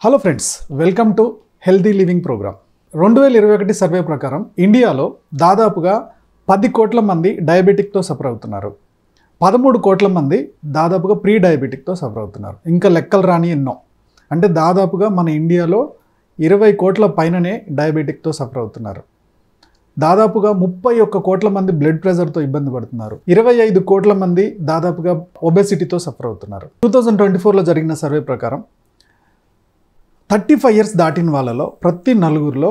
Hello friends, welcome to healthy living programme. 2021 survey ప్రకారం ఇండియాలో దాదాపుగా 10 కోట్ల మంది డయాబెటిక్తో సఫర్ అవుతున్నారు. 13 కోట్ల మంది దాదాపుగా ప్రీ డయాబెటిక్తో సఫర్ అవుతున్నారు. ఇంకా లెక్కలు రాని ఎన్నో. అంటే దాదాపుగా మన ఇండియాలో 20 కోట్ల పైననే డయాబెటిక్తో సఫర్ అవుతున్నారు. దాదాపుగా 31 కోట్ల మంది బ్లడ్ ప్రెషర్తో ఇబ్బంది పడుతున్నారు. 25 కోట్ల మంది దాదాపుగా ఒబెసిటీతో సఫర్ అవుతున్నారు. 2024లో జరిగిన సర్వే ప్రకారం 35 ఇయర్స్ దాటిన వాళ్ళలో ప్రతి నలుగురిలో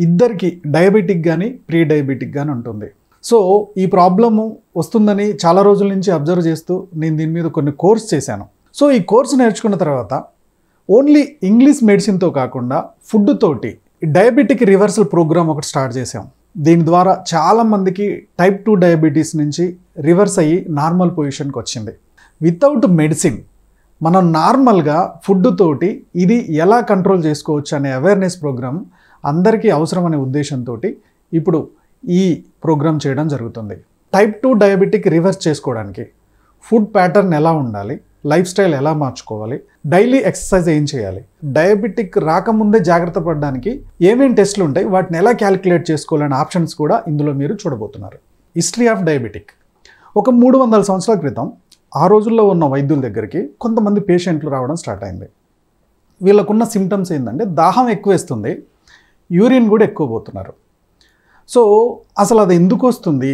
ఇద్దరికి డయాబెటిక్ కానీ ప్రీ డయాబెటిక్ కానీ ఉంటుంది. సో ఈ ప్రాబ్లము వస్తుందని చాలా రోజుల నుంచి అబ్జర్వ్ చేస్తూ నేను దీని మీద కొన్ని కోర్స్ చేశాను. సో ఈ కోర్సు నేర్చుకున్న తర్వాత ఓన్లీ ఇంగ్లీష్ మెడిసిన్తో కాకుండా ఫుడ్ తోటి డయాబెటిక్ రివర్సల్ ప్రోగ్రామ్ ఒకటి స్టార్ట్ చేశాం. దీని ద్వారా చాలామందికి టైప్ 2 డయాబెటీస్ నుంచి రివర్స్ అయ్యి నార్మల్ పొజిషన్కి వచ్చింది. వితౌట్ మెడిసిన్ మనం నార్మల్గా ఫుడ్ తోటి ఇది ఎలా కంట్రోల్ చేసుకోవచ్చు అనే అవేర్నెస్ ప్రోగ్రామ్ అందరికీ అవసరం అనే ఉద్దేశంతో ఇప్పుడు ఈ ప్రోగ్రామ్ చేయడం జరుగుతుంది. టైప్ 2 డయాబెటిక్ రివర్స్ చేసుకోవడానికి ఫుడ్ ప్యాటర్న్ ఎలా ఉండాలి, లైఫ్ స్టైల్ ఎలా మార్చుకోవాలి, డైలీ ఎక్సర్సైజ్ ఏం చేయాలి, డయాబెటిక్ రాకముందే జాగ్రత్త పడడానికి ఏమేమి టెస్టులు ఉంటాయి, వాటిని ఎలా క్యాలిక్యులేట్ చేసుకోవాలనే ఆప్షన్స్ కూడా ఇందులో మీరు చూడబోతున్నారు. History of diabetic. ఒక 300 సంవత్సరాల క్రితం ఆ రోజుల్లో ఉన్న వైద్యుల దగ్గరికి కొంతమంది పేషెంట్లు రావడం స్టార్ట్ అయింది. వీళ్ళకున్న సిమ్టమ్స్ ఏంటంటే దాహం ఎక్కువ వేస్తుంది, యూరిన్ కూడా ఎక్కువ పోతున్నారు. సో అసలు అది ఎందుకు వస్తుంది,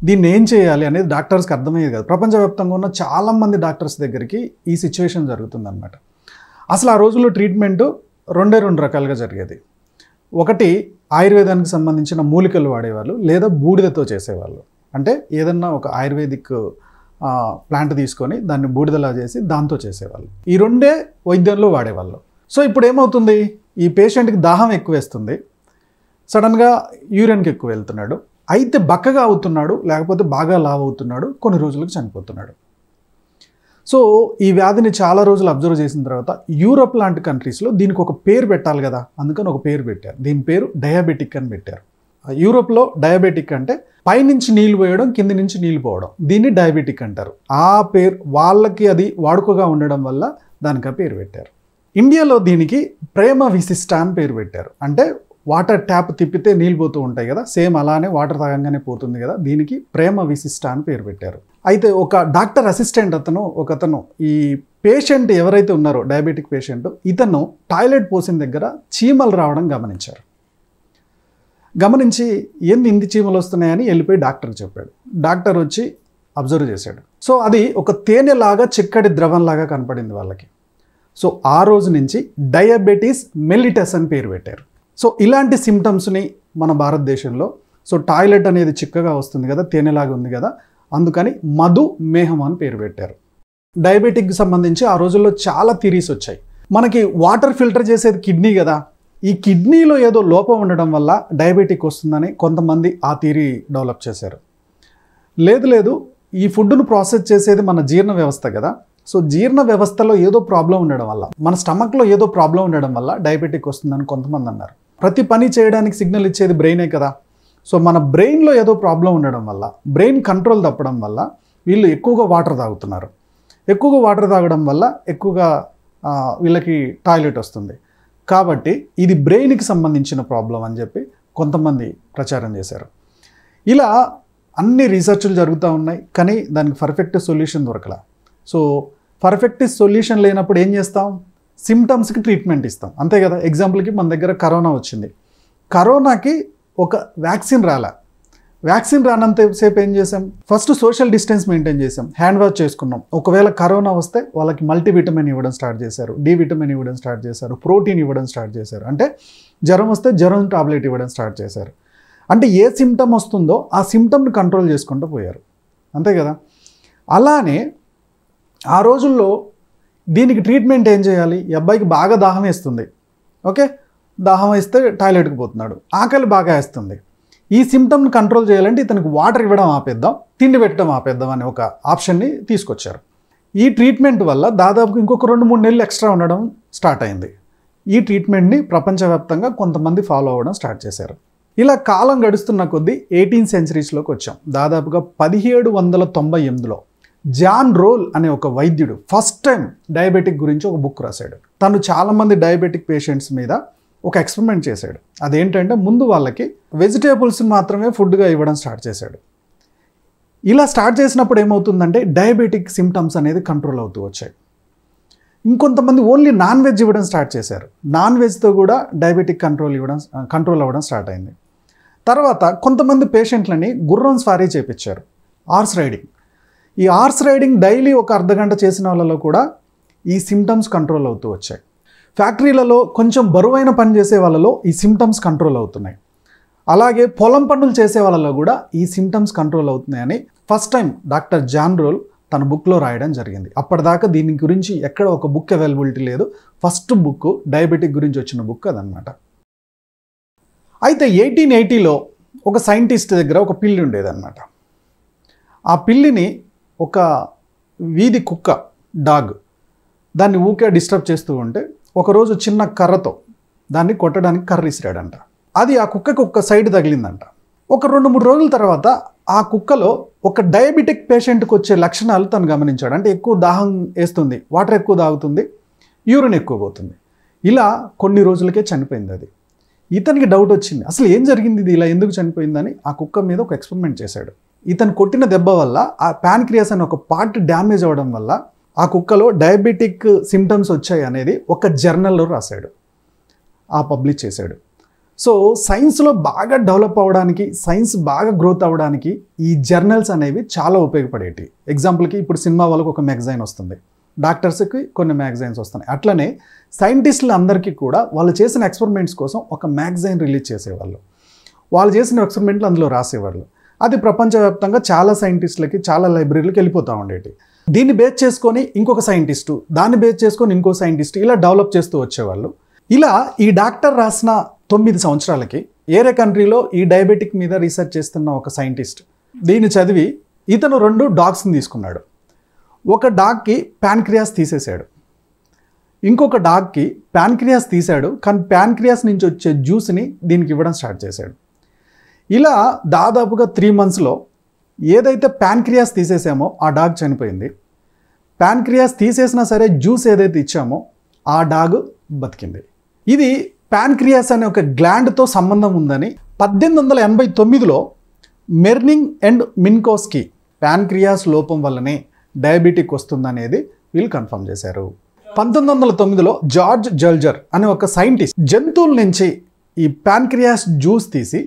దీన్ని ఏం చేయాలి అనేది డాక్టర్స్కి అర్థమయ్యేది కాదు. ప్రపంచవ్యాప్తంగా ఉన్న చాలామంది డాక్టర్స్ దగ్గరికి ఈ సిచ్యువేషన్ జరుగుతుందన్నమాట. అసలు ఆ రోజుల్లో ట్రీట్మెంట్ రెండు రకాలుగా జరిగేది. ఒకటి ఆయుర్వేదానికి సంబంధించిన మూలికలు వాడేవాళ్ళు, లేదా బూడిదతో చేసేవాళ్ళు. అంటే ఏదన్నా ఒక ఆయుర్వేదిక్ ప్లాంట్ తీసుకొని దాన్ని బూడిదలా చేసి దాంతో చేసేవాళ్ళు. ఈ రెండే వైద్యంలో వాడేవాళ్ళు. సో ఇప్పుడు ఏమవుతుంది, ఈ పేషెంట్కి దాహం ఎక్కువ వేస్తుంది, సడన్గా యూరిన్కి ఎక్కువ వెళ్తున్నాడు, అయితే బక్కగా అవుతున్నాడు, లేకపోతే బాగా లావ్ అవుతున్నాడు, కొన్ని రోజులకు చనిపోతున్నాడు. సో ఈ వ్యాధిని చాలా రోజులు అబ్జర్వ్ చేసిన తర్వాత యూరోప్ లాంటి కంట్రీస్లో దీనికి ఒక పేరు పెట్టాలి కదా, అందుకని ఒక పేరు పెట్టారు. దీని పేరు డయాబెటిక్ అని పెట్టారు. యూరోప్లో డయాబెటిక్ అంటే పైనుంచి నీళ్ళు పోయడం, కింది నుంచి నీళ్ళు పోవడం, దీన్ని డయాబెటిక్ అంటారు. ఆ పేరు వాళ్ళకి అది వాడుకగా ఉండడం వల్ల దానికి ఆ పేరు పెట్టారు. ఇండియాలో దీనికి ప్రేమ విశిష్ట అని పేరు పెట్టారు. అంటే వాటర్ ట్యాప్ తిప్పితే నీళ్ళు పోతూ ఉంటాయి కదా, సేమ్ అలానే వాటర్ తాగంగానే పోతుంది కదా, దీనికి ప్రేమ విశిష్ట అని పేరు పెట్టారు. అయితే ఒక డాక్టర్ అసిస్టెంట్ ఒకతను ఈ పేషెంట్ ఎవరైతే ఉన్నారో డయాబెటిక్ పేషెంట్, ఇతను టాయిలెట్ పోసిన దగ్గర చీమలు రావడం గమనించి ఏంది ఇంది చీమలు వస్తున్నాయని వెళ్ళిపోయి డాక్టర్కి చెప్పాడు. డాక్టర్ వచ్చి అబ్జర్వ్ చేశాడు. సో అది ఒక తేనెలాగా చిక్కటి ద్రవంలాగా కనపడింది వాళ్ళకి. సో ఆ రోజు నుంచి డయాబెటీస్ మెల్లిటస్ అని పేరు పెట్టారు. సో ఇలాంటి సిమ్టమ్స్ని మన భారతదేశంలో, సో టాయిలెట్ అనేది చిక్కగా వస్తుంది కదా, తేనెలాగా ఉంది కదా, అందుకని మధుమేహం అని పేరు పెట్టారు. డయాబెటిక్కి సంబంధించి ఆ రోజుల్లో చాలా థియరీస్ వచ్చాయి. మనకి వాటర్ ఫిల్టర్ చేసేది కిడ్నీ కదా, ఈ కిడ్నీలో ఏదో లోపం ఉండడం వల్ల డయాబెటిక్ వస్తుందని కొంతమంది ఆ థియరీ డెవలప్ చేశారు. లేదు ఈ ఫుడ్ను ప్రాసెస్ చేసేది మన జీర్ణ వ్యవస్థ కదా, సో జీర్ణ వ్యవస్థలో ఏదో ప్రాబ్లం ఉండడం వల్ల, మన స్టమక్లో ఏదో ప్రాబ్లం ఉండడం వల్ల డయాబెటిక్ వస్తుందని కొంతమంది అన్నారు. ప్రతి పని చేయడానికి సిగ్నల్ ఇచ్చేది బ్రెయినే కదా, సో మన బ్రెయిన్లో ఏదో ప్రాబ్లం ఉండడం వల్ల, బ్రెయిన్ కంట్రోల్ తప్పడం వల్ల వీళ్ళు ఎక్కువగా వాటర్ తాగుతున్నారు. ఎక్కువగా వాటర్ తాగడం వల్ల ఎక్కువగా వీళ్ళకి టాయిలెట్ వస్తుంది. కాబట్టి ఇది బ్రెయిన్కి సంబంధించిన ప్రాబ్లం అని చెప్పి కొంతమంది ప్రచారం చేశారు. ఇలా అన్ని రీసెర్చ్లు జరుగుతూ ఉన్నాయి, కానీ దానికి పర్ఫెక్ట్ సొల్యూషన్ దొరకలా. సో పర్ఫెక్ట్ సొల్యూషన్ లేనప్పుడు ఏం చేస్తాం, సిమ్టమ్స్కి ట్రీట్మెంట్ ఇస్తాం, అంతే కదా. ఎగ్జాంపుల్కి మన దగ్గర కరోనా వచ్చింది, కరోనాకి ఒక వ్యాక్సిన్ రానంతసేపు ఏం చేసాం, ఫస్ట్ సోషల్ డిస్టెన్స్ మెయింటైన్ చేసాం, హ్యాండ్ వాష్ చేసుకున్నాం. ఒకవేళ కరోనా వస్తే వాళ్ళకి మల్టీవిటమిన్ ఇవ్వడం స్టార్ట్ చేశారు, డి విటమిన్ ఇవ్వడం స్టార్ట్ చేశారు, ప్రోటీన్ ఇవ్వడం స్టార్ట్ చేశారు. అంటే జ్వరం వస్తే జ్వరం టాబ్లెట్ ఇవ్వడం స్టార్ట్ చేశారు. అంటే ఏ సిమ్టమ్ వస్తుందో ఆ సిమ్టమ్ని కంట్రోల్ చేసుకుంటూ పోయారు, అంతే కదా. అలానే ఆ రోజుల్లో దీనికి ట్రీట్మెంట్ ఏం చేయాలి, ఈ అబ్బాయికి బాగా దాహం వేస్తుంది, ఓకే, దాహం వేస్తే టాయిలెట్కి పోతున్నాడు, ఆకలి బాగా వేస్తుంది, ఈ సిమ్టమ్ని కంట్రోల్ చేయాలంటే ఇతనికి వాటర్ ఇవ్వడం ఆపేద్దాం, తిండి పెట్టడం ఆపేద్దాం అనే ఒక ఆప్షన్ని తీసుకొచ్చారు. ఈ ట్రీట్మెంట్ వల్ల దాదాపు ఇంకొక 2-3 నెలలు ఎక్స్ట్రా ఉండడం స్టార్ట్ అయింది. ఈ ట్రీట్మెంట్ని ప్రపంచవ్యాప్తంగా కొంతమంది ఫాలో అవ్వడం స్టార్ట్ చేశారు. ఇలా కాలం గడుస్తున్న కొద్దీ 18th సెంచరీస్లోకి వచ్చాం. దాదాపుగా 1798లో జాన్ రోల్ అనే ఒక వైద్యుడు ఫస్ట్ టైం డయాబెటిక్ గురించి ఒక బుక్ రాశాడు. తను చాలామంది డయాబెటిక్ పేషెంట్స్ మీద ఒక ఎక్స్పెరిమెంట్ చేశాడు. అదేంటంటే ముందు వాళ్ళకి వెజిటేబుల్స్ మాత్రమే ఫుడ్గా ఇవ్వడం స్టార్ట్ చేశాడు. ఇలా స్టార్ట్ చేసినప్పుడు ఏమవుతుందంటే డయాబెటిక్ సిమ్టమ్స్ అనేది కంట్రోల్ అవుతూ వచ్చాయి. ఇంకొంతమంది ఓన్లీ నాన్ వెజ్ ఇవ్వడం స్టార్ట్ చేశారు. నాన్ వెజ్తో కూడా డయాబెటిక్ కంట్రోల్ అవ్వడం స్టార్ట్ అయింది. తర్వాత కొంతమంది పేషెంట్లని గుర్రం స్వారీ చేయించారు, హార్స్ రైడింగ్. ఈ హార్స్ రైడింగ్ డైలీ ఒక అర్ధగంట చేసిన వాళ్ళలో కూడా ఈ సిమ్టమ్స్ కంట్రోల్ అవుతూ వచ్చాయి. ఫ్యాక్టరీలలో కొంచెం బరువైన పని చేసే వాళ్ళలో ఈ సిమ్టమ్స్ కంట్రోల్ అవుతున్నాయి. అలాగే పొలం పనులు చేసే వాళ్ళలో కూడా ఈ సిమ్టమ్స్ కంట్రోల్ అవుతున్నాయని first time doctor John Rollo తన బుక్లో రాయడం జరిగింది. అప్పటిదాకా దీని గురించి ఎక్కడ ఒక బుక్ అవైలబిలిటీ లేదు. ఫస్ట్ బుక్ డయాబెటిక్ గురించి వచ్చిన బుక్ అదనమాట. అయితే 1880లో ఒక సైంటిస్ట్ దగ్గర ఒక పిల్లి ఉండేదన్నమాట. ఆ పిల్లిని ఒక వీధి కుక్క, డాగ్, దాన్ని ఊకే డిస్టర్బ్ చేస్తూ ఉంటే ఒకరోజు చిన్న కర్రతో దాన్ని కొట్టడానికి కర్ర ఇసిరాడంట. అది ఆ కుక్కకు ఒక సైడ్ తగిలిందంట. ఒక 2-3 రోజుల తర్వాత ఆ కుక్కలో ఒక డయాబెటిక్ పేషెంట్కి వచ్చే లక్షణాలు తను గమనించాడు. అంటే ఎక్కువ దాహం వేస్తుంది, వాటర్ ఎక్కువ తాగుతుంది, యూరిన్ ఎక్కువ పోతుంది. ఇలా కొన్ని రోజులకే చనిపోయింది అది. ఇతనికి డౌట్ వచ్చింది, అసలు ఏం జరిగింది, ఇది ఇలా ఎందుకు చనిపోయిందని ఆ కుక్క మీద ఒక ఎక్స్పెరిమెంట్ చేశాడు. ఇతను కొట్టిన దెబ్బ వల్ల ఆ ప్యాన్క్రియాస్ అనే ఒక పార్ట్ డ్యామేజ్ అవ్వడం వల్ల ఆ కుక్కలో డయాబెటిక్ సిమ్టమ్స్ వచ్చాయి అనేది ఒక జర్నల్లో రాశాడు, పబ్లిష్ చేశాడు. సో సైన్స్లో బాగా డెవలప్ అవ్వడానికి, సైన్స్ బాగా గ్రోత్ అవ్వడానికి ఈ జర్నల్స్ అనేవి చాలా ఉపయోగపడేవి. ఎగ్జాంపుల్కి ఇప్పుడు సినిమా వాళ్ళకి ఒక మ్యాగజైన్ వస్తుంది, డాక్టర్స్కి కొన్ని మ్యాగజైన్స్ వస్తున్నాయి. అట్లనే సైంటిస్టులు అందరికీ కూడా వాళ్ళు చేసిన ఎక్స్పెరిమెంట్స్ కోసం ఒక మ్యాగజైన్ రిలీజ్ చేసేవాళ్ళు. వాళ్ళు చేసిన ఎక్స్పెరిమెంట్లు అందులో రాసేవాళ్ళు. అది ప్రపంచవ్యాప్తంగా చాలా సైంటిస్టులకి, చాలా లైబ్రరీలకు వెళ్ళిపోతూ ఉండేవి. దీన్ని బేస్ చేసుకొని ఇంకొక సైంటిస్టు, దాన్ని బేస్ చేసుకొని ఇంకో సైంటిస్ట్, ఇలా డెవలప్ చేస్తూ వచ్చేవాళ్ళు. ఇలా ఈ డాక్టర్ రాసిన 9 సంవత్సరాలకి ఏరే కంట్రీలో ఈ డయాబెటిక్ మీద రీసెర్చ్ చేస్తున్న ఒక సైంటిస్ట్ దీన్ని చదివి ఇతను 2 డాగ్స్ని తీసుకున్నాడు. ఒక డాగ్కి ప్యాన్క్రియాస్ తీసేశాడు, ఇంకొక డాగ్కి ప్యాన్క్రియాస్ తీశాడు, కానీ ప్యాన్క్రియాస్ నుంచి వచ్చే జ్యూస్ని దీనికి ఇవ్వడం స్టార్ట్ చేశాడు. ఇలా దాదాపుగా 3 మంత్స్లో ఏదైతే ప్యాన్క్రియాస్ తీసేసామో ఆ డాగ్ చనిపోయింది. ప్యాన్క్రియాస్ తీసేసినా సరే జ్యూస్ ఏదైతే ఇచ్చామో ఆ డాగ్ బతికింది. ఇది ప్యాన్క్రియాస్ అనే ఒక గ్లాండ్తో సంబంధం ఉందని 1889లో మెర్నింగ్ అండ్ మిన్కోస్కీ ప్యాన్క్రియాస్ లోపం వల్లనే డయాబెటిక్ వస్తుందనేది వీళ్ళు కన్ఫర్మ్ చేశారు. 1909లో జార్జ్ జల్జర్ అనే ఒక సైంటిస్ట్ జంతువుల నుంచి ఈ ప్యాన్క్రియాస్ జ్యూస్ తీసి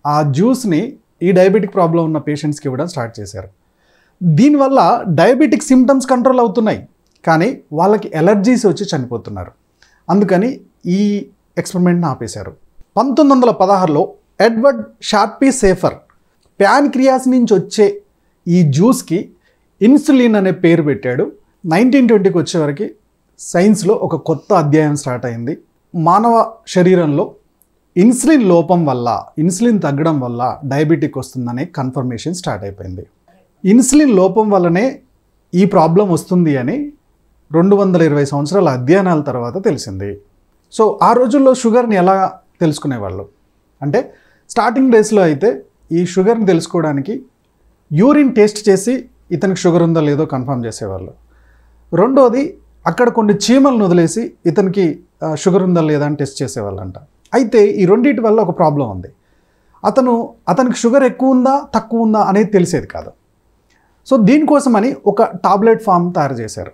ఆ జ్యూస్ని ఈ డయాబెటిక్ ప్రాబ్లం ఉన్న పేషెంట్స్కి ఇవ్వడం స్టార్ట్ చేశారు. దీనివల్ల డయాబెటిక్ సిమ్టమ్స్ కంట్రోల్ అవుతున్నాయి, కానీ వాళ్ళకి ఎలర్జీస్ వచ్చి చనిపోతున్నారు. అందుకని ఈ ఎక్స్పెరిమెంట్ని ఆపేశారు. 1916లో ఎడ్వర్డ్ షార్పీ సేఫర్ ప్యాన్క్రియాస్ నుంచి వచ్చే ఈ జ్యూస్కి ఇన్సులిన్ అనే పేరు పెట్టాడు. 1920కి వచ్చేవరకు సైన్స్లో ఒక కొత్త అధ్యాయం స్టార్ట్ అయింది. మానవ శరీరంలో ఇన్సులిన్ లోపం వల్ల, ఇన్సులిన్ తగ్గడం వల్ల డయాబెటిక్ వస్తుందనే కన్ఫర్మేషన్ స్టార్ట్ అయిపోయింది. ఇన్సులిన్ లోపం వల్లనే ఈ ప్రాబ్లం వస్తుంది అని 220 సంవత్సరాల అధ్యయనాల తర్వాత తెలిసింది. సో ఆ రోజుల్లో షుగర్ని ఎలా తెలుసుకునేవాళ్ళు అంటే, స్టార్టింగ్ డేస్లో అయితే ఈ షుగర్ని తెలుసుకోవడానికి యూరిన్ టెస్ట్ చేసి ఇతనికి షుగర్ ఉందో లేదో కన్ఫర్మ్ చేసేవాళ్ళు. రెండోది అక్కడ కొన్ని చీమలను వదిలేసి ఇతనికి షుగర్ ఉందా లేదా అని టెస్ట్ చేసేవాళ్ళంట. అయితే ఈ రెండింటి వల్ల ఒక ప్రాబ్లం ఉంది. అతనికి షుగర్ ఎక్కువ ఉందా తక్కువ ఉందా అనేది తెలిసేది కాదు. సో దీనికోసమని ఒక టాబ్లెట్ ఫామ్ తయారు చేశారు.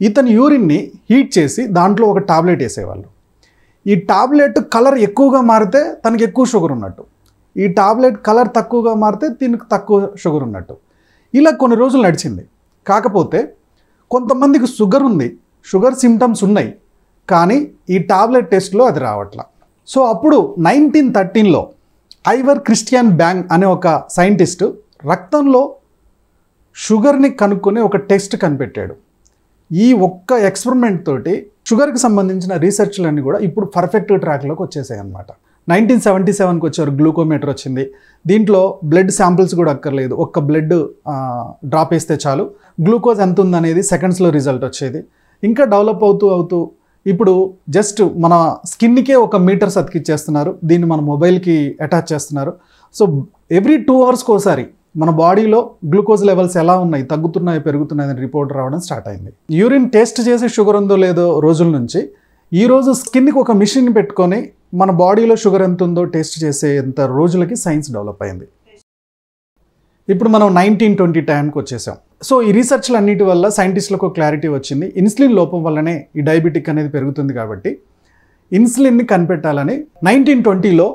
ఇతని యూరిన్ని హీట్ చేసి దాంట్లో ఒక టాబ్లెట్ వేసేవాళ్ళు. ఈ టాబ్లెట్ కలర్ ఎక్కువగా మారితే తనకి ఎక్కువ షుగర్ ఉన్నట్టు, ఈ టాబ్లెట్ కలర్ తక్కువగా మారితే దీనికి తక్కువ షుగర్ ఉన్నట్టు. ఇలా కొన్ని రోజులు నడిచింది. కాకపోతే కొంతమందికి షుగర్ ఉంది, షుగర్ సిమ్టమ్స్ ఉన్నాయి, కానీ ఈ టాబ్లెట్ టెస్ట్లో అది రావట్లా. సో అప్పుడు 1913లో ఐవర్ క్రిస్టియన్ బ్యాంగ్ అనే ఒక సైంటిస్టు రక్తంలో షుగర్ని కనుక్కొని ఒక టెస్ట్ కనిపెట్టాడు. ఈ ఒక్క ఎక్స్పెరిమెంట్ తోటి షుగర్కి సంబంధించిన రీసెర్చ్లన్నీ కూడా ఇప్పుడు పర్ఫెక్ట్ ట్రాక్లోకి వచ్చేసాయి అన్నమాట. 1977కి వచ్చారు, గ్లూకోమీటర్ వచ్చింది. దీంట్లో బ్లడ్ శాంపిల్స్ కూడా అక్కర్లేదు, ఒక్క బ్లడ్ డ్రాప్ వేస్తే చాలు గ్లూకోజ్ ఎంత ఉందనేది సెకండ్స్లో రిజల్ట్ వచ్చేది. ఇంకా డెవలప్ అవుతూ ఇప్పుడు జస్ట్ మన స్కిన్కే ఒక మీటర్స్ అతికిచ్చేస్తున్నారు, దీన్ని మన మొబైల్కి అటాచ్ చేస్తున్నారు. సో ఎవ్రీ 2 అవర్స్కి ఒకసారి మన బాడీలో గ్లూకోజ్ లెవెల్స్ ఎలా ఉన్నాయి, తగ్గుతున్నాయి, పెరుగుతున్నాయి అని రిపోర్ట్ రావడం స్టార్ట్ అయింది. యూరిన్ టెస్ట్ చేసి షుగర్ ఉందో లేదో రోజుల నుంచి ఈరోజు స్కిన్కి ఒక మిషన్ పెట్టుకొని మన బాడీలో షుగర్ ఎంత ఉందో టెస్ట్ చేసేంత రోజులకి సైన్స్ డెవలప్ అయింది. ఇప్పుడు మనం 1920 టైంకి వచ్చేసాం. సో ఈ రీసెర్చ్లు అన్నిటి వల్ల సైంటిస్టులకు క్లారిటీ వచ్చింది. ఇన్సులిన్ లోపం వల్లనే ఈ డయాబెటిక్ అనేది పెరుగుతుంది కాబట్టి ఇన్సులిన్ని కనిపెట్టాలని 1920లో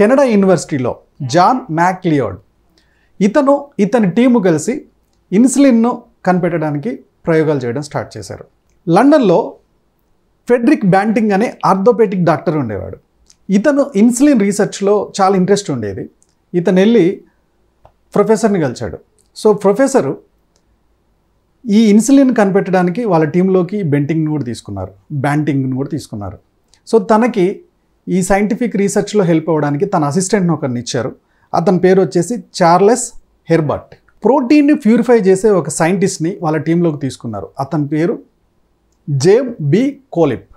కెనడా యూనివర్సిటీలో జాన్ మ్యాక్లియోడ్ ఇతని టీము కలిసి ఇన్సులిన్ను కనిపెట్టడానికి ప్రయోగాలు చేయడం స్టార్ట్ చేశారు. లండన్లో ఫెడ్రిక్ బ్యాంటింగ్ అనే ఆర్థోపెడిక్ డాక్టర్ ఉండేవాడు. ఇతను ఇన్సులిన్ రీసెర్చ్లో చాలా ఇంట్రెస్ట్ ఉండేది. ఇతను వెళ్ళి ప్రొఫెసర్ని కలిశాడు. సో ప్రొఫెసరు ఈ ఇన్సులిన్ కనిపెట్టడానికి వాళ్ళ టీంలోకి బ్యాంటింగ్ని కూడా తీసుకున్నారు. సో తనకి ఈ సైంటిఫిక్ రీసెర్చ్లో హెల్ప్ అవ్వడానికి తన అసిస్టెంట్ని ఒకరిని ఇచ్చారు. అతని పేరు వచ్చేసి చార్లెస్ హెర్బర్ట్. ప్రోటీన్ని ప్యూరిఫై చేసే ఒక సైంటిస్ట్ని వాళ్ళ టీంలోకి తీసుకున్నారు. అతని పేరు జేమ్ బి కోలిప్.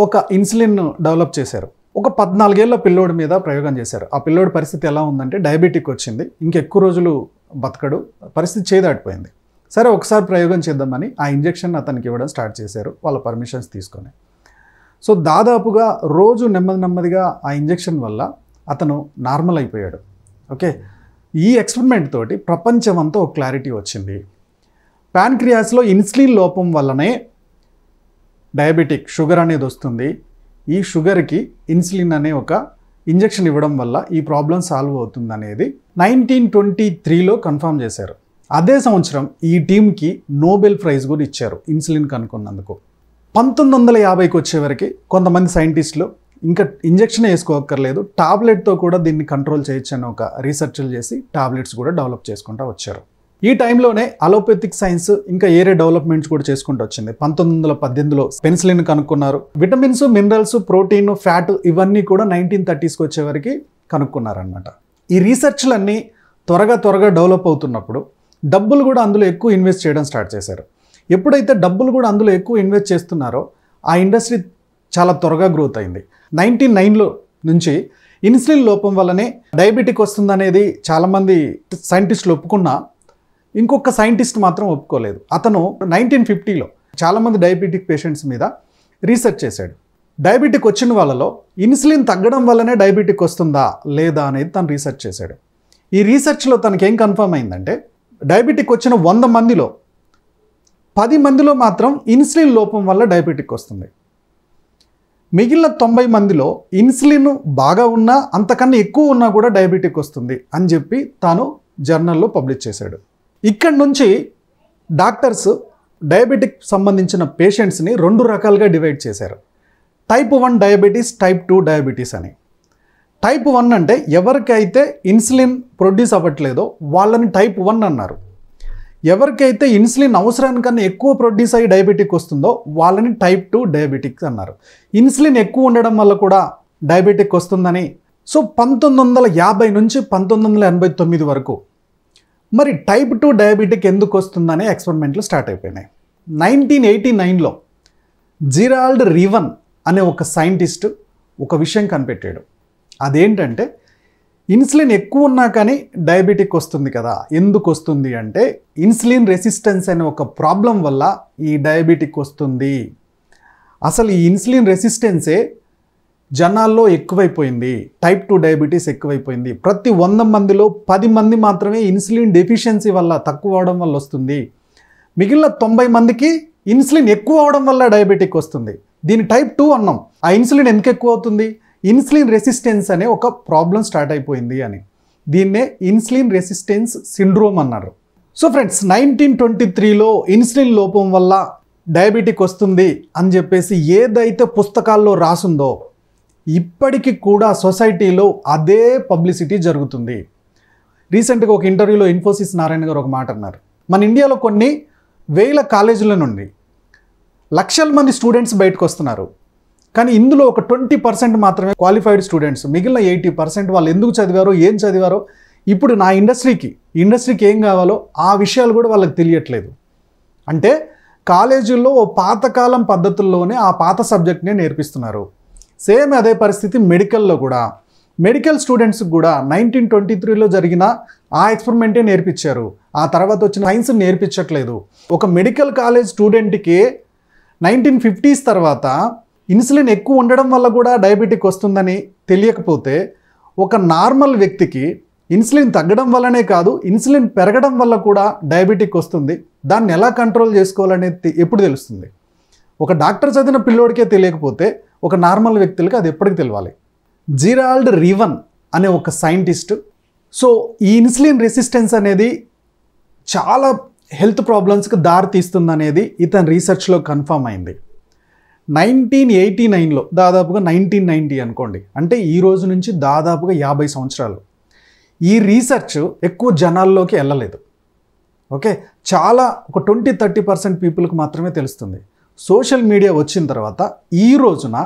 ఒక ఇన్సులిన్ డెవలప్ చేశారు. ఒక 14 ఏళ్ల పిల్లోడి మీద ప్రయోగం చేశారు. ఆ పిల్లోడి పరిస్థితి ఎలా ఉందంటే డయాబెటిక్ వచ్చింది, ఇంకెక్కువ రోజులు బతకడు, పరిస్థితి చేదాటిపోయింది. సరే ఒకసారి ప్రయోగం చేద్దామని ఆ ఇంజెక్షన్ అతనికి ఇవ్వడం స్టార్ట్ చేశారు వాళ్ళ పర్మిషన్స్ తీసుకొని. సో దాదాపుగా రోజు నెమ్మదిగా ఆ ఇంజెక్షన్ వల్ల అతను నార్మల్ అయిపోయాడు. ఓకే, ఈ ఎక్స్పెరిమెంట్ తోటి ప్రపంచం అంతా ఒక క్లారిటీ వచ్చింది. ప్యాన్క్రియాస్లో ఇన్సులిన్ లోపం వల్లనే డయాబెటిక్ షుగర్ అనేది వస్తుంది. ఈ షుగర్కి ఇన్సులిన్ అనే ఒక ఇంజెక్షన్ ఇవ్వడం వల్ల ఈ ప్రాబ్లం సాల్వ్ అవుతుంది అనేది 1923లో కన్ఫర్మ్ చేశారు. అదే సంవత్సరం ఈ టీంకి నోబెల్ ప్రైజ్ కూడా ఇచ్చారు ఇన్సులిన్ కనుక్కున్నందుకు. 1950కి వచ్చేవరకు కొంతమంది సైంటిస్టులు ఇంకా ఇంజెక్షన్ వేసుకోక్కర్లేదు, టాబ్లెట్తో కూడా దీన్ని కంట్రోల్ చేయొచ్చు అని ఒక రీసెర్చ్లు చేసి టాబ్లెట్స్ కూడా డెవలప్ చేసుకుంటూ వచ్చారు. ఈ టైంలోనే అలోపతిక్ సైన్స్ ఇంకా ఏరే డెవలప్మెంట్స్ కూడా చేసుకుంటూ వచ్చింది. 1918లో పెన్సిలిన్ కనుక్కున్నారు. విటమిన్స్, మినరల్స్, ప్రోటీన్, ఫ్యాట్ ఇవన్నీ కూడా 1930స్కి వచ్చేవరకు కనుక్కున్నారనమాట. ఈ రీసెర్చ్లన్నీ త్వరగా డెవలప్ అవుతున్నప్పుడు డబ్బులు కూడా అందులో ఎక్కువ ఇన్వెస్ట్ చేయడం స్టార్ట్ చేశారు. ఎప్పుడైతే డబ్బులు కూడా అందులో ఎక్కువ ఇన్వెస్ట్ చేస్తున్నారో ఆ ఇండస్ట్రీ చాలా త్వరగా గ్రోత్ అయింది. 1909లో నుంచి ఇన్సులిన్ లోపం వల్లనే డయాబెటిక్ వస్తుందనేది చాలామంది సైంటిస్టులు ఒప్పుకున్నా ఇంకొక సైంటిస్ట్ మాత్రం ఒప్పుకోలేదు. అతను 1950లో చాలామంది డయాబెటిక్ పేషెంట్స్ మీద రీసెర్చ్ చేశాడు. డయాబెటిక్ వచ్చిన వాళ్ళలో ఇన్సులిన్ తగ్గడం వల్లనే డయాబెటిక్ వస్తుందా లేదా అనేది తను రీసెర్చ్ చేశాడు. ఈ రీసెర్చ్లో తనకి ఏం కన్ఫర్మ్ అయిందంటే డయాబెటిక్ వచ్చిన 100 మందిలో 10 మందిలో మాత్రం ఇన్సులిన్ లోపం వల్ల డయాబెటిక్ వస్తుంది. మిగిలిన 90 మందిలో ఇన్సులిన్ బాగా ఉన్నా అంతకన్నా ఎక్కువ ఉన్నా కూడా డయాబెటిక్ వస్తుంది అని చెప్పి తాను జర్నల్లో పబ్లిష్ చేశాడు. ఇక్కడి నుంచి డాక్టర్స్ డయాబెటిక్ సంబంధించిన పేషెంట్స్ని 2 రకాలుగా డివైడ్ చేశారు. టైప్ 1 డయాబెటీస్, టైప్ 2 డయాబెటీస్ అని. టైప్ 1 అంటే ఎవరికైతే ఇన్సులిన్ ప్రొడ్యూస్ అవ్వట్లేదో వాళ్ళని టైప్ 1 అన్నారు. ఎవరికైతే ఇన్సులిన్ అవసరానికన్నా ఎక్కువ ప్రొడ్యూస్ అయ్యి డయాబెటిక్ వస్తుందో వాళ్ళని టైప్ 2 డయాబెటిక్స్ అన్నారు. ఇన్సులిన్ ఎక్కువ ఉండడం వల్ల కూడా డయాబెటిక్ వస్తుందని. సో 1950 నుంచి 1989 వరకు మరి టైప్ 2 డయాబెటిక్ ఎందుకు వస్తుందనే ఎక్స్పెరిమెంట్లు స్టార్ట్ అయిపోయినాయి. 1989లో జిరాల్డ్ రీవన్ అనే ఒక సైంటిస్ట్ ఒక విషయం కనిపెట్టాడు. అదేంటంటే ఇన్సులిన్ ఎక్కువ ఉన్నా కానీ డయాబెటిక్ వస్తుంది కదా, ఎందుకు వస్తుంది అంటే ఇన్సులిన్ రెసిస్టెన్స్ అనే ఒక ప్రాబ్లం వల్ల ఈ డయాబెటిక్ వస్తుంది. అసలు ఈ ఇన్సులిన్ రెసిస్టెన్సే జనాల్లో ఎక్కువైపోయింది, టైప్ 2 డయాబెటీస్ ఎక్కువైపోయింది. ప్రతి 100 మందిలో 10 మంది మాత్రమే ఇన్సులిన్ డెఫిషియన్సీ వల్ల తక్కువ అవడం వల్ల వస్తుంది. మిగిలిన 90 మందికి ఇన్సులిన్ ఎక్కువ అవడం వల్ల డయాబెటిక్ వస్తుంది. దీని టైప్ 2 అన్నాం. ఆ ఇన్సులిన్ ఎందుకు ఎక్కువ అవుతుంది? ఇన్సులిన్ రెసిస్టెన్స్ అనే ఒక ప్రాబ్లం స్టార్ట్ అయిపోయింది అని. దీన్నే ఇన్సులిన్ రెసిస్టెన్స్ సిండ్రోమ్ అన్నారు. సో ఫ్రెండ్స్ 1923లో ఇన్సులిన్ లోపం వల్ల డయాబెటిక్ వస్తుంది అని చెప్పేసి ఏదైతే పుస్తకాల్లో రాసుందో ఇప్పటికీ కూడా సొసైటీలో అదే పబ్లిసిటీ జరుగుతుంది. రీసెంట్గా ఒక ఇంటర్వ్యూలో ఇన్ఫోసిస్ నారాయణ గారు ఒక మాట అన్నారు. మన ఇండియాలో కొన్ని వేల కాలేజీల నుండి లక్షల మంది స్టూడెంట్స్ బయటకు వస్తున్నారు, కానీ ఇందులో ఒక 20% మాత్రమే క్వాలిఫైడ్ స్టూడెంట్స్. మిగిలిన 80% వాళ్ళు ఎందుకు చదివారో, ఏం చదివారో, ఇప్పుడు నా ఇండస్ట్రీకి ఏం కావాలో ఆ విషయాలు కూడా వాళ్ళకి తెలియట్లేదు. అంటే కాలేజీల్లో ఓ పాతకాలం పద్ధతుల్లోనే ఆ పాత సబ్జెక్ట్నే నేర్పిస్తున్నారు. సేమ్ అదే పరిస్థితి మెడికల్లో కూడా. మెడికల్ స్టూడెంట్స్కి కూడా 1923లో జరిగిన ఆ ఎక్స్పెరిమెంటే నేర్పించారు. ఆ తర్వాత వచ్చిన సైన్స్ నేర్పించట్లేదు. ఒక మెడికల్ కాలేజ్ స్టూడెంట్కి 1950s తర్వాత ఇన్సులిన్ ఎక్కువ ఉండడం వల్ల కూడా డయాబెటిక్ వస్తుందని తెలియకపోతే ఒక నార్మల్ వ్యక్తికి ఇన్సులిన్ తగ్గడం వల్లనే కాదు, ఇన్సులిన్ పెరగడం వల్ల కూడా డయాబెటిక్ వస్తుంది. దాన్ని ఎలా కంట్రోల్ చేసుకోవాలనేది ఎప్పుడు తెలుస్తుంది? ఒక డాక్టర్ చదివిన పిల్లోడికే తెలియకపోతే ఒక నార్మల్ వ్యక్తులకి అది ఎప్పటికి తెలియాలి? జిరాల్డ్ రీవన్ అనే ఒక సైంటిస్ట్, సో ఈ ఇన్సులిన్ రెసిస్టెన్స్ అనేది చాలా హెల్త్ ప్రాబ్లమ్స్కి దారి తీస్తుందనేది ఇతని రీసెర్చ్లో కన్ఫర్మ్ అయింది. 1989లో దాదాపుగా 1990 అనుకోండి, అంటే ఈ రోజు నుంచి దాదాపుగా 50 సంవత్సరాలు ఈ రీసెర్చ్ ఎక్కువ జనాల్లోకి వెళ్ళలేదు. ఓకే, చాలా ఒక 20-30% పీపుల్కి మాత్రమే తెలుస్తుంది. సోషల్ మీడియా వచ్చిన తర్వాత ఈ రోజున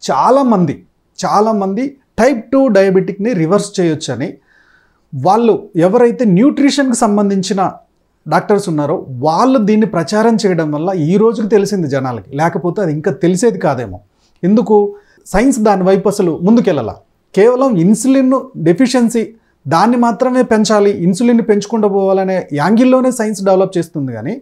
చాలామంది టైప్ 2 డయాబెటిక్ని రివర్స్ చేయొచ్చని వాళ్ళు ఎవరైతే న్యూట్రిషన్కి సంబంధించిన డాక్టర్స్ ఉన్నారో వాళ్ళు దీన్ని ప్రచారం చేయడం వల్ల ఈ రోజుకి తెలిసింది జనాలకి. లేకపోతే అది ఇంకా తెలిసేది కాదేమో. ఎందుకు? సైన్స్ దాని వైపు అసలు ముందుకెళ్ళాల. కేవలం ఇన్సులిన్ డెఫిషియన్సీ దాన్ని మాత్రమే పెంచాలి, ఇన్సులిన్ పెంచుకుంటూ పోవాలనే యాంగిల్లోనే సైన్స్ డెవలప్ చేస్తుంది. కానీ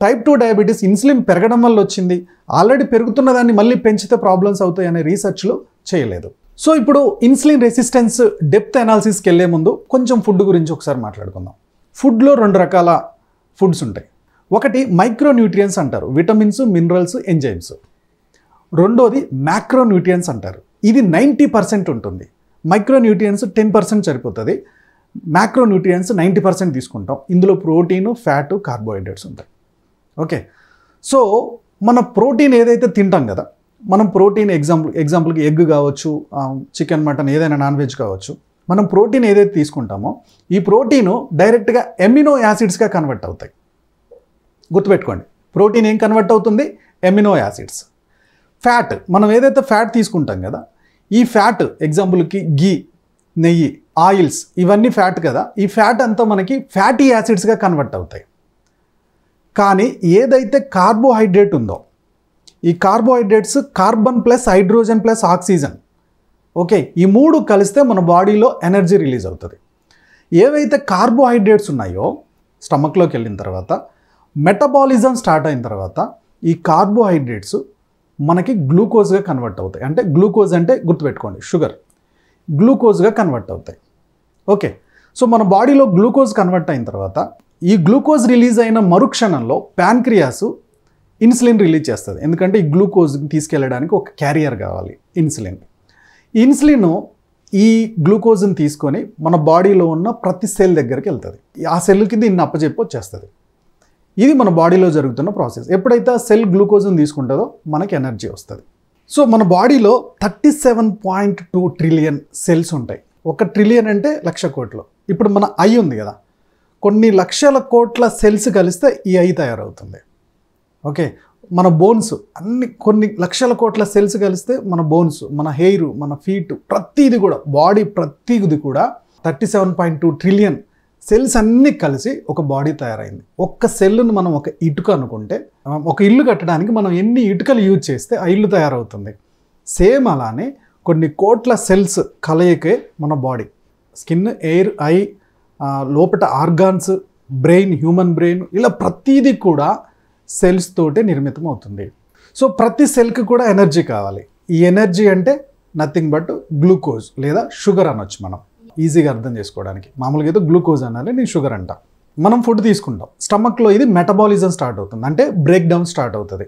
టైప్ 2 డయాబెటీస్ ఇన్సులిన్ పెరగడం వల్ల వచ్చింది, ఆల్రెడీ పెరుగుతున్న దాన్ని మళ్ళీ పెంచితే ప్రాబ్లమ్స్ అవుతాయి అనే రీసెర్చ్లు చేయలేదు. సో ఇప్పుడు ఇన్సులిన్ రెసిస్టెన్స్ డెప్త్ అనాలిసిస్కి వెళ్ళే ముందు కొంచెం ఫుడ్ గురించి ఒకసారి మాట్లాడుకుందాం. ఫుడ్లో 2 రకాల ఫుడ్స్ ఉంటాయి. ఒకటి మైక్రోన్యూట్రియన్స్ అంటారు, విటమిన్స్, మినరల్స్, ఎంజైమ్స్. రెండోది మ్యాక్రోన్యూట్రియన్స్ అంటారు. ఇది 90% ఉంటుంది. మైక్రోన్యూట్రియన్స్ 10% సరిపోతుంది, మ్యాక్రోన్యూట్రియన్స్ 90% తీసుకుంటాం. ఇందులో ప్రోటీను, ఫ్యాటు, కార్బోహైడ్రేట్స్ ఉంటాయి. ఓకే, సో మన ప్రోటీన్ ఏదైతే తింటాం కదా, మనం ప్రోటీన్ ఎగ్జాంపుల్కి ఎగ్ కావచ్చు, చికెన్, మటన్, ఏదైనా నాన్ వెజ్ కావచ్చు, మనం ప్రోటీన్ ఏదైతే తీసుకుంటామో ఈ ప్రోటీను డైరెక్ట్గా ఎమినో యాసిడ్స్గా కన్వర్ట్ అవుతాయి. గుర్తుపెట్టుకోండి, ప్రోటీన్ ఏం కన్వర్ట్ అవుతుంది? Amino acids. ఫ్యాట్, మనం ఏదైతే ఫ్యాట్ తీసుకుంటాం కదా, ఈ ఫ్యాట్ ఎగ్జాంపుల్కి గీ, నెయ్యి, ఆయిల్స్, ఇవన్నీ ఫ్యాట్ కదా, ఈ ఫ్యాట్ అంతా మనకి ఫ్యాటీ యాసిడ్స్గా కన్వర్ట్ అవుతాయి. కానీ ఏదైతే కార్బోహైడ్రేట్ ఉందో, ఈ carbohydrates carbon plus hydrogen plus oxygen, okay, ఈ 3 కలిస్తే మన బాడీలో ఎనర్జీ రిలీజ్ అవుతుంది. ఏవైతే కార్బోహైడ్రేట్స్ ఉన్నాయో స్టమక్లోకి వెళ్ళిన తర్వాత మెటబాలిజం స్టార్ట్ అయిన తర్వాత ఈ కార్బోహైడ్రేట్స్ మనకి గ్లూకోజ్గా కన్వర్ట్ అవుతాయి. అంటే గ్లూకోజ్ అంటే గుర్తుపెట్టుకోండి షుగర్, గ్లూకోజ్గా కన్వర్ట్ అవుతాయి. ఓకే, సో మన బాడీలో గ్లూకోజ్ కన్వర్ట్ అయిన తర్వాత ఈ గ్లూకోజ్ రిలీజ్ అయిన మరుక్షణంలో ప్యాన్క్రియాస్ ఇన్సులిన్ రిలీజ్ చేస్తుంది. ఎందుకంటే ఈ గ్లూకోజ్ తీసుకెళ్ళడానికి ఒక క్యారియర్ కావాలి, ఇన్సులిన్. ఇన్సులిన్ ఈ గ్లూకోజ్ని తీసుకొని మన బాడీలో ఉన్న ప్రతి సెల్ దగ్గరికి వెళ్తుంది. ఆ సెల్కి దీన్ని అప్పచెప్పి వచ్చేస్తుంది. ఇది మన బాడీలో జరుగుతున్న ప్రాసెస్. ఎప్పుడైతే ఆ సెల్ గ్లూకోజ్ని తీసుకుంటుందో మనకి ఎనర్జీ వస్తుంది. సో మన బాడీలో 37.2 ట్రిలియన్ సెల్స్ ఉంటాయి. 1 ట్రిలియన్ అంటే 1,00,000 కోట్లు. ఇప్పుడు మన ఐ ఉంది కదా, కొన్ని లక్షల కోట్ల సెల్స్ కలిస్తే ఈ ఐ తయారవుతుంది. ఓకే, మన బోన్స్ అన్ని కొన్ని లక్షల కోట్ల సెల్స్ కలిస్తే మన బోన్స్, మన హెయిర్, మన ఫీట్, ప్రతిది కూడా బాడీ ప్రతిది కూడా 37.2 ట్రిలియన్ సెల్స్ అన్నీ కలిసి ఒక బాడీ తయారైంది. ఒక్క సెల్ను మనం ఒక ఇటుక అనుకుంటే, ఒక ఇల్లు కట్టడానికి మనం ఎన్ని ఇటుకలు యూజ్ చేస్తే ఆ ఇల్లు తయారవుతుంది. సేమ్ అలానే కొన్ని కోట్ల సెల్స్ కలయికే మన బాడీ. స్కిన్, ఎయిర్, ఐ, లోపల ఆర్గాన్స్, బ్రెయిన్, హ్యూమన్ బ్రెయిన్, ఇలా ప్రతిదీ కూడా సెల్స్ తోటే నిర్మితం అవుతుంది. సో ప్రతి సెల్కి కూడా ఎనర్జీ కావాలి. ఈ ఎనర్జీ అంటే నథింగ్ బట్ గ్లూకోజ్ లేదా షుగర్ అనొచ్చు. మనం ఈజీగా అర్థం చేసుకోవడానికి మామూలుగా అయితే గ్లూకోజ్ అనాలి, నేను షుగర్ అంట. మనం ఫుడ్ తీసుకుంటాం, స్టమక్లో ఇది మెటబాలిజం స్టార్ట్ అవుతుంది, అంటే బ్రేక్ డౌన్ స్టార్ట్ అవుతుంది.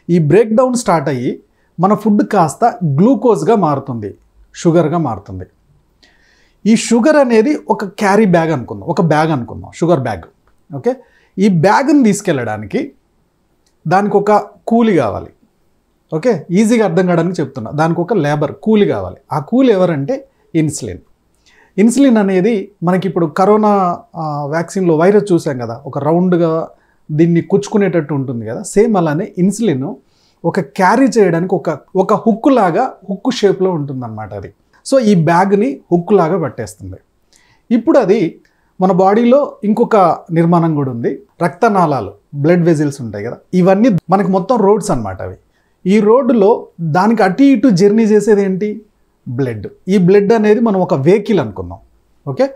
ఈ బ్రేక్ డౌన్ స్టార్ట్ అయ్యి మన ఫుడ్ కాస్త గ్లూకోజ్గా మారుతుంది, షుగర్గా మారుతుంది. ఈ షుగర్ అనేది ఒక క్యారీ బ్యాగ్ అనుకుందాం, ఒక బ్యాగ్ అనుకుందాం, షుగర్ బ్యాగ్. ఓకే, ఈ బ్యాగ్ని తీసుకెళ్ళడానికి దానికి ఒక కూలి కావాలి. ఓకే, ఈజీగా అర్థం కావడానికి చెప్తున్నా, దానికి ఒక లేబర్, కూలి కావాలి. ఆ కూలి ఎవరంటే ఇన్సులిన్. ఇన్సులిన్ అనేది మనకి ఇప్పుడు కరోనా వ్యాక్సిన్లో వైరస్ చూసాం కదా, ఒక రౌండ్గా దీన్ని కుచ్చుకునేటట్టు ఉంటుంది కదా, సేమ్ అలానే ఇన్సులిన్ ఒక క్యారీ చేయడానికి ఒక హుక్ లాగా, హుక్ షేప్లో ఉంటుందన్నమాట అది. సో ఈ బ్యాగ్ని హుక్ లాగా పట్టేస్తుంది. ఇప్పుడు అది మన బాడీలో ఇంకొక నిర్మాణం కూడా ఉంది, రక్తనాళాలు, బ్లడ్ వెజిల్స్ ఉంటాయి కదా, ఇవన్నీ మనకి మొత్తం రోడ్స్ అన్నమాట అవి. ఈ రోడ్డులో దానికి అటు ఇటు జర్నీ చేసేది ఏంటి? బ్లడ్. ఈ బ్లడ్ అనేది మనం ఒక వెహికల్ అనుకుందాం. ఓకే,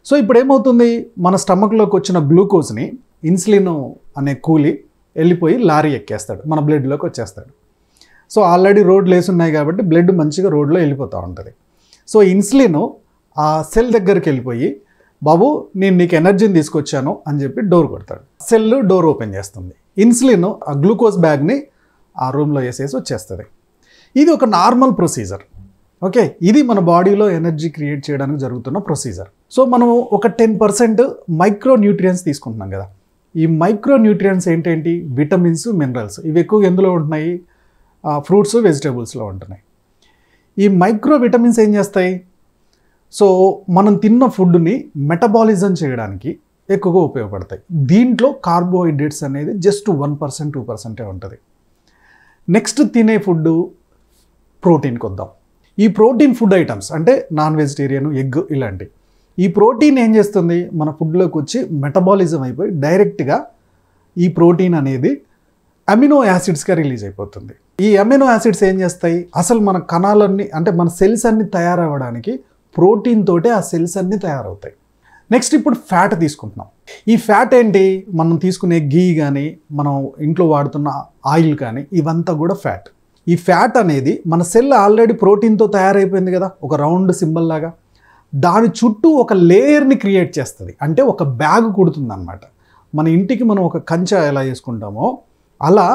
సో ఇప్పుడు ఏమవుతుంది, మన స్టమక్లోకి వచ్చిన గ్లూకోజ్ని ఇన్సులిన్ అనే కూలి వెళ్ళిపోయి లారీ ఎక్కేస్తాడు, మన బ్లడ్లోకి వచ్చేస్తాడు. సో ఆల్రెడీ రోడ్లు వేసి ఉన్నాయి కాబట్టి బ్లడ్ మంచిగా రోడ్లో వెళ్ళిపోతూ ఉంటుంది. సో ఇన్సులిన్ ఆ సెల్ దగ్గరికి వెళ్ళిపోయి, బాబు నేను నీకు ఎనర్జీని తీసుకొచ్చాను అని చెప్పి డోర్ కొడతాడు. సెల్ డోర్ ఓపెన్ చేస్తుంది. ఇన్సులిన్ ఆ గ్లూకోజ్ బ్యాగ్ని ఆ రూమ్లో వేసేసి వచ్చేస్తుంది. ఇది ఒక నార్మల్ ప్రొసీజర్. ఓకే, ఇది మన బాడీలో ఎనర్జీ క్రియేట్ చేయడానికి జరుగుతున్న ప్రొసీజర్. సో మనం ఒక 10% మైక్రో న్యూట్రియన్స్ తీసుకుంటున్నాం కదా. ఈ మైక్రో న్యూట్రియన్స్ ఏంటేంటి, విటమిన్స్, మినరల్స్. ఇవి ఎక్కువగా ఎందులో ఉంటున్నాయి, ఫ్రూట్స్, వెజిటేబుల్స్లో ఉంటున్నాయి. ఈ మైక్రో విటమిన్స్ ఏం చేస్తాయి, సో మనం తిన్న ఫుడ్ని మెటబాలిజం చేయడానికి ఎక్కువగా ఉపయోగపడతాయి. దీంట్లో కార్బోహైడ్రేట్స్ అనేది జస్ట్ 1%, 2% ఉంటుంది. నెక్స్ట్ తినే ఫుడ్ ప్రోటీన్కి వద్దాం. ఈ ప్రోటీన్ ఫుడ్ ఐటమ్స్ అంటే నాన్ వెజిటేరియన్, ఎగ్ ఇలాంటి. ఈ ప్రోటీన్ ఏం చేస్తుంది, మన ఫుడ్లోకి వచ్చి మెటబాలిజం అయిపోయి డైరెక్ట్గా ఈ ప్రోటీన్ అనేది అమినో యాసిడ్స్గా రిలీజ్ అయిపోతుంది. ఈ అమినో యాసిడ్స్ ఏం చేస్తాయి, అసలు మన కణాలన్నీ అంటే మన సెల్స్ అన్నీ తయారవ్వడానికి ప్రోటీన్ తోటే ఆ సెల్స్ అన్నీ తయారవుతాయి. నెక్స్ట్ ఇప్పుడు ఫ్యాట్ తీసుకుంటున్నాం. ఈ ఫ్యాట్ ఏంటి, మనం తీసుకునే గీ కానీ మనం ఇంట్లో వాడుతున్న ఆయిల్ కానీ ఇవంతా కూడా ఫ్యాట్. ఈ ఫ్యాట్ అనేది మన సెల్ ఆల్రెడీ ప్రోటీన్తో తయారైపోయింది కదా, ఒక రౌండ్ సింబల్ లాగా. దాని చుట్టూ ఒక లేయర్ని క్రియేట్ చేస్తుంది, అంటే ఒక బ్యాగ్ కుడుతుంది అనమాట. మన ఇంటికి మనం ఒక కంచె ఎలా చేసుకుంటామో అలా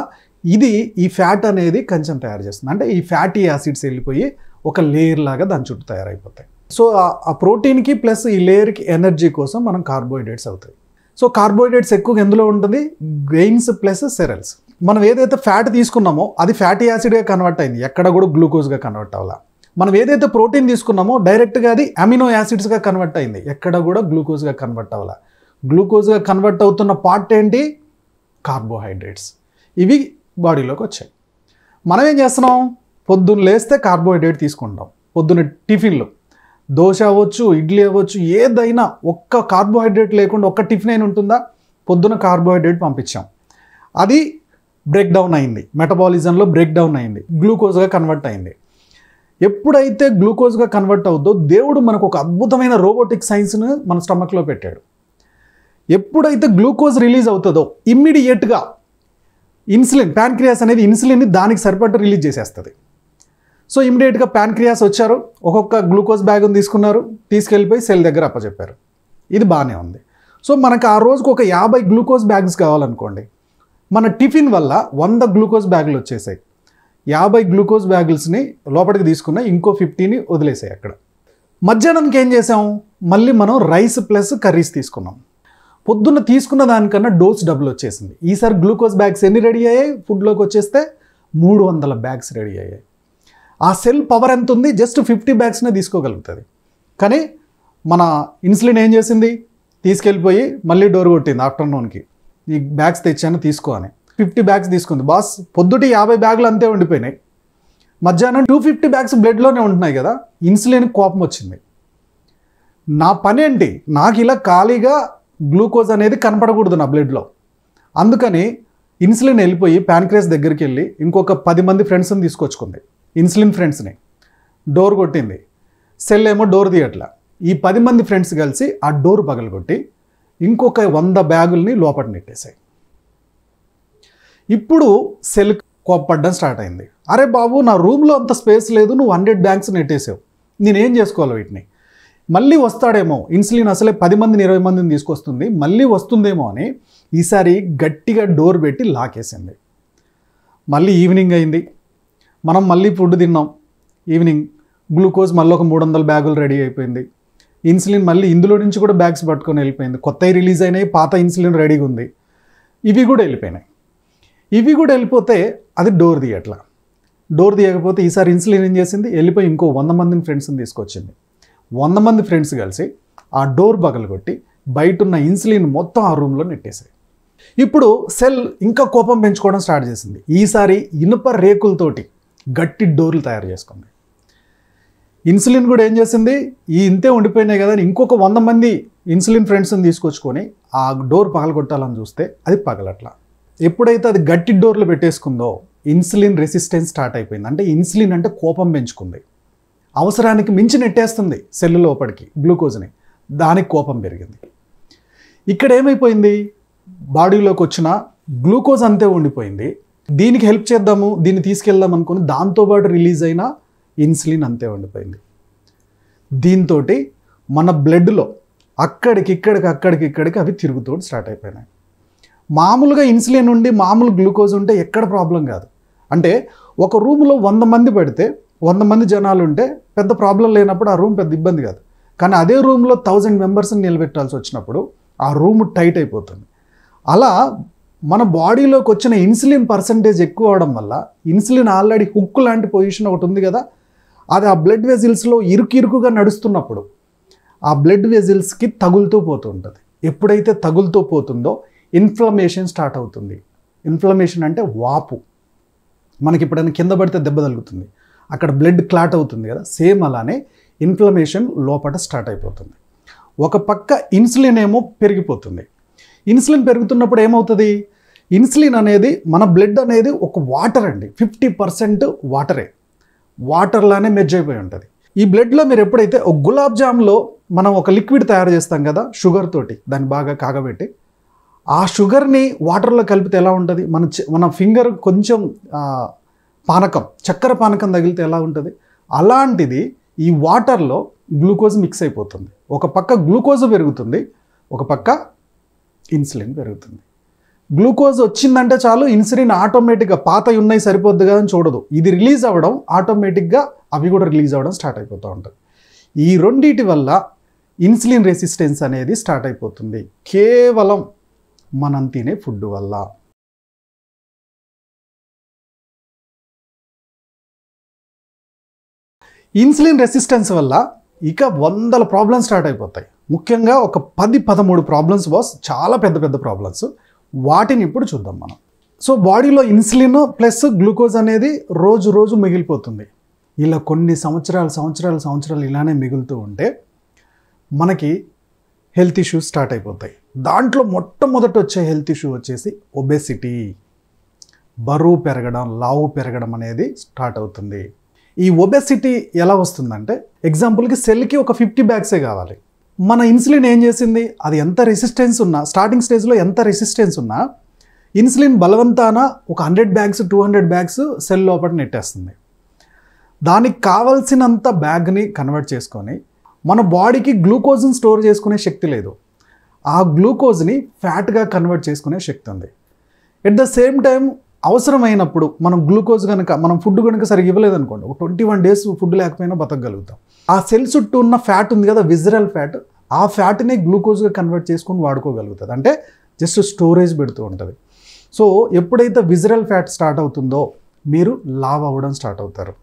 ఇది ఈ ఫ్యాట్ అనేది కంచెం తయారు చేస్తుంది. అంటే ఈ ఫ్యాటీ యాసిడ్స్ వెళ్ళిపోయి ఒక లేయర్ లాగా దాని చుట్టూ తయారైపోతాయి. సో ఆ ప్రోటీన్కి ప్లస్ ఈ లేయర్కి ఎనర్జీ కోసం మనం కార్బోహైడ్రేట్స్ అవుతాయి. సో కార్బోహైడ్రేట్స్ ఎక్కువగా ఎందులో ఉంటుంది, గ్రెయిన్స్ ప్లస్ సెరల్స్. మనం ఏదైతే ఫ్యాట్ తీసుకున్నామో అది ఫ్యాటీ యాసిడ్గా కన్వర్ట్ అయింది, ఎక్కడ కూడా గ్లూకోజ్గా కన్వర్ట్ అవ్వాల. మనం ఏదైతే ప్రోటీన్ తీసుకున్నామో డైరెక్ట్గా అది అమినో యాసిడ్స్గా కన్వర్ట్ అయింది, ఎక్కడ కూడా గ్లూకోజ్గా కన్వర్ట్ అవ్వాల. గ్లూకోజ్గా కన్వర్ట్ అవుతున్న పార్ట్ ఏంటి, కార్బోహైడ్రేట్స్. ఇవి బాడీలోకి వచ్చాయి. మనం ఏం చేస్తున్నాం, పొద్దున్న లేస్తే కార్బోహైడ్రేట్ తీసుకుంటాం. పొద్దున్న టిఫిన్లు దోశ అవ్వచ్చు, ఇడ్లీ అవ్వచ్చు, ఏదైనా ఒక్క కార్బోహైడ్రేట్ లేకుండా ఒక్క టిఫిన్ అయినా ఉంటుందా, పొద్దున కార్బోహైడ్రేట్ పంపించాం, అది బ్రేక్ డౌన్ అయింది, మెటబాలిజంలో బ్రేక్ డౌన్ అయింది, గ్లూకోజ్గా కన్వర్ట్ అయింది. ఎప్పుడైతే గ్లూకోజ్గా కన్వర్ట్ అవుతుందో దేవుడు మనకు ఒక అద్భుతమైన రోబోటిక్ సైన్స్ను మన స్టమక్లో పెట్టాడు. ఎప్పుడైతే గ్లూకోజ్ రిలీజ్ అవుతుందో ఇమ్మీడియట్గా ఇన్సులిన్, ప్యాన్క్రియాస్ అనేది ఇన్సులిన్ని దానికి సరిపడ్డ రిలీజ్ చేసేస్తుంది. సో ఇమ్మీడియట్గా ప్యాన్క్రియాస్ వచ్చారు, ఒక్కొక్క గ్లూకోజ్ బ్యాగ్ని తీసుకున్నారు, తీసుకెళ్ళిపోయి సెల్ దగ్గర అప్పచెప్పారు. ఇది బాగానే ఉంది. సో మనకు ఆ రోజుకు ఒక 50 గ్లూకోజ్ బ్యాగ్స్ కావాలనుకోండి, మన టిఫిన్ వల్ల 100 గ్లూకోజ్ బ్యాగులు వచ్చేసాయి. 50 గ్లూకోజ్ బ్యాగుల్స్ని లోపలికి తీసుకున్న, ఇంకో 50ని వదిలేసాయి అక్కడ. మధ్యాహ్నానికి ఏం చేసాం, మళ్ళీ మనం రైస్ ప్లస్ కర్రీస్ తీసుకున్నాం. పొద్దున్న తీసుకున్న దానికన్నా డోస్ డబుల్ వచ్చేసింది. ఈసారి గ్లూకోజ్ బ్యాగ్స్ ఎన్ని రెడీ అయ్యాయి, ఫుడ్లోకి వచ్చేస్తే 300 బ్యాగ్స్ రెడీ అయ్యాయి. ఆ సెల్ పవర్ ఎంత ఉంది, జస్ట్ 50 బ్యాగ్స్నే తీసుకోగలుగుతుంది. కానీ మన ఇన్సులిన్ ఏం చేసింది, తీసుకెళ్ళిపోయి మళ్ళీ డోర్ కొట్టింది ఆఫ్టర్నూన్కి, ఈ బ్యాగ్స్ తెచ్చాను తీసుకో అని. 50 బ్యాగ్స్ తీసుకుంది. బాస్ పొద్దుటి 50 బ్యాగులు అంతే ఉండిపోయినాయి. మధ్యాహ్నం 250 బ్యాగ్స్ బ్లడ్లోనే ఉంటున్నాయి కదా. ఇన్సులిన్కి కోపం వచ్చింది, నా పని ఏంటి, నాకు ఇలా ఖాళీగా గ్లూకోజ్ అనేది కనపడకూడదు నా బ్లడ్లో. అందుకని ఇన్సులిన్ వెళ్ళిపోయి ప్యాన్క్రియాస్ దగ్గరికి వెళ్ళి ఇంకొక 10 మంది ఫ్రెండ్స్ని తీసుకొచ్చుకుంది, ఇన్సులిన్ ఫ్రెండ్స్ని. డోర్ కొట్టింది, సెల్ ఏమో డోర్ తీయట్లా. ఈ 10 మంది ఫ్రెండ్స్ కలిసి ఆ డోర్ పగలగొట్టి ఇంకొక 100 బ్యాగుల్ని లోపల నెట్టేశాయి. ఇప్పుడు సెల్ కోప్పడ్డం స్టార్ట్ అయింది. అరే బాబు, నా రూమ్లో అంత స్పేస్ లేదు, నువ్వు 100 బ్యాగ్స్ నెట్టేసావు, నేనేం చేసుకోవాలి వీటిని, మళ్ళీ వస్తాడేమో, ఇన్సులిన్ అసలే 10 మందిని 20 మందిని తీసుకొస్తుంది, మళ్ళీ వస్తుందేమో అని ఈసారి గట్టిగా డోర్ పెట్టి లాకేసింది. మళ్ళీ ఈవినింగ్ అయింది, మనం మళ్ళీ ఫుడ్ తిన్నాం. ఈవినింగ్ గ్లూకోజ్ మళ్ళీ ఒక 300 బ్యాగులు రెడీ అయిపోయింది. ఇన్సులిన్ మళ్ళీ ఇందులో నుంచి కూడా బ్యాగ్స్ పట్టుకొని వెళ్ళిపోయింది. కొత్తవి రిలీజ్ అయినాయి, పాత ఇన్సులిన్ రెడీగా ఉంది, ఇవి కూడా వెళ్ళిపోయినాయి. ఇవి కూడా వెళ్ళిపోతే అది డోర్ తీయట్లా. డోర్ తీయకపోతే ఈసారి ఇన్సులిన్ ఏం చేసింది, వెళ్ళిపోయి ఇంకో 100 మందిని ఫ్రెండ్స్ని తీసుకొచ్చింది. 100 మంది ఫ్రెండ్స్ కలిసి ఆ డోర్ పగలగొట్టి బయట ఉన్న ఇన్సులిన్ మొత్తం ఆ రూమ్లో నెట్టేసాయి. ఇప్పుడు సెల్ ఇంకా కోపం పెంచుకోవడం స్టార్ట్ చేసింది. ఈసారి ఇనుప రేకులతోటి గట్టి డోర్లు తయారు చేసుకుంది. ఇన్సులిన్ కూడా ఏం చేసింది, ఈ ఇంతే ఉండిపోయినాయి కదా అని ఇంకొక 100 మంది ఇన్సులిన్ ఫ్రెండ్స్ని తీసుకొచ్చుకొని ఆ డోర్ పగలగొట్టాలని చూస్తే అది పగలట్లా. ఎప్పుడైతే అది గట్టి డోర్లు పెట్టేసుకుందో ఇన్సులిన్ రెసిస్టెన్స్ స్టార్ట్ అయిపోయింది. అంటే ఇన్సులిన్ అంటే కోపం పెంచుకుంది. అవసరానికి మించి నెట్టేస్తుంది సెల్ లోపలికి గ్లూకోజ్ని. దానికి కోపం పెరిగింది. ఇక్కడ ఏమైపోయింది, బాడీలోకి వచ్చిన గ్లూకోజ్ అంతే ఉండిపోయింది. దీనికి హెల్ప్ చేద్దాము, దీన్ని తీసుకెళ్దాం అనుకుని దాంతోపాటు రిలీజ్ అయిన ఇన్సులిన్ అంతే ఉండిపోయింది. దీంతో మన బ్లడ్లో అక్కడికి అవి తిరుగుతూ స్టార్ట్ అయిపోయినాయి. మామూలుగా ఇన్సులిన్ ఉండి మామూలు గ్లూకోజ్ ఉంటే ఎక్కడ ప్రాబ్లం కాదు. అంటే ఒక రూమ్లో 100 మంది పడితే 100 మంది జనాలు ఉంటే పెద్ద ప్రాబ్లం లేనప్పుడు ఆ రూమ్ పెద్ద ఇబ్బంది కాదు. కానీ అదే రూమ్లో 1000 మెంబర్స్ని నిలబెట్టాల్సి వచ్చినప్పుడు ఆ రూమ్ టైట్ అయిపోతుంది. అలా మన బాడీలోకి వచ్చిన ఇన్సులిన్ పర్సంటేజ్ ఎక్కువ అవడం వల్ల, ఇన్సులిన్ ఆల్రెడీ హుక్ లాంటి పొజిషన్ ఒకటి ఉంది కదా, అది ఆ బ్లడ్ వెజిల్స్లో ఇరుకుగా నడుస్తున్నప్పుడు ఆ బ్లడ్ వెజిల్స్కి తగులుతూ పోతూ ఉంటుంది. ఎప్పుడైతే తగులుతూ పోతుందో ఇన్ఫ్లమేషన్ స్టార్ట్ అవుతుంది. ఇన్ఫ్లమేషన్ అంటే వాపు. మనకి ఎప్పుడైనా కింద పడితే దెబ్బ తగులుతుంది, అక్కడ బ్లడ్ క్లాట్ అవుతుంది కదా, సేమ్ అలానే ఇన్ఫ్లమేషన్ లోపల స్టార్ట్ అయిపోతుంది. ఒక పక్క ఇన్సులిన్ ఏమో పెరిగిపోతుంది. ఇన్సులిన్ పెరుగుతున్నప్పుడు ఏమవుతుంది, ఇన్సులిన్ అనేది మన బ్లడ్ అనేది ఒక వాటర్ అండి, 50% వాటరే, వాటర్లానే మెర్జ్ అయిపోయి ఉంటుంది. ఈ బ్లడ్లో మీరు ఎప్పుడైతే ఒక గులాబ్ జామ్లో మనం ఒక లిక్విడ్ తయారు చేస్తాం కదా షుగర్ తోటి, దాన్ని బాగా కాగబెట్టి ఆ షుగర్ని వాటర్లో కలిపితే ఎలా ఉంటుంది, మన ఫింగర్ కొంచెం పానకం, చక్కెర పానకం తగిలితే ఎలా ఉంటుంది, అలాంటిది ఈ వాటర్లో గ్లూకోజ్ మిక్స్ అయిపోతుంది. ఒక పక్క గ్లూకోజ్ పెరుగుతుంది, ఒక పక్క ఇన్సులిన్ పెరుగుతుంది. గ్లూకోజ్ వచ్చిందంటే చాలు ఇన్సులిన్ ఆటోమేటిక్గా పాతవి ఉన్నాయి సరిపోద్ది కదా అని చూడదు, ఇది రిలీజ్ అవ్వడం ఆటోమేటిక్గా అవి కూడా రిలీజ్ అవ్వడం స్టార్ట్ అయిపోతూ ఉంటుంది. ఈ రెండింటి వల్ల ఇన్సులిన్ రెసిస్టెన్స్ అనేది స్టార్ట్ అయిపోతుంది, కేవలం మనం తినే ఫుడ్ వల్ల. ఇన్సులిన్ రెసిస్టెన్స్ వల్ల ఇక 100 ప్రాబ్లమ్స్ స్టార్ట్ అయిపోతాయి. ముఖ్యంగా ఒక 10-13 ప్రాబ్లమ్స్ బాస్, చాలా పెద్ద ప్రాబ్లమ్స్. వాటిని ఇప్పుడు చూద్దాం మనం. సో బాడీలో ఇన్సులిన్ ప్లస్ గ్లూకోజ్ అనేది రోజు మిగిలిపోతుంది. ఇలా కొన్ని సంవత్సరాలు ఇలానే మిగులుతూ ఉంటే మనకి హెల్త్ ఇష్యూస్ స్టార్ట్ అయిపోతాయి. దాంట్లో మొట్టమొదట వచ్చే హెల్త్ ఇష్యూ వచ్చేసి ఒబెసిటీ, బరువు పెరగడం, లావు పెరగడం అనేది స్టార్ట్ అవుతుంది. ఈ ఒబెసిటీ ఎలా వస్తుందంటే, ఎగ్జాంపుల్కి సెల్కి ఒక 50 బ్యాగ్సే కావాలి. మన ఇన్సులిన్ ఏం చేసింది, అది ఎంత రెసిస్టెన్స్ ఉన్నా, స్టార్టింగ్ స్టేజ్లో ఎంత రెసిస్టెన్స్ ఉన్నా ఇన్సులిన్ బలవంతాన ఒక 100 బ్యాగ్స్ 200 బ్యాగ్స్ సెల్ లోపల నెట్టేస్తుంది. దానికి కావాల్సినంత బ్యాగ్ని కన్వర్ట్ చేసుకొని మన బాడీకి గ్లూకోజ్ని స్టోర్ చేసుకునే శక్తి లేదు, ఆ గ్లూకోజ్ని ఫ్యాట్గా కన్వర్ట్ చేసుకునే శక్తి ఉంది. ఎట్ ద సేమ్ టైం అవసరమైనప్పుడు మనం గ్లూకోజ్ కనుక మనం ఫుడ్ కనుక సరిగ్గా ఇవ్వలేదనుకోండి, ఒక 21 డేస్ ఫుడ్ లేకపోయినా బతకగలుగుతాం. ఆ సెల్ చుట్టూ ఉన్న ఫ్యాట్ ఉంది కదా, విజరల్ ఫ్యాట్, ఆ ఫ్యాట్ని గ్లూకోజ్గా కన్వర్ట్ చేసుకొని వాడుకోగలుగుతుంది. అంటే జస్ట్ స్టోరేజ్ పెడుతూ ఉంటుంది. సో ఎప్పుడైతే విజరల్ ఫ్యాట్ స్టార్ట్ అవుతుందో మీరు లావ్ అవ్వడం స్టార్ట్ అవుతారు.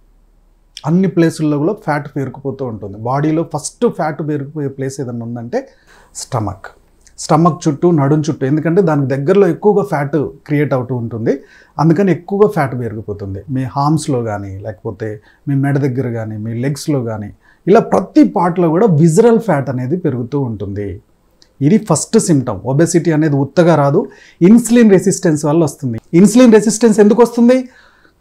అన్ని ప్లేసుల్లో కూడా ఫ్యాట్ పేరుకుపోతూ ఉంటుంది. బాడీలో ఫస్ట్ ఫ్యాట్ పేరుకుపోయే ప్లేస్ ఏదైనా ఉందంటే స్టమక్ చుట్టూ, నడుం చుట్టూ. ఎందుకంటే దానికి దగ్గరలో ఎక్కువగా ఫ్యాట్ క్రియేట్ అవుతూ ఉంటుంది, అందుకని ఎక్కువగా ఫ్యాట్ పెరిగిపోతుంది. మీ హార్మ్స్లో కానీ, లేకపోతే మీ మెడ దగ్గర కానీ, మీ లెగ్స్లో కానీ, ఇలా ప్రతి పార్ట్లో కూడా విజరల్ ఫ్యాట్ అనేది పెరుగుతూ ఉంటుంది. ఇది ఫస్ట్ సిమ్టమ్. ఒబెసిటీ అనేది ఉత్తగా రాదు, ఇన్సులిన్ రెసిస్టెన్స్ వల్ల వస్తుంది. ఇన్సులిన్ రెసిస్టెన్స్ ఎందుకు వస్తుంది,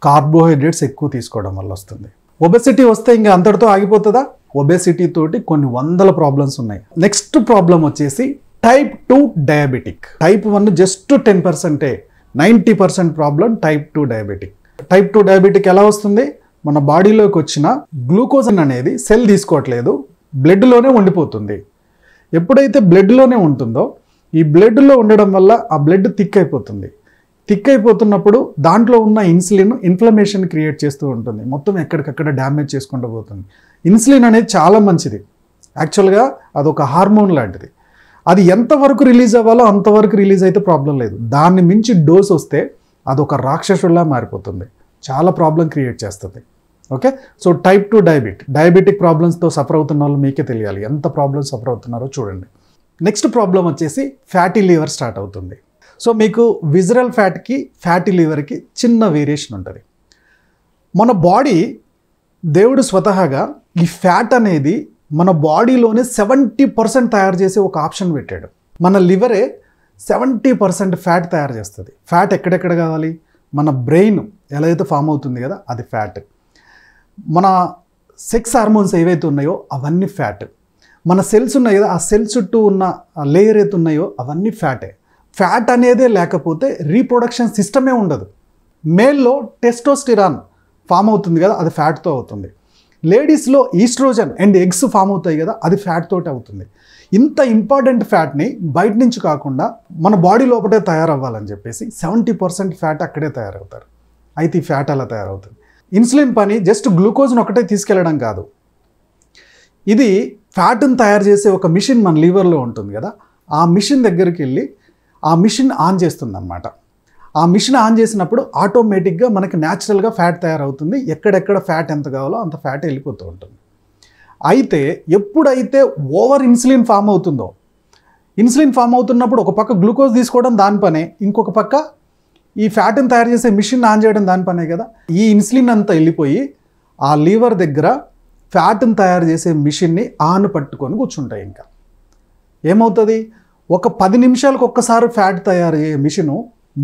కార్బోహైడ్రేట్స్ ఎక్కువ తీసుకోవడం వల్ల వస్తుంది. ఒబెసిటీ వస్తే ఇంకా అంతటితో ఆగిపోతుందా, ఒబెసిటీ తోటి కొన్ని 100 ప్రాబ్లమ్స్ ఉన్నాయి. నెక్స్ట్ ప్రాబ్లం వచ్చేసి type 2 diabetic. Type 1 just 10%, 90% problem type 2 diabetic. Type 2 diabetic ఎలా వస్తుంది, మన బాడీలోకి వచ్చిన గ్లూకోజ్ అనేది సెల్ తీసుకోవట్లేదు, బ్లడ్లోనే ఉండిపోతుంది. ఎప్పుడైతే బ్లడ్లోనే ఉంటుందో, ఈ బ్లడ్లో ఉండడం వల్ల ఆ బ్లడ్ థిక్ అయిపోతుంది. థిక్ అయిపోతున్నప్పుడు దాంట్లో ఉన్న ఇన్సులిన్ ఇన్ఫ్లమేషన్ క్రియేట్ చేస్తూ ఉంటుంది, మొత్తం ఎక్కడికక్కడ డ్యామేజ్ చేసుకుంటూ పోతుంది. ఇన్సులిన్ అనేది చాలా మంచిది, యాక్చువల్గా అదొక హార్మోన్ లాంటిది. అది ఎంతవరకు రిలీజ్ అవ్వాలో అంతవరకు రిలీజ్ అయితే ప్రాబ్లం లేదు, దాన్ని మించి డోస్ వస్తే అదొక రాక్షసుల్లా మారిపోతుంది, చాలా ప్రాబ్లం క్రియేట్ చేస్తుంది. ఓకే, సో టైప్ 2 డయాబెటిక్ ప్రాబ్లమ్స్తో సఫర్ అవుతున్న వాళ్ళు మీకే తెలియాలి ఎంత ప్రాబ్లమ్స్ సఫర్ అవుతున్నారో చూడండి. నెక్స్ట్ ప్రాబ్లం వచ్చేసి ఫ్యాటీ లివర్ స్టార్ట్ అవుతుంది. సో మీకు విజరల్ ఫ్యాట్కి ఫ్యాటీ లివర్కి చిన్న వేరియేషన్ ఉంటుంది. మన బాడీ, దేవుడు స్వతహాగా ఈ ఫ్యాట్ అనేది మన బాడీలోనే 70% తయారు చేసే ఒక ఆప్షన్ పెట్టాడు. మన లివరే 70% ఫ్యాట్ తయారు చేస్తుంది. ఫ్యాట్ ఎక్కడెక్కడ కావాలి, మన బ్రెయిన్ ఎలా అయితే ఫామ్ అవుతుంది కదా, అది ఫ్యాట్. మన సెక్స్ హార్మోన్స్ ఏవైతే ఉన్నాయో అవన్నీ ఫ్యాట్. మన సెల్స్ ఉన్నాయి కదా, ఆ సెల్స్ చుట్టూ ఉన్న లేయర్ అయితే ఉన్నాయో అవన్నీ ఫ్యాటే. ఫ్యాట్ అనేదే లేకపోతే రీప్రొడక్షన్ సిస్టమే ఉండదు. మేల్లో టెస్టోస్టిరాన్ ఫామ్ అవుతుంది కదా, అది ఫ్యాట్తో అవుతుంది. లేడీస్లో ఈస్ట్రోజన్ అండ్ ఎగ్స్ ఫామ్ అవుతాయి కదా, అది ఫ్యాట్ తోటి అవుతుంది. ఇంత ఇంపార్టెంట్ ఫ్యాట్ని బయట నుంచి కాకుండా మన బాడీ లోపలే తయారవ్వాలని చెప్పేసి 70% ఫ్యాట్ అక్కడే తయారవుతారు. అయితే ఈ ఫ్యాట్ అలా తయారవుతుంది. ఇన్సులిన్ పని జస్ట్ గ్లూకోజ్ను ఒకటే తీసుకెళ్ళడం కాదు, ఇది ఫ్యాట్ని తయారు చేసే ఒక మిషన్ మన లివర్లో ఉంటుంది కదా, ఆ మిషన్ దగ్గరికి వెళ్ళి ఆ మిషన్ ఆన్ చేస్తుంది అన్నమాట. ఆ మిషన్ ఆన్ చేసినప్పుడు ఆటోమేటిక్గా మనకి న్యాచురల్గా ఫ్యాట్ తయారవుతుంది. ఎక్కడెక్కడ ఫ్యాట్ ఎంత కావాలో అంత ఫ్యాట్ వెళ్ళిపోతూ ఉంటుంది. అయితే ఎప్పుడైతే ఓవర్ ఇన్సులిన్ ఫామ్ అవుతుందో, ఇన్సులిన్ ఫామ్ అవుతున్నప్పుడు ఒక పక్క గ్లూకోజ్ తీసుకోవడం దాని పనే, ఇంకొక పక్క ఈ ఫ్యాట్ని తయారు చేసే మిషన్ ఆన్ చేయడం దాని పనే కదా. ఈ ఇన్సులిన్ అంతా వెళ్ళిపోయి ఆ లివర్ దగ్గర ఫ్యాట్ని తయారు చేసే మిషన్ని ఆన్ పట్టుకొని కూర్చుంటాయి. ఇంకా ఏమవుతుంది, ఒక 10 నిమిషాలకు ఒక్కసారి ఫ్యాట్ తయారు అయ్యే మిషను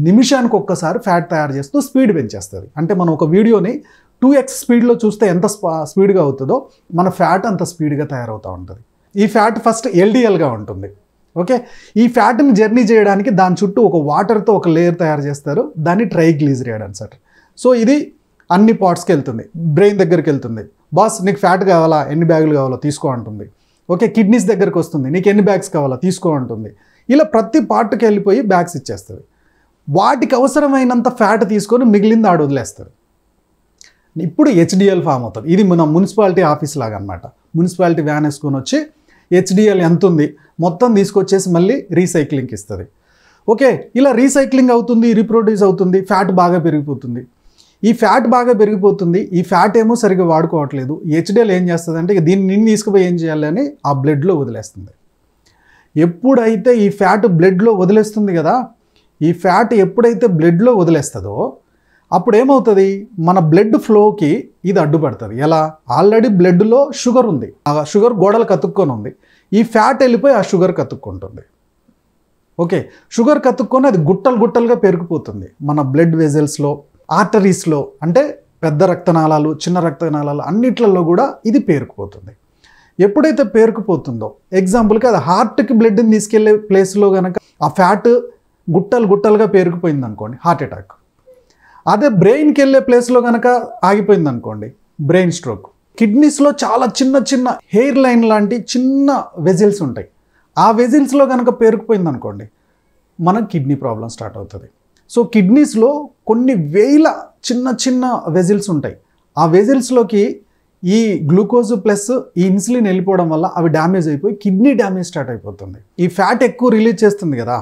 నిమిషానికి ఒక్కసారి ఫ్యాట్ తయారు చేస్తూ స్పీడ్ పెంచేస్తుంది. అంటే మనం ఒక వీడియోని 2x స్పీడ్లో చూస్తే ఎంత స్పీడ్గా అవుతుందో మన ఫ్యాట్ అంత స్పీడ్గా తయారవుతూ ఉంటుంది. ఈ ఫ్యాట్ ఫస్ట్ ఎల్డిఎల్గా ఉంటుంది. ఓకే, ఈ ఫ్యాట్ని జర్నీ చేయడానికి దాని చుట్టూ ఒక వాటర్తో ఒక లేయర్ తయారు చేస్తారు, దాన్ని ట్రైగ్లిజరైడ్ అంటారు. సో ఇది అన్ని పార్ట్స్కి వెళ్తుంది. బ్రెయిన్ దగ్గరికి వెళ్తుంది, బాస్ నీకు ఫ్యాట్ కావాలా, ఎన్ని బ్యాగులు కావాలో తీసుకో అంటుంది. ఓకే, కిడ్నీస్ దగ్గరికి వస్తుంది, నీకు ఎన్ని బ్యాగ్స్ కావాలా తీసుకో అంటుంది. ఇలా ప్రతి పార్ట్కి వెళ్ళిపోయి బ్యాగ్స్ ఇచ్చేస్తుంది. వాటికి అవసరమైనంత ఫ్యాట్ తీసుకొని మిగిలింది ఆడ వదిలేస్తారు. ఇప్పుడు హెచ్డిఎల్ ఫామ్ అవుతుంది. ఇది మన మున్సిపాలిటీ ఆఫీస్ లాగా అనమాట. మున్సిపాలిటీ వ్యాన్ వేసుకొని వచ్చి హెచ్డిఎల్ ఎంత ఉంది మొత్తం తీసుకొచ్చేసి మళ్ళీ రీసైక్లింగ్కి ఇస్తుంది. ఓకే, ఇలా రీసైక్లింగ్ అవుతుంది, రీప్రొడ్యూస్ అవుతుంది, ఫ్యాట్ బాగా పెరిగిపోతుంది. ఈ ఫ్యాట్ బాగా పెరిగిపోతుంది, ఈ ఫ్యాట్ ఏమో సరిగ్గా వాడుకోవట్లేదు. హెచ్డిఎల్ ఏం చేస్తుంది అంటే దీన్ని తీసుకుపోయి ఏం చేయాలి అని ఆ బ్లడ్లో వదిలేస్తుంది. ఎప్పుడైతే ఈ ఫ్యాట్ బ్లడ్లో వదిలేస్తుంది కదా, ఈ ఫ్యాట్ ఎప్పుడైతే బ్లడ్లో వదిలేస్తుందో అప్పుడు ఏమవుతుంది, మన బ్లడ్ ఫ్లోకి ఇది అడ్డుపడుతుంది. ఎలా, ఆల్రెడీ బ్లడ్లో షుగర్ ఉంది, ఆ షుగర్ గోడలు కతుక్కొని ఉంది, ఈ ఫ్యాట్ వెళ్ళిపోయి ఆ షుగర్ కతుక్కుంటుంది. ఓకే, షుగర్ కతుక్కొని అది గుట్టలు గుట్టలుగా పెరిగిపోతుంది మన బ్లడ్ వెజల్స్లో, ఆర్టరీస్లో, అంటే పెద్ద రక్తనాళాలు చిన్న రక్తనాళాలు అన్నిట్లలో కూడా ఇది పేరుకుపోతుంది. ఎప్పుడైతే పేరుకుపోతుందో, ఎగ్జాంపుల్కి అది హార్ట్కి బ్లడ్ని తీసుకెళ్లే ప్లేస్లో కనుక ఆ ఫ్యాట్ గుట్టలు గుట్టలుగా పేరుకుపోయింది అనుకోండి, హార్ట్ అటాక్. అదే బ్రెయిన్కి వెళ్ళే ప్లేస్లో కనుక ఆగిపోయింది అనుకోండి, బ్రెయిన్ స్ట్రోక్. కిడ్నీస్లో చాలా చిన్న చిన్న హెయిర్ లైన్ లాంటి చిన్న వెజిల్స్ ఉంటాయి, ఆ వెజిల్స్లో కనుక పేరుకుపోయింది అనుకోండి మనకు కిడ్నీ ప్రాబ్లం స్టార్ట్ అవుతుంది. సో కిడ్నీస్లో కొన్ని వేల చిన్న చిన్న వెజిల్స్ ఉంటాయి, ఆ వెజిల్స్లోకి ఈ గ్లూకోజ్ ప్లస్ ఈ ఇన్సులిన్ వెళ్ళిపోవడం వల్ల అవి డ్యామేజ్ అయిపోయి కిడ్నీ డ్యామేజ్ స్టార్ట్ అయిపోతుంది. ఈ ఫ్యాట్ ఎక్కువ రిలీజ్ చేస్తుంది కదా,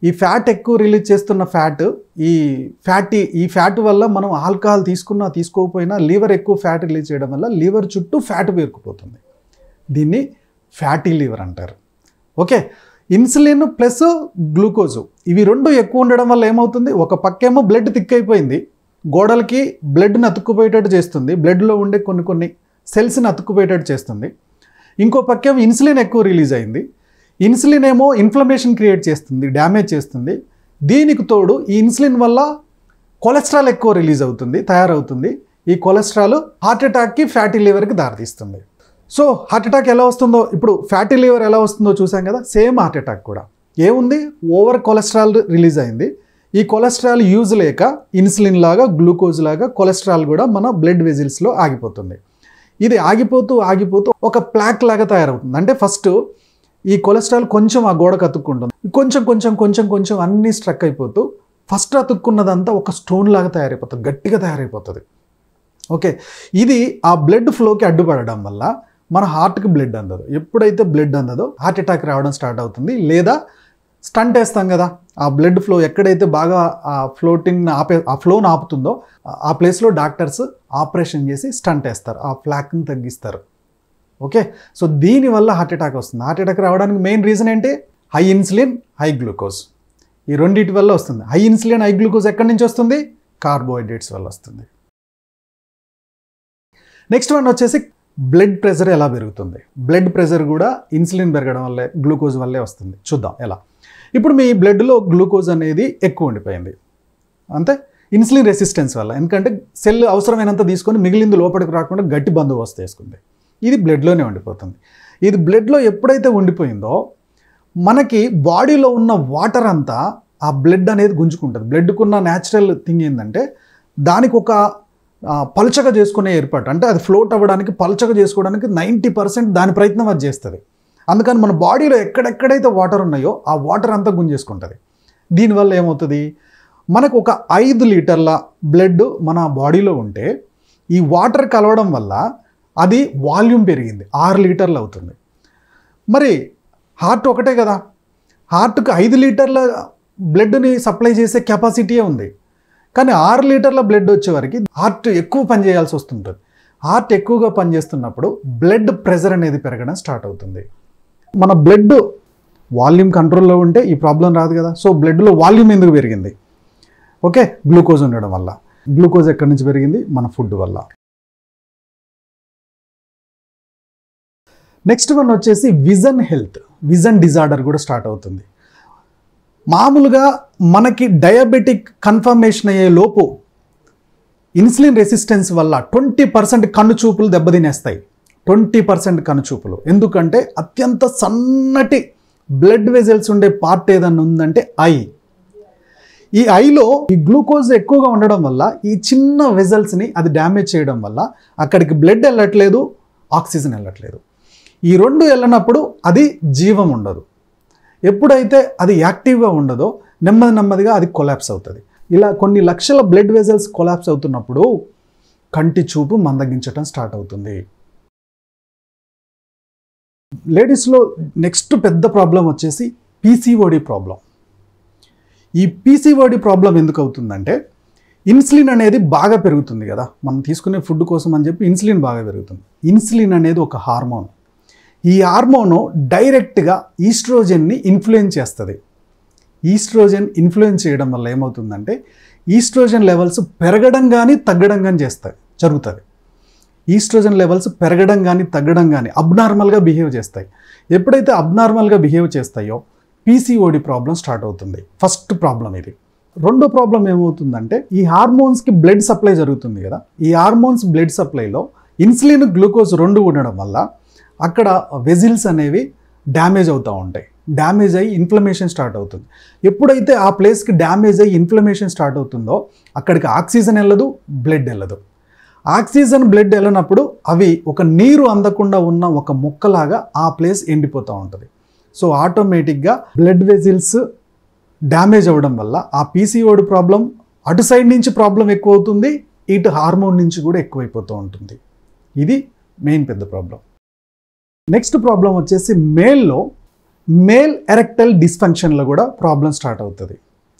ఈ ఫ్యాట్ ఎక్కువ రిలీజ్ చేస్తున్న ఫ్యాట్ ఈ ఫ్యాట్ వల్ల మనం ఆల్కహాల్ తీసుకున్నా తీసుకోకపోయినా లివర్ ఎక్కువ ఫ్యాట్ రిలీజ్ చేయడం వల్ల లివర్ చుట్టూ ఫ్యాట్ పేరుకుపోతుంది. దీన్ని ఫ్యాటీ లివర్ అంటారు. ఓకే, ఇన్సులిన్ ప్లస్ గ్లూకోజు ఇవి రెండు ఎక్కువ ఉండడం వల్ల ఏమవుతుంది, ఒక పక్కేమో బ్లడ్ థిక్ అయిపోయింది, గోడలకి బ్లడ్ని అతుక్కుపోయేటట్టు చేస్తుంది, బ్లడ్లో ఉండే కొన్ని సెల్స్ని అతుక్కుపోయేటట్టు చేస్తుంది. ఇంకో పక్కేమో ఇన్సులిన్ ఎక్కువ రిలీజ్ అయింది, ఇన్సులిన్ ఏమో ఇన్ఫ్లమేషన్ క్రియేట్ చేస్తుంది, డ్యామేజ్ చేస్తుంది. దీనికి తోడు ఈ ఇన్సులిన్ వల్ల కొలెస్ట్రాల్ ఎక్కువ రిలీజ్ అవుతుంది, తయారవుతుంది. ఈ కొలెస్ట్రాల్ హార్ట్ అటాక్కి ఫ్యాటీ లివర్కి దారితీస్తుంది. సో హార్ట్ అటాక్ ఎలా వస్తుందో, ఇప్పుడు ఫ్యాటీ లివర్ ఎలా వస్తుందో చూసాం కదా, సేమ్ హార్ట్ అటాక్ కూడా ఏముంది, ఓవర్ కొలెస్ట్రాల్ రిలీజ్ అయింది. ఈ కొలెస్ట్రాల్ యూజ్ లేక ఇన్సులిన్ లాగా గ్లూకోజ్ లాగా కొలెస్ట్రాల్ కూడా మన బ్లడ్ వెజిల్స్లో ఆగిపోతుంది. ఇది ఆగిపోతూ ఒక ప్లాక్ లాగా తయారవుతుంది. అంటే ఫస్ట్ ఈ కొలెస్ట్రాల్ కొంచెం ఆ గోడకు అతుక్కుంటుంది, కొంచెం అన్నీ స్ట్రక్ అయిపోతూ ఫస్ట్ అతుక్కున్నదంతా ఒక స్టోన్ లాగా తయారైపోతుంది, గట్టిగా తయారైపోతుంది. ఓకే, ఇది ఆ బ్లడ్ ఫ్లోకి అడ్డుపడడం వల్ల మన హార్ట్కి బ్లడ్ అందదు. ఎప్పుడైతే బ్లడ్ అందదో హార్ట్ అటాక్ రావడం స్టార్ట్ అవుతుంది. లేదా స్టంట్ వేస్తాం కదా, ఆ బ్లడ్ ఫ్లో ఎక్కడైతే బాగా ఆ ఫ్లోని ఆపుతుందో ఆ ప్లేస్లో డాక్టర్స్ ఆపరేషన్ చేసి స్టంట్ వేస్తారు, ఆ ప్లాక్ని తగ్గిస్తారు. ఓకే, సో దీనివల్ల హార్ట్ అటాక్ వస్తుంది. హార్ట్ అటాక్ రావడానికి మెయిన్ రీజన్ ఏంటి, హై ఇన్సులిన్ హై గ్లూకోజ్, ఈ రెండింటి వల్ల వస్తుంది. హై ఇన్సులిన్ హై గ్లూకోజ్ ఎక్కడి నుంచి వస్తుంది, కార్బోహైడ్రేట్స్ వల్ల వస్తుంది. నెక్స్ట్ వన్ వచ్చేసి బ్లడ్ ప్రెషర్ ఎలా పెరుగుతుంది. బ్లడ్ ప్రెషర్ కూడా ఇన్సులిన్ పెరగడం వల్లే గ్లూకోజ్ వల్లే వస్తుంది. చూద్దాం ఎలా. ఇప్పుడు మీ బ్లడ్లో గ్లూకోజ్ అనేది ఎక్కువ ఉండిపోయింది, అంతే ఇన్సులిన్ రెసిస్టెన్స్ వల్ల. ఎందుకంటే సెల్ అవసరమైనంత తీసుకొని మిగిలింది లోపలికి రాకుండా గట్టి బందోబస్తు వేసుకుంది. ఇది బ్లడ్లోనే ఉండిపోతుంది. ఇది బ్లడ్లో ఎప్పుడైతే ఉండిపోయిందో మనకి బాడీలో ఉన్న వాటర్ అంతా ఆ బ్లడ్ అనేది గుంజుకుంటుంది. బ్లడ్కున్న న్యాచురల్ థింగ్ ఏంటంటే దానికి ఒక పల్చగా చేసుకునే ఏర్పాటు, అంటే అది ఫ్లోట్ అవ్వడానికి పల్చగా చేసుకోవడానికి 90% దాని ప్రయత్నం అది చేస్తుంది. అందుకని మన బాడీలో ఎక్కడెక్కడైతే వాటర్ ఉన్నాయో ఆ వాటర్ అంతా గుంజేసుకుంటుంది. దీనివల్ల ఏమవుతుంది, మనకు ఒక 5 లీటర్ల బ్లడ్ మన బాడీలో ఉంటే ఈ వాటర్ కలవడం వల్ల అది వాల్యూమ్ పెరిగింది, 6 లీటర్లు అవుతుంది. మరి హార్ట్ ఒకటే కదా, హార్ట్కి 5 లీటర్ల బ్లడ్ని సప్లై చేసే కెపాసిటీయే ఉంది. కానీ 6 లీటర్ల బ్లడ్ వచ్చేవరకు హార్ట్ ఎక్కువ పనిచేయాల్సి వస్తుంటుంది. హార్ట్ ఎక్కువగా పనిచేస్తున్నప్పుడు బ్లడ్ ప్రెషర్ అనేది పెరగడం స్టార్ట్ అవుతుంది. మన బ్లడ్ వాల్యూమ్ కంట్రోల్లో ఉంటే ఈ ప్రాబ్లం రాదు కదా. సో బ్లడ్లో వాల్యూమ్ ఎందుకు పెరిగింది? ఓకే, గ్లూకోజ్ ఉండడం వల్ల. గ్లూకోజ్ ఎక్కడి నుంచి పెరిగింది? మన ఫుడ్ వల్ల. నెక్స్ట్ వన్ వచ్చేసి విజన్ హెల్త్, విజన్ డిజార్డర్ కూడా స్టార్ట్ అవుతుంది. మామూలుగా మనకి డయాబెటిక్ కన్ఫర్మేషన్ అయ్యే లోపు ఇన్సులిన్ రెసిస్టెన్స్ వల్ల 20% కన్ను చూపులు దెబ్బతినేస్తాయి. 20% కన్ను చూపులు. ఎందుకంటే అత్యంత సన్నటి బ్లడ్ వెజల్స్ ఉండే పార్ట్ ఏదన్నా ఉందంటే ఐ. ఈ ఐలో ఈ గ్లూకోజ్ ఎక్కువగా ఉండడం వల్ల ఈ చిన్న వెజల్స్ని అది డ్యామేజ్ చేయడం వల్ల అక్కడికి బ్లడ్ వెళ్ళట్లేదు, ఆక్సిజన్ వెళ్ళట్లేదు. ఈ రెండు వెళ్ళినప్పుడు అది జీవం ఉండదు. ఎప్పుడైతే అది యాక్టివ్గా ఉండదో నెమ్మదిగా అది కొలాప్స్ అవుతుంది. ఇలా కొన్ని లక్షల బ్లడ్ వెజల్స్ కొలాప్స్ అవుతున్నప్పుడు కంటి చూపు మందగించడం స్టార్ట్ అవుతుంది. లేడీస్లో నెక్స్ట్ పెద్ద ప్రాబ్లం వచ్చేసి పీసీఓడి ప్రాబ్లం. ఈ పీసీఓడి ప్రాబ్లం ఎందుకు అవుతుందంటే ఇన్సులిన్ అనేది బాగా పెరుగుతుంది కదా, మనం తీసుకునే ఫుడ్ కోసం అని చెప్పి ఇన్సులిన్ బాగా పెరుగుతుంది. ఇన్సులిన్ అనేది ఒక హార్మోన్. ఈ హార్మోను డైరెక్ట్గా ఈస్ట్రోజన్ని ఇన్ఫ్లుయెన్స్ చేస్తుంది. ఈస్ట్రోజన్ ఇన్ఫ్లుయెన్స్ చేయడం వల్ల ఏమవుతుందంటే ఈస్ట్రోజన్ లెవెల్స్ పెరగడం కానీ తగ్గడం కానీ జరుగుతుంది. ఈస్ట్రోజన్ లెవెల్స్ పెరగడం కానీ తగ్గడం కానీ అబ్నార్మల్గా బిహేవ్ చేస్తాయి. ఎప్పుడైతే అబ్నార్మల్గా బిహేవ్ చేస్తాయో పీసీఓడి ప్రాబ్లం స్టార్ట్ అవుతుంది. ఫస్ట్ ప్రాబ్లం ఇది. రెండో ప్రాబ్లం ఏమవుతుందంటే ఈ హార్మోన్స్కి బ్లడ్ సప్లై జరుగుతుంది కదా, ఈ హార్మోన్స్ బ్లడ్ సప్లైలో ఇన్సులిన్ గ్లూకోజ్ రెండు ఉండడం వల్ల అక్కడ వెజిల్స్ అనేవి డ్యామేజ్ అవుతూ ఉంటాయి. డ్యామేజ్ అయ్యి ఇన్ఫ్లమేషన్ స్టార్ట్ అవుతుంది. ఎప్పుడైతే ఆ ప్లేస్కి డ్యామేజ్ అయ్యి ఇన్ఫ్లమేషన్ స్టార్ట్ అవుతుందో అక్కడికి ఆక్సిజన్ వెళ్ళదు, బ్లడ్ వెళ్ళదు. ఆక్సిజన్ బ్లడ్ వెళ్ళినప్పుడు అవి ఒక నీరు అందకుండా ఉన్న ఒక మొక్కలాగా ఆ ప్లేస్ ఎండిపోతూ ఉంటుంది. సో ఆటోమేటిక్గా బ్లడ్ వెజిల్స్ డ్యామేజ్ అవ్వడం వల్ల ఆ పీసీఓడి ప్రాబ్లం అటు సైడ్ నుంచి ప్రాబ్లం ఎక్కువ అవుతుంది, ఇటు హార్మోన్ నుంచి కూడా ఎక్కువైపోతూ ఉంటుంది. ఇది మెయిన్ పెద్ద ప్రాబ్లం. నెక్స్ట్ ప్రాబ్లం వచ్చేసి మేల్ ఎరెక్టైల్ డిస్ఫంక్షన్లో కూడా ప్రాబ్లం స్టార్ట్ అవుతుంది.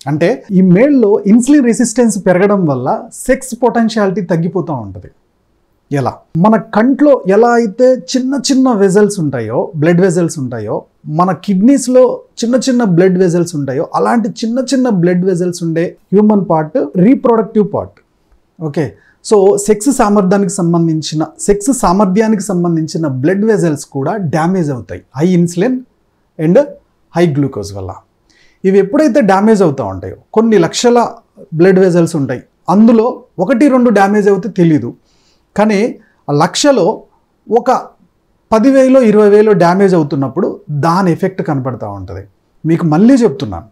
అంటే ఈ మేల్లో ఇన్సులిన్ రెసిస్టెన్స్ పెరగడం వల్ల సెక్స్ పొటెన్షియాలిటీ తగ్గిపోతూ ఉంటుంది. ఎలా? మన కంట్లో ఎలా అయితే చిన్న వెజల్స్ ఉంటాయో, బ్లడ్ వెజల్స్ ఉంటాయో, మన కిడ్నీస్లో చిన్న బ్లడ్ వెజల్స్ ఉంటాయో, అలాంటి చిన్న బ్లడ్ వెజల్స్ ఉండే human part reproductive part. Okay, so sex సామర్థ్యానికి సంబంధించిన బ్లడ్ వెజల్స్ కూడా డ్యామేజ్ అవుతాయి high insulin and high glucose వల్ల. ఇవి ఎప్పుడైతే డ్యామేజ్ అవుతూ ఉంటాయో, కొన్ని లక్షల బ్లడ్ వెజల్స్ ఉంటాయి, అందులో 1-2 డ్యామేజ్ అవుతే తెలీదు, కానీ లక్షలో ఒక 10,000 20,000 డ్యామేజ్ అవుతున్నప్పుడు దాని ఎఫెక్ట్ కనపడుతూ ఉంటుంది. మీకు మళ్ళీ చెప్తున్నాను,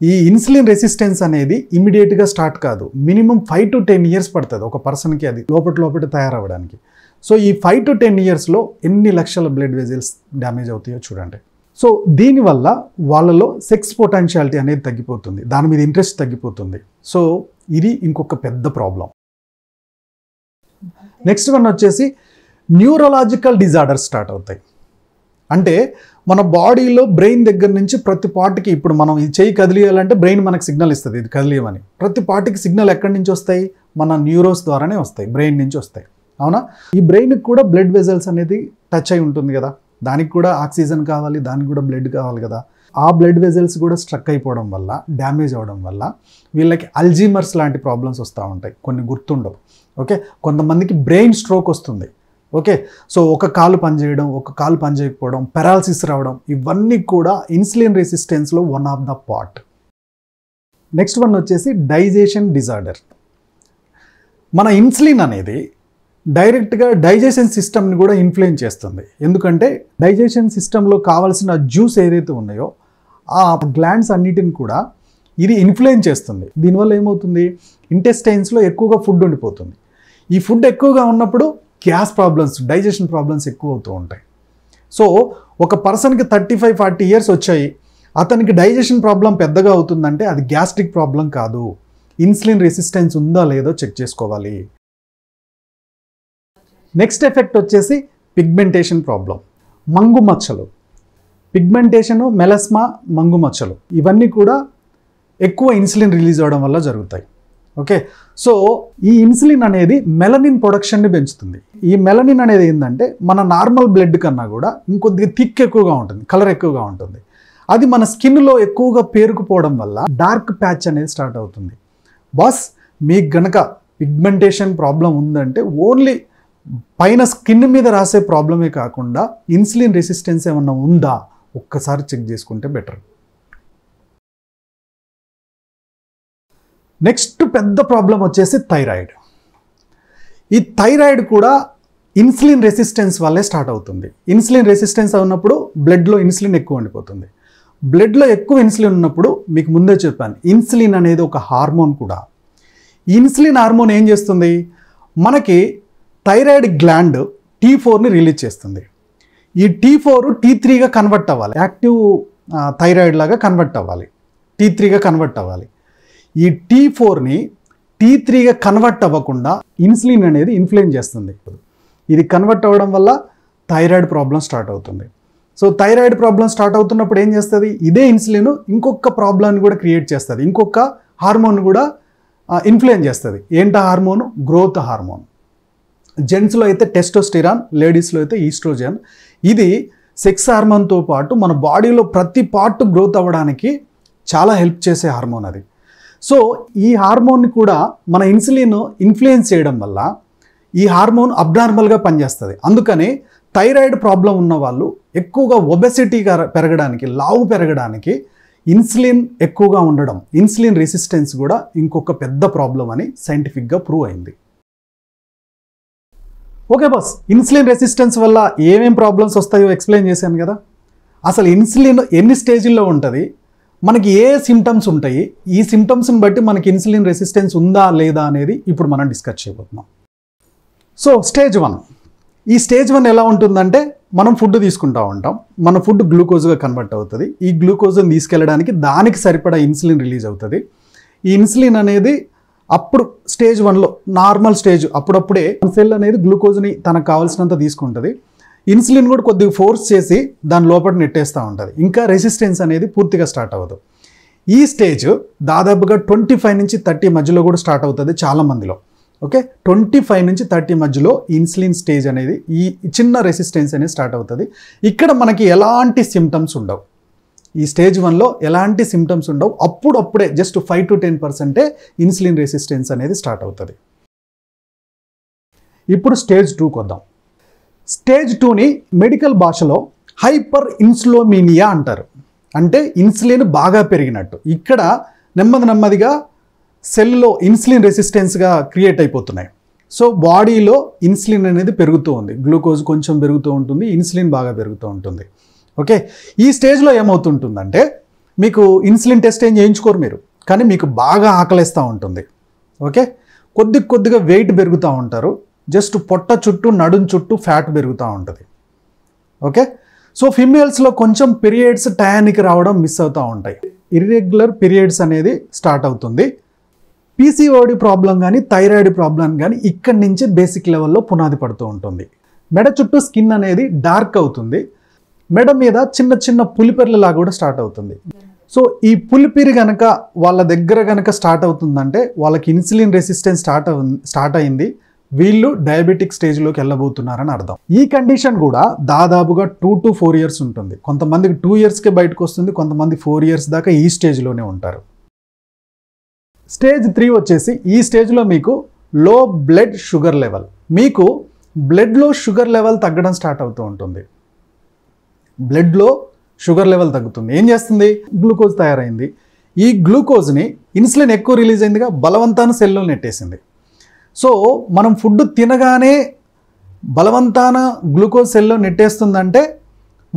ఈ ఇన్సులిన్ రెసిస్టెన్స్ అనేది ఇమీడియట్గా స్టార్ట్ కాదు. మినిమం 5 to 10 years పడుతుంది ఒక పర్సన్కి అది లోపల తయారవ్వడానికి. సో ఈ 5 to 10 yearsలో ఎన్ని లక్షల బ్లడ్ వెజల్స్ డ్యామేజ్ అవుతాయో చూడండి. సో దీనివల్ల వాళ్ళలో సెక్స్ పొటెన్షియాలిటీ అనేది తగ్గిపోతుంది, దాని మీద ఇంట్రెస్ట్ తగ్గిపోతుంది. సో ఇది ఇంకొక పెద్ద ప్రాబ్లం. నెక్స్ట్ వన్ వచ్చేసి న్యూరలాజికల్ డిజార్డర్స్ స్టార్ట్ అవుతాయి. అంటే మన బాడీలో బ్రెయిన్ దగ్గర నుంచి ప్రతి పార్ట్కి, ఇప్పుడు మనం ఈ చెయ్యి కదిలియాలంటే బ్రెయిన్ మనకు సిగ్నల్ ఇస్తుంది ఇది కదిలియమని. ప్రతి పార్ట్కి సిగ్నల్ ఎక్కడి నుంచి వస్తాయి? మన న్యూరోస్ ద్వారానే వస్తాయి, బ్రెయిన్ నుంచి వస్తాయి. అవునా? ఈ బ్రెయిన్కి కూడా బ్లడ్ వెజల్స్ అనేది టచ్ అయి ఉంటుంది కదా, దానికి కూడా ఆక్సిజన్ కావాలి, దానికి కూడా బ్లడ్ కావాలి కదా. ఆ బ్లడ్ వెజల్స్ కూడా స్ట్రక్ అయిపోవడం వల్ల, డ్యామేజ్ అవ్వడం వల్ల వీళ్ళకి అల్జీమర్స్ లాంటి ప్రాబ్లమ్స్ వస్తూ ఉంటాయి, కొన్ని గుర్తుండవు. ఓకే, కొంతమందికి బ్రెయిన్ స్ట్రోక్ వస్తుంది. ఓకే, సో ఒక కాలు పనిచేయడం, ఒక కాలు పనిచేయకపోవడం, పెరాలసిస్ రావడం, ఇవన్నీ కూడా ఇన్సులిన్ రెసిస్టెన్స్లో one of the part. Next one వచ్చేసి డైజెషన్ డిజార్డర్. మన ఇన్సులిన్ అనేది డైరెక్ట్గా డైజెషన్ సిస్టమ్ని కూడా ఇన్ఫ్లుయెన్స్ చేస్తుంది. ఎందుకంటే డైజెషన్ సిస్టంలో కావాల్సిన జ్యూస్ ఏదైతే ఉన్నాయో ఆ గ్లాండ్స్ అన్నిటిని కూడా ఇది ఇన్ఫ్లుయెన్స్ చేస్తుంది. దీనివల్ల ఏమవుతుంది, ఇంటెస్టైన్స్లో ఎక్కువగా ఫుడ్ ఉండిపోతుంది. ఈ ఫుడ్ ఎక్కువగా ఉన్నప్పుడు గ్యాస్ ప్రాబ్లమ్స్, డైజెషన్ ప్రాబ్లమ్స్ ఎక్కువ అవుతూ ఉంటాయి. సో ఒక పర్సన్కి 35-40 ఇయర్స్ వచ్చాయి, అతనికి డైజెషన్ ప్రాబ్లం పెద్దగా అవుతుందంటే అది గ్యాస్ట్రిక్ ప్రాబ్లం కాదు, ఇన్సులిన్ రెసిస్టెన్స్ ఉందా లేదో చెక్ చేసుకోవాలి. నెక్స్ట్ ఎఫెక్ట్ వచ్చేసి పిగ్మెంటేషన్ ప్రాబ్లం, మంగు మచ్చలు. పిగ్మెంటేషను, మెలస్మా, మంగు మచ్చలు ఇవన్నీ కూడా ఎక్కువ ఇన్సులిన్ రిలీజ్ అవ్వడం వల్ల జరుగుతాయి. ఓకే, సో ఈ ఇన్సులిన్ అనేది మెలనిన్ ప్రొడక్షన్ని పెంచుతుంది. ఈ మెలనిన్ అనేది ఏంటంటే మన నార్మల్ బ్లడ్ కన్నా కూడా ఇంకొద్దిగా థిక్ ఎక్కువగా ఉంటుంది, కలర్ ఎక్కువగా ఉంటుంది. అది మన స్కిన్లో ఎక్కువగా పేరుకుపోవడం వల్ల డార్క్ ప్యాచ్ అనేది స్టార్ట్ అవుతుంది. బాస్, మీకు గనక పిగ్మెంటేషన్ ప్రాబ్లం ఉందంటే ఓన్లీ పైన స్కిన్ మీద రాసే ప్రాబ్లమే కాకుండా ఇన్సులిన్ రెసిస్టెన్స్ ఏమన్నా ఉందా ఒక్కసారి చెక్ చేసుకుంటే బెటర్. నెక్స్ట్ పెద్ద ప్రాబ్లం వచ్చేసి థైరాయిడ్. ఈ థైరాయిడ్ కూడా ఇన్సులిన్ రెసిస్టెన్స్ వల్లే స్టార్ట్ అవుతుంది. ఇన్సులిన్ రెసిస్టెన్స్ ఉన్నప్పుడు బ్లడ్లో ఇన్సులిన్ ఎక్కువ ఉండిపోతుంది. బ్లడ్లో ఎక్కువ ఇన్సులిన్ ఉన్నప్పుడు మీకు ముందే చెప్పాను, ఇన్సులిన్ అనేది ఒక హార్మోన్ కూడా. ఇన్సులిన్ హార్మోన్ ఏం చేస్తుంది, మనకి థైరాయిడ్ గ్లాండ్ T4ని రిలీజ్ చేస్తుంది. ఈ T4 T3గా కన్వర్ట్ అవ్వాలి, యాక్టివ్ థైరాయిడ్ లాగా కన్వర్ట్ అవ్వాలి, T3గా కన్వర్ట్ అవ్వాలి. ఈ T4ని T3గా కన్వర్ట్ అవ్వకుండా ఇన్సులిన్ అనేది ఇన్ఫ్లుయెన్స్ చేస్తుంది. ఇది కన్వర్ట్ అవ్వడం వల్ల థైరాయిడ్ ప్రాబ్లం స్టార్ట్ అవుతుంది. సో థైరాయిడ్ ప్రాబ్లం స్టార్ట్ అవుతున్నప్పుడు ఏం చేస్తుంది, ఇదే ఇన్సులిన్ ఇంకొక ప్రాబ్లాన్ని కూడా క్రియేట్ చేస్తుంది, ఇంకొక హార్మోన్ కూడా ఇన్ఫ్లుయెన్స్ చేస్తుంది. ఏంటి హార్మోన్, గ్రోత్ హార్మోన్. జెంట్స్లో అయితే టెస్టోస్టిరాన్, లేడీస్లో అయితే ఈస్ట్రోజన్. ఇది సెక్స్ హార్మోన్తో పాటు మన బాడీలో ప్రతి పార్ట్ గ్రోత్ అవ్వడానికి చాలా హెల్ప్ చేసే హార్మోన్ అది. సో ఈ హార్మోన్ని కూడా మన ఇన్సులిన్ ఇన్ఫ్లుయెన్స్ చేయడం వల్ల ఈ హార్మోన్ అబ్నార్మల్గా పనిచేస్తుంది. అందుకని థైరాయిడ్ ప్రాబ్లం ఉన్న వాళ్ళు ఎక్కువగా ఒబెసిటీగా పెరగడానికి, లావు పెరగడానికి ఇన్సులిన్ ఎక్కువగా ఉండడం, ఇన్సులిన్ రెసిస్టెన్స్ కూడా ఇంకొక పెద్ద ప్రాబ్లం అని సైంటిఫిక్గా ప్రూవ్ అయింది. ఓకే బాస్, ఇన్సులిన్ రెసిస్టెన్స్ వల్ల ఏమేం ప్రాబ్లమ్స్ వస్తాయో ఎక్స్ప్లెయిన్ చేశాను కదా. అసలు ఇన్సులిన్ ఎన్ని స్టేజ్ల్లో ఉంటుంది, మనకి ఏ సిమ్టమ్స్ ఉంటాయి, ఈ సిమ్టమ్స్ని బట్టి మనకి ఇన్సులిన్ రెసిస్టెన్స్ ఉందా లేదా అనేది ఇప్పుడు మనం డిస్కస్ చేయబోతున్నాం. So stage 1. ఈ స్టేజ్ 1 ఎలా ఉంటుందంటే, మనం ఫుడ్ తీసుకుంటూ ఉంటాం, మన ఫుడ్ గ్లూకోజ్గా కన్వర్ట్ అవుతుంది. ఈ గ్లూకోజ్ని తీసుకెళ్ళడానికి దానికి సరిపడా ఇన్సులిన్ రిలీజ్ అవుతుంది. ఈ ఇన్సులిన్ అనేది అప్పుడు స్టేజ్ 1లో నార్మల్ స్టేజ్, అప్పుడప్పుడే సెల్ అనేది గ్లూకోజ్ని తనకు కావాల్సినంత తీసుకుంటుంది. ఇన్సులిన్ కూడా కొద్దిగా ఫోర్స్ చేసి దాని లోపల నెట్టేస్తూ ఉంటుంది. ఇంకా రెసిస్టెన్స్ అనేది పూర్తిగా స్టార్ట్ అవ్వదు. ఈ స్టేజ్ దాదాపుగా 25 నుంచి 30 మధ్యలో కూడా స్టార్ట్ అవుతుంది చాలామందిలో. ఓకే, 25 నుంచి 30 మధ్యలో ఇన్సులిన్ స్టేజ్ అనేది, ఈ చిన్న రెసిస్టెన్స్ అనేది స్టార్ట్ అవుతుంది. ఇక్కడ మనకి ఎలాంటి సిమ్టమ్స్ ఉండవు. ఈ స్టేజ్ 1లో ఎలాంటి సిమ్టమ్స్ ఉండవు. అప్పుడప్పుడే జస్ట్ 5 to 10% ఇన్సులిన్ రెసిస్టెన్స్ అనేది స్టార్ట్ అవుతుంది. ఇప్పుడు స్టేజ్ 2కి వద్దాం. స్టేజ్ 2ని మెడికల్ భాషలో హైపర్ ఇన్సులోమినియా అంటారు. అంటే ఇన్సులిన్ బాగా పెరిగినట్టు. ఇక్కడ నెమ్మదిగా సెల్లో ఇన్సులిన్ రెసిస్టెన్స్గా క్రియేట్ అయిపోతున్నాయి. సో బాడీలో ఇన్సులిన్ అనేది పెరుగుతూ ఉంది, గ్లూకోజ్ కొంచెం పెరుగుతూ ఉంటుంది, ఇన్సులిన్ బాగా పెరుగుతూ ఉంటుంది. ఓకే, ఈ స్టేజ్లో ఏమవుతుంటుందంటే, మీకు ఇన్సులిన్ టెస్ట్ ఏం చేయించుకోరు మీరు, కానీ మీకు బాగా ఆకలిస్తూ ఉంటుంది. ఓకే, కొద్దిగా వెయిట్ పెరుగుతూ ఉంటారు, జస్ట్ పొట్ట చుట్టూ, నడుం చుట్టూ ఫ్యాట్ పెరుగుతూ ఉంటుంది. ఓకే, సో ఫిమేల్స్లో కొంచెం పీరియడ్స్ టయానికి రావడం మిస్ అవుతూ ఉంటాయి. ఇర్రెగ్యులర్ పీరియడ్స్ అనేది స్టార్ట్ అవుతుంది. పీసీఓడి ప్రాబ్లం కానీ, థైరాయిడ్ ప్రాబ్లం కానీ ఇక్కడి నుంచి బేసిక్ లెవెల్లో పునాది పడుతూ ఉంటుంది. మెడ చుట్టూ స్కిన్ అనేది డార్క్ అవుతుంది. మెడ మీద చిన్న పులిపెర్లలా కూడా స్టార్ట్ అవుతుంది. సో ఈ పులిపిరి కనుక వాళ్ళ దగ్గర కనుక స్టార్ట్ అవుతుందంటే వాళ్ళకి ఇన్సులిన్ రెసిస్టెన్స్ స్టార్ట్ అయింది, వీళ్ళు డయాబెటిక్ స్టేజ్లోకి వెళ్ళబోతున్నారని అర్థం. ఈ కండిషన్ కూడా దాదాపుగా 2 to 4 years ఉంటుంది. కొంతమందికి 2 yearsకే బయటకు వస్తుంది, కొంతమంది 4 years దాకా ఈ స్టేజ్లోనే ఉంటారు. స్టేజ్ 3 వచ్చేసి, ఈ స్టేజ్లో మీకు లో బ్లడ్ షుగర్ లెవెల్, మీకు బ్లడ్లో షుగర్ లెవెల్ తగ్గడం స్టార్ట్ అవుతూ ఉంటుంది. బ్లడ్లో షుగర్ లెవెల్ తగ్గుతుంది. ఏం చేస్తుంది, గ్లూకోజ్ తయారైంది. ఈ గ్లూకోజ్ని ఇన్సులిన్ ఎక్కువ రిలీజ్ అయిందిగా, బలవంతాన సెల్లో నెట్టేసింది. సో మనం ఫుడ్ తినగానే బలవంతాన గ్లూకోజ్ సెల్లో నెట్టేస్తుందంటే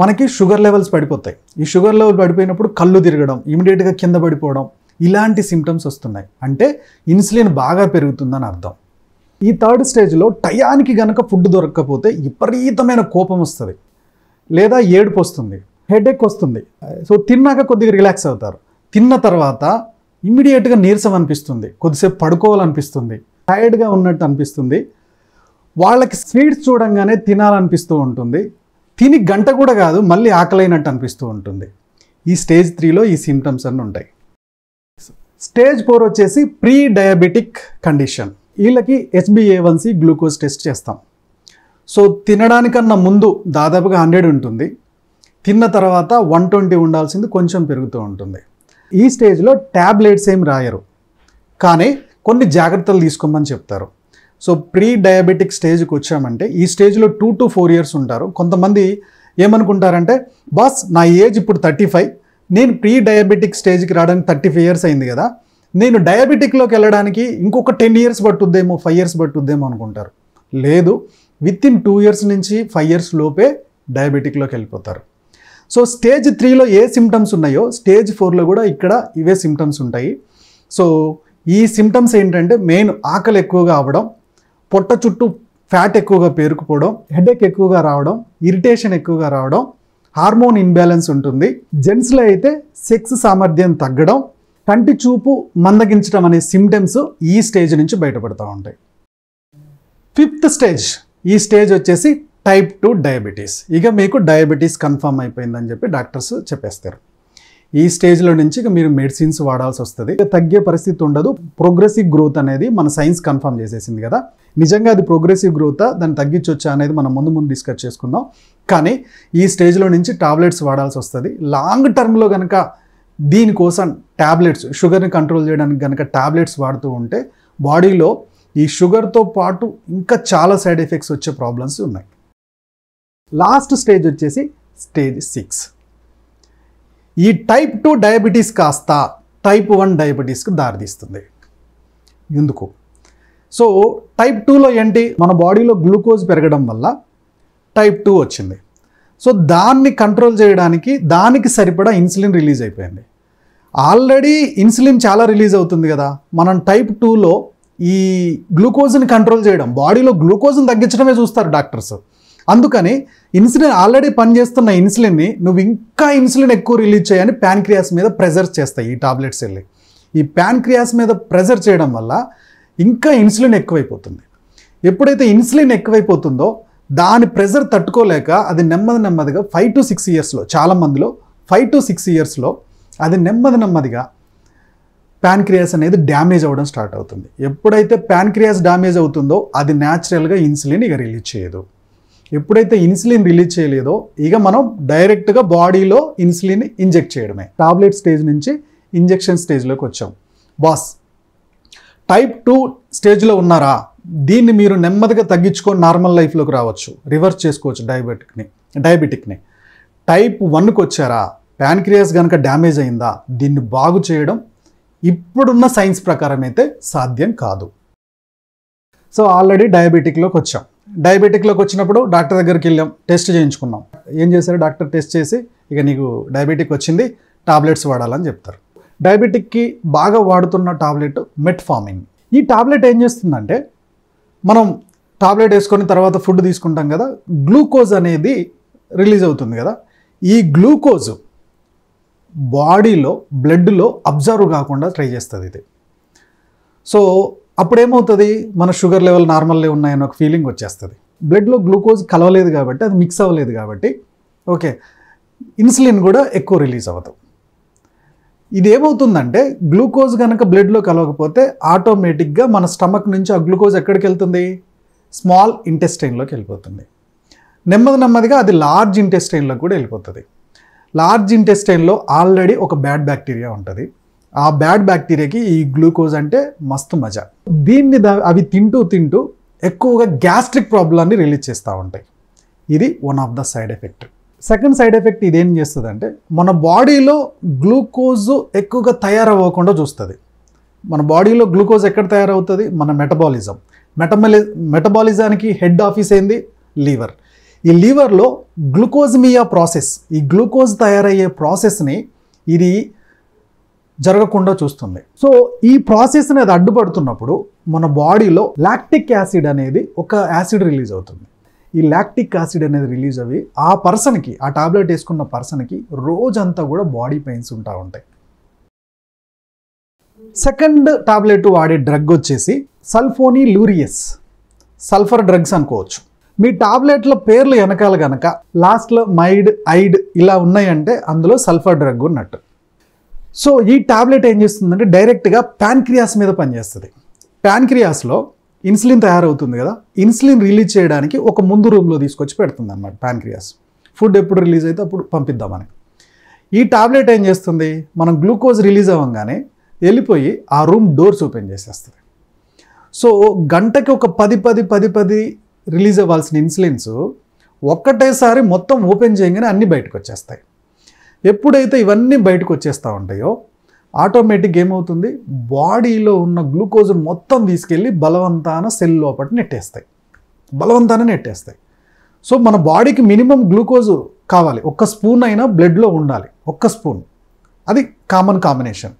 మనకి షుగర్ లెవెల్స్ పడిపోతాయి. ఈ షుగర్ లెవెల్ పడిపోయినప్పుడు కళ్ళు తిరగడం, ఇమీడియట్గా కింద పడిపోవడం, ఇలాంటి సిమ్టమ్స్ వస్తున్నాయి. అంటే ఇన్సులిన్ బాగా పెరుగుతుందని అర్థం. ఈ థర్డ్ స్టేజ్లో టయానికి గనక ఫుడ్ దొరకకపోతే విపరీతమైన కోపం వస్తుంది, లేదా ఏడుపు వస్తుంది, హెడేక్ వస్తుంది. సో తిన్నాక కొద్దిగా రిలాక్స్ అవుతారు. తిన్న తర్వాత ఇమీడియట్గా నీరసం అనిపిస్తుంది, కొద్దిసేపు పడుకోవాలనిపిస్తుంది, టైర్డ్గా ఉన్నట్టు అనిపిస్తుంది. వాళ్ళకి స్వీట్స్ చూడంగానే తినాలనిపిస్తూ ఉంటుంది. తిని గంట కూడా కాదు, మళ్ళీ ఆకలైనట్టు అనిపిస్తూ ఉంటుంది. ఈ స్టేజ్ 3లో ఈ సిమ్టమ్స్ అన్నీ ఉంటాయి. స్టేజ్ 4 వచ్చేసి ప్రీ డయాబెటిక్ కండిషన్. వీళ్ళకి HbA1c గ్లూకోజ్ టెస్ట్ చేస్తాం. సో తినడానికన్నా ముందు దాదాపుగా 100 ఉంటుంది, తిన్న తర్వాత 120 ఉండాల్సింది కొంచెం పెరుగుతూ ఉంటుంది. ఈ స్టేజ్లో ట్యాబ్లెట్స్ ఏం రాయరు, కానీ కొన్ని జాగ్రత్తలు తీసుకోమని చెప్తారు. సో ప్రీ డయాబెటిక్ స్టేజ్కి వచ్చామంటే ఈ స్టేజ్లో 2 to 4 years ఉంటారు. కొంతమంది ఏమనుకుంటారంటే, బాస్ నా ఏజ్ ఇప్పుడు 35, నేను ప్రీ డయాబెటిక్ స్టేజ్కి రావడానికి 35 years అయింది కదా, నేను డయాబెటిక్లోకి వెళ్ళడానికి ఇంకొక 10 years పట్టుద్దేమో, 5 years పట్టుద్దేమో అనుకుంటారు. లేదు, విత్ ఇన్ 2 years నుంచి 5 years లోపే డయాబెటిక్లోకి వెళ్ళిపోతారు. సో స్టేజ్ 3లో ఏ సిమ్టమ్స్ ఉన్నాయో స్టేజ్ 4లో కూడా ఇక్కడ ఇవే సిమ్టమ్స్ ఉంటాయి. సో ఈ సిమ్టమ్స్ ఏంటంటే మెయిన్ ఆకలి ఎక్కువగా అవ్వడం, పొట్ట చుట్టూ ఫ్యాట్ ఎక్కువగా పేరుకుపోవడం, హెడేక్ ఎక్కువగా రావడం, ఇరిటేషన్ ఎక్కువగా రావడం, హార్మోన్ ఇన్బ్యాలెన్స్ ఉంటుంది. జెంట్స్లో అయితే సెక్స్ సామర్థ్యం తగ్గడం, కంటి చూపు మందగించడం అనే సిమ్టమ్స్ ఈ స్టేజ్ నుంచి బయటపడుతూ ఉంటాయి. 5th స్టేజ్, ఈ స్టేజ్ వచ్చేసి టైప్ 2 డయాబెటీస్. ఇక మీకు డయాబెటీస్ కన్ఫర్మ్ అయిపోయిందని చెప్పి డాక్టర్స్ చెప్పేస్తారు. ఈ స్టేజ్లో నుంచి ఇక మీరు మెడిసిన్స్ వాడాల్సి వస్తుంది. తగ్గే పరిస్థితి ఉండదు. ప్రోగ్రెసివ్ గ్రోత్ అనేది మన సైన్స్ కన్ఫర్మ్ చేసేసింది కదా. నిజంగా అది ప్రోగ్రెసివ్ గ్రోతా, దాన్ని తగ్గించొచ్చా అనేది మనం ముందు డిస్కస్ చేసుకుందాం. కానీ ఈ స్టేజ్లో నుంచి టాబ్లెట్స్ వాడాల్సి వస్తుంది. లాంగ్ టర్మ్లో కనుక దీనికోసం టాబ్లెట్స్, షుగర్ని కంట్రోల్ చేయడానికి కనుక టాబ్లెట్స్ వాడుతూ ఉంటే బాడీలో ఈ షుగర్తో పాటు ఇంకా చాలా సైడ్ ఎఫెక్ట్స్ వచ్చే ప్రాబ్లమ్స్ ఉన్నాయి. లాస్ట్ స్టేజ్ వచ్చేసి స్టేజ్ 6. ఈ టైప్ 2 డయాబెటీస్ కాస్త టైప్ 1 డయాబెటీస్కి దారితీస్తుంది. ఎందుకు? సో టైప్ 2లో ఏంటి, మన బాడీలో గ్లూకోజ్ పెరగడం వల్ల టైప్ 2 వచ్చింది. సో దాన్ని కంట్రోల్ చేయడానికి దానికి సరిపడా ఇన్సులిన్ రిలీజ్ అయిపోయింది. ఆల్రెడీ ఇన్సులిన్ చాలా రిలీజ్ అవుతుంది కదా. మనం టైప్ 2లో ఈ గ్లూకోజ్ని కంట్రోల్ చేయడం, బాడీలో గ్లూకోజ్ని తగ్గించడమే చూస్తారు డాక్టర్స్. అందుకని ఇన్సులిన్ ఆల్రెడీ పనిచేస్తున్న ఇన్సులిన్ని నువ్వు ఇంకా ఇన్సులిన్ ఎక్కువ రిలీజ్ చేయని ప్యాన్క్రియాస్ మీద ప్రెజర్ చేస్తాయి ఈ టాబ్లెట్స్ వెళ్ళి. ఈ ప్యాన్క్రియాస్ మీద ప్రెజర్ చేయడం వల్ల ఇంకా ఇన్సులిన్ ఎక్కువైపోతుంది. ఎప్పుడైతే ఇన్సులిన్ ఎక్కువైపోతుందో దాని ప్రెజర్ తట్టుకోలేక అది నెమ్మదిగా 5 to 6 yearsలో, చాలామందిలో 5 to 6 yearsలో అది నెమ్మదిగా ప్యాన్క్రియాస్ అనేది డ్యామేజ్ అవ్వడం స్టార్ట్ అవుతుంది. ఎప్పుడైతే ప్యాన్క్రియాస్ డ్యామేజ్ అవుతుందో అది న్యాచురల్గా ఇన్సులిన్ ఇక రిలీజ్ చేయదు. ఎప్పుడైతే ఇన్సులిన్ రిలీజ్ చేయలేదో ఇక మనం డైరెక్ట్గా బాడీలో ఇన్సులిన్ ఇంజెక్ట్ చేయడమే. టాబ్లెట్ స్టేజ్ నుంచి ఇంజెక్షన్ స్టేజ్లోకి వచ్చాం. బాస్ టైప్ 2 స్టేజ్లో ఉన్నారా, దీన్ని మీరు నెమ్మదిగా తగ్గించుకొని నార్మల్ లైఫ్లోకి రావచ్చు, రివర్స్ చేసుకోవచ్చు డయాబెటిక్ని. టైప్ 1కి వచ్చారా, ప్యాన్క్రియాస్ కనుక డ్యామేజ్ అయిందా, దీన్ని బాగు చేయడం ఇప్పుడున్న సైన్స్ ప్రకారం అయితే సాధ్యం కాదు. సో ఆల్రెడీ డయాబెటిక్లోకి వచ్చాం. డయాబెటిక్లోకి వచ్చినప్పుడు డాక్టర్ దగ్గరికి వెళ్ళాం, టెస్ట్ చేయించుకున్నాం. ఏం చేశారు డాక్టర్? టెస్ట్ చేసి ఇక నీకు డయాబెటిక్ వచ్చింది, టాబ్లెట్స్ వాడాలని చెప్తారు. డయాబెటిక్కి బాగా వాడుతున్న టాబ్లెట్ మెట్ఫార్మిన్. ఈ టాబ్లెట్ ఏం చేస్తుందంటే, మనం టాబ్లెట్ వేసుకొని తర్వాత ఫుడ్ తీసుకుంటాం కదా, గ్లూకోజ్ అనేది రిలీజ్ అవుతుంది కదా. ఈ గ్లూకోజ్ బాడీలో బ్లడ్లో అబ్జర్వ్ కాకుండా ట్రై చేస్తుంది ఇది. సో అప్పుడు ఏమవుతుంది, మన షుగర్ లెవెల్ నార్మల్లే ఉన్నాయని ఒక ఫీలింగ్ వచ్చేస్తుంది. బ్లడ్లో గ్లూకోజ్ కలవలేదు కాబట్టి, అది మిక్స్ అవ్వలేదు కాబట్టి ఓకే, ఇన్సులిన్ కూడా ఎక్కువ రిలీజ్ అవ్వదు. ఇది ఏమవుతుందంటే, గ్లూకోజ్ కనుక బ్లడ్లో కలవకపోతే ఆటోమేటిక్గా మన స్టమక్ నుంచి ఆ గ్లూకోజ్ ఎక్కడికి వెళ్తుంది, స్మాల్ ఇంటెస్టైన్లోకి వెళ్ళిపోతుంది. నెమ్మదిగా అది లార్జ్ ఇంటెస్టైన్లోకి కూడా వెళ్ళిపోతుంది. లార్జ్ ఇంటెస్టైన్లో ఆల్రెడీ ఒక బ్యాడ్ బ్యాక్టీరియా ఉంటుంది. ఆ బ్యాడ్ బ్యాక్టీరియాకి ఈ గ్లూకోజ్ అంటే మస్తు మజా. దీన్ని అవి తింటూ ఎక్కువగా గ్యాస్ట్రిక్ ప్రాబ్లమ్ని రిలీజ్ చేస్తూ ఉంటాయి. ఇది one of the side effect. Second side effect ఇదేం చేస్తుందంటే, మన బాడీలో గ్లూకోజ్ ఎక్కువగా తయారవ్వకుండా చూస్తుంది. మన బాడీలో గ్లూకోజ్ ఎక్కడ తయారవుతుంది, మన మెటబాలిజానికి హెడ్ ఆఫీస్ ఏంది? లీవర్. ఈ లీవర్లో గ్లూకోజ్మియా ప్రాసెస్, ఈ గ్లూకోజ్ తయారయ్యే ప్రాసెస్ని ఇది జరగకుండా చూస్తుంది. సో ఈ ప్రాసెస్ని అది అడ్డుపడుతున్నప్పుడు మన బాడీలో లాక్టిక్ యాసిడ్ అనేది ఒక యాసిడ్ రిలీజ్ అవుతుంది. ఈ లాక్టిక్ యాసిడ్ అనేది రిలీజ్ అయ్యి ఆ పర్సన్కి, ఆ టాబ్లెట్ వేసుకున్న పర్సన్కి రోజంతా కూడా బాడీ పెయిన్స్ ఉంటా ఉంటాయి. సెకండ్ టాబ్లెట్ వాడే డ్రగ్ వచ్చేసి సల్ఫోనిలూరియస్, సల్ఫర్ డ్రగ్స్ అనుకోవచ్చు. మీ టాబ్లెట్ల పేర్లు వెనకాల కనుక లాస్ట్లో మైడ్, ఐడ్ ఇలా ఉన్నాయంటే అందులో సల్ఫర్ డ్రగ్ ఉన్నట్టు. సో ఈ టాబ్లెట్ ఏం చేస్తుందంటే డైరెక్ట్గా ప్యాన్క్రియాస్ మీద పనిచేస్తుంది. ప్యాన్క్రియాస్లో ఇన్సులిన్ తయారవుతుంది కదా, ఇన్సులిన్ రిలీజ్ చేయడానికి ఒక ముందు రూమ్లో తీసుకొచ్చి పెడుతుంది అన్నమాట ప్యాన్క్రియాస్. ఫుడ్ ఎప్పుడు రిలీజ్ అయితే అప్పుడు పంపిద్దామని. ఈ టాబ్లెట్ ఏం చేస్తుంది, మనం గ్లూకోజ్ రిలీజ్ అవ్వగానే వెళ్ళిపోయి ఆ రూమ్ డోర్స్ ఓపెన్ చేసేస్తుంది. సో గంటకి ఒక 10 రిలీజ్ అవ్వాల్సిన ఇన్సులిన్స్ ఒక్కటేసారి మొత్తం ఓపెన్ చేయగానే అన్నీ బయటకు వచ్చేస్తాయి. ఎప్పుడైతే ఇవన్నీ బయటకు వచ్చేస్తూ ఉంటాయో ఆటోమేటిక్గా ఏమవుతుంది, బాడీలో ఉన్న గ్లూకోజ్ మొత్తం తీసుకెళ్ళి బలవంతాన సెల్ లోపల నెట్టేస్తాయి. సో మన బాడీకి మినిమం గ్లూకోజ్ కావాలి, 1 స్పూన్ అయినా బ్లడ్లో ఉండాలి, 1 స్పూన్. అది కాంబినేషన్.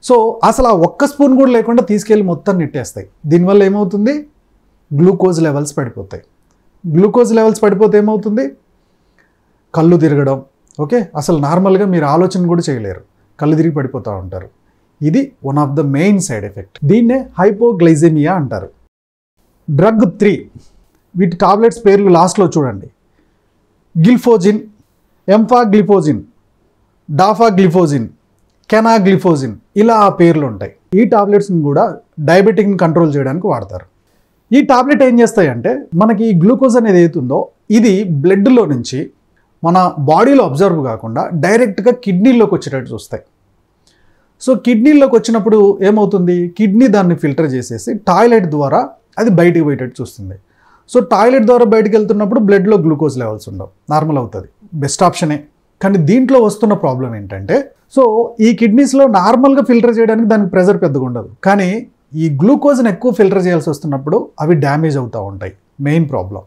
సో అసలు ఆ 1 స్పూన్ కూడా లేకుండా తీసుకెళ్ళి మొత్తం నెట్టేస్తాయి. దీనివల్ల ఏమవుతుంది, గ్లూకోజ్ లెవెల్స్ పడిపోతాయి. గ్లూకోజ్ లెవెల్స్ పడిపోతే ఏమవుతుంది, కళ్ళు తిరగడం. ఓకే, అసలు నార్మల్గా మీరు ఆలోచన కూడా చేయలేరు, కళ్ళు తిరిగి పడిపోతూ ఉంటారు. ఇది one of the main side effect. దీన్నే హైపోగ్లైసెమియా అంటారు. డ్రగ్ 3, వీటి టాబ్లెట్స్ పేర్లు లాస్ట్లో చూడండి. గిల్ఫోజిన్, ఎంఫాగ్లిఫోజిన్, డాఫాగ్లిఫోజిన్, కెనాగ్లిఫోజిన్, ఇలా ఆ పేర్లు ఉంటాయి. ఈ టాబ్లెట్స్ని కూడా డయాబెటిక్ని కంట్రోల్ చేయడానికి వాడతారు. ఈ టాబ్లెట్ ఏం చేస్తాయంటే మనకి ఈ గ్లూకోజ్ అనేది ఏతుందో ఇది బ్లడ్లో నుంచి మన బాడీలో అబ్జర్వ్ కాకుండా డైరెక్ట్గా కిడ్నీలోకి వచ్చేటట్టు చూస్తాయి. సో కిడ్నీలోకి వచ్చినప్పుడు ఏమవుతుంది, కిడ్నీ దాన్ని ఫిల్టర్ చేసేసి టాయిలెట్ ద్వారా అది బయటికి పోయేటట్టు చూస్తుంది. సో టాయిలెట్ ద్వారా బయటకు వెళ్తున్నప్పుడు బ్లడ్లో గ్లూకోజ్ లెవెల్స్ ఉండవు, నార్మల్ అవుతుంది. బెస్ట్ ఆప్షనే. కానీ దీంట్లో వస్తున్న ప్రాబ్లం ఏంటంటే, సో ఈ కిడ్నీస్లో నార్మల్గా ఫిల్టర్ చేయడానికి దానికి ప్రెజర్ పెద్దగా ఉండదు, కానీ ఈ గ్లూకోజ్ని ఎక్కువ ఫిల్టర్ చేయాల్సి వస్తున్నప్పుడు అవి డ్యామేజ్ అవుతూ ఉంటాయి. Main problem.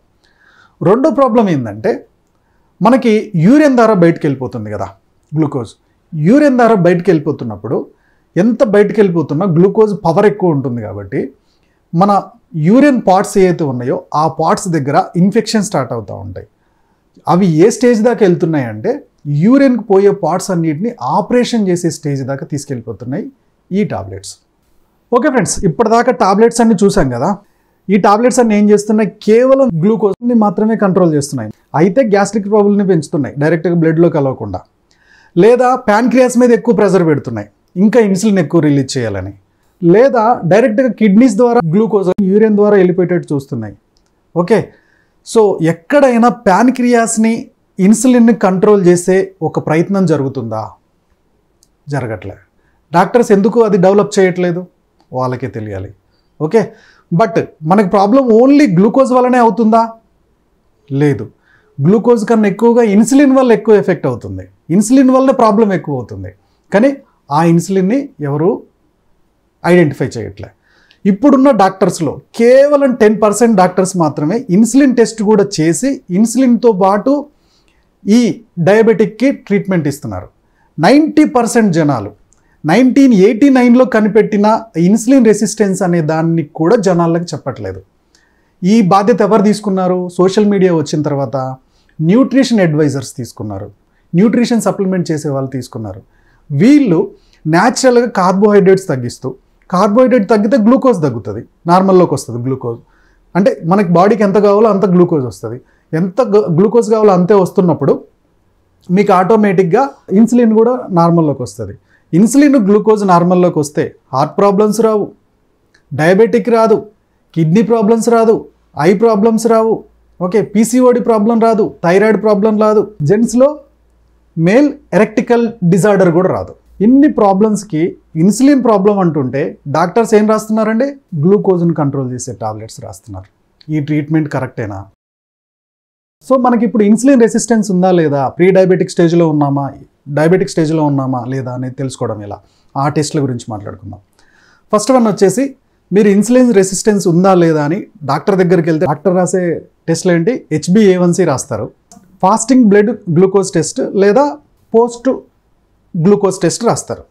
రెండో ప్రాబ్లం ఏంటంటే మనకి యూరిన్ ద్వారా బయటకు వెళ్ళిపోతుంది కదా గ్లూకోజ్. యూరిన్ ద్వారా బయటకు వెళ్ళిపోతున్నప్పుడు ఎంత బయటకు వెళ్ళిపోతున్నా గ్లూకోజ్ పవర్ ఎక్కువ ఉంటుంది కాబట్టి మన యూరిన్ పార్ట్స్ ఏవైతే ఉన్నాయో ఆ పార్ట్స్ దగ్గర ఇన్ఫెక్షన్ స్టార్ట్ అవుతూ ఉంటాయి. అవి ఏ స్టేజ్ దాకా వెళ్తున్నాయి అంటే యూరిన్కి పోయే పార్ట్స్ అన్నిటిని ఆపరేషన్ చేసే స్టేజ్ దాకా తీసుకెళ్ళిపోతున్నాయి ఈ టాబ్లెట్స్. ఓకే ఫ్రెండ్స్, ఇప్పటిదాకా టాబ్లెట్స్ అన్ని చూసాం కదా. ఈ టాబ్లెట్స్ అన్ని ఏం చేస్తున్నాయి, కేవలం గ్లూకోజ్ని మాత్రమే కంట్రోల్ చేస్తున్నాయి. అయితే గ్యాస్ట్రిక్ ట్రబుల్ని పెంచుతున్నాయి డైరెక్ట్గా బ్లడ్లో కలవకుండా, లేదా ప్యాన్క్రియాస్ మీద ఎక్కువ ప్రెజర్ పెడుతున్నాయి ఇంకా ఇన్సులిన్ ఎక్కువ రిలీజ్ చేయాలని, లేదా డైరెక్ట్గా కిడ్నీస్ ద్వారా గ్లూకోజ్ యూరిన్ ద్వారా వెళ్ళిపోయేటట్టు చూస్తున్నాయి. ఓకే, సో ఎక్కడైనా ప్యాన్క్రియాస్ని ఇన్సులిన్ని కంట్రోల్ చేసే ఒక ప్రయత్నం జరుగుతుందా? జరగట్లే. డాక్టర్స్ ఎందుకు అది డెవలప్ చేయట్లేదు, వాళ్ళకే తెలియాలి. ఓకే, బట్ మనకి ప్రాబ్లం ఓన్లీ గ్లూకోజ్ వల్లనే అవుతుందా? లేదు. గ్లూకోజ్ కన్నా ఎక్కువగా ఇన్సులిన్ వల్ల ఎక్కువ ఎఫెక్ట్ అవుతుంది. ఇన్సులిన్ వల్ల ప్రాబ్లం ఎక్కువ అవుతుంది, కానీ ఆ ఇన్సులిన్ని ఎవరు ఐడెంటిఫై చేయట్లే. ఇప్పుడున్న డాక్టర్స్లో కేవలం 10% డాక్టర్స్ మాత్రమే ఇన్సులిన్ టెస్ట్ కూడా చేసి ఇన్సులిన్తో పాటు ఈ డయాబెటిక్కి ట్రీట్మెంట్ ఇస్తున్నారు. 90% జనాలు 1989లో కనిపెట్టిన ఇన్సులిన్ రెసిస్టెన్స్ అనే దాన్ని కూడా జనాలకు చెప్పట్లేదు. ఈ బాధ్యత ఎవరు తీసుకున్నారు? సోషల్ మీడియా వచ్చిన తర్వాత న్యూట్రిషన్ అడ్వైజర్స్ తీసుకున్నారు, న్యూట్రిషన్ సప్లిమెంట్ చేసే వాళ్ళు తీసుకున్నారు. వీళ్ళు న్యాచురల్గా కార్బోహైడ్రేట్స్ తగ్గిస్తూ, కార్బోహైడ్రేట్ తగ్గితే గ్లూకోజ్ తగ్గుతుంది, నార్మల్లోకి వస్తుంది గ్లూకోజ్. అంటే మనకి బాడీకి ఎంత కావాలో అంత గ్లూకోజ్ వస్తుంది. ఎంత గ్లూకోజ్ కావాలో అంతే వస్తున్నప్పుడు మీకు ఆటోమేటిక్గా ఇన్సులిన్ కూడా నార్మల్లోకి వస్తుంది. ఇన్సులిన్ గ్లూకోజ్ నార్మల్లోకి వస్తే హార్ట్ ప్రాబ్లమ్స్ రావు, డయాబెటిక్ రాదు, కిడ్నీ ప్రాబ్లమ్స్ రాదు, ఐ ప్రాబ్లమ్స్ రావు. ఓకే, పీసీఓడి ప్రాబ్లం రాదు, థైరాయిడ్ ప్రాబ్లం రాదు, జెంట్స్లో మేల్ ఎరెక్టికల్ డిజార్డర్ కూడా రాదు. ఇన్ని ప్రాబ్లమ్స్కి ఇన్సులిన్ ప్రాబ్లం అంటుంటే డాక్టర్స్ ఏం రాస్తున్నారండి? గ్లూకోజ్ని కంట్రోల్ చేసే టాబ్లెట్స్ రాస్తున్నారు. ఈ ట్రీట్మెంట్ కరెక్టేనా? సో మనకి ఇప్పుడు ఇన్సులిన్ రెసిస్టెన్స్ ఉందా లేదా, ప్రీ డయాబెటిక్ స్టేజ్లో ఉన్నామా, డయాబెటిక్ స్టేజ్లో ఉన్నామా లేదా అనేది తెలుసుకోవడం ఎలా, ఆ టెస్ట్ల గురించి మాట్లాడుకుందాం. ఫస్ట్ వన్ వచ్చేసి మీరు ఇన్సులిన్ రెసిస్టెన్స్ ఉందా లేదా అని డాక్టర్ దగ్గరికి వెళ్తే డాక్టర్ రాసే టెస్ట్లు ఏంటి, HbA1c రాస్తారు, ఫాస్టింగ్ బ్లడ్ గ్లూకోజ్ టెస్ట్ లేదా పోస్ట్ గ్లూకోజ్ టెస్ట్ రాస్తారు.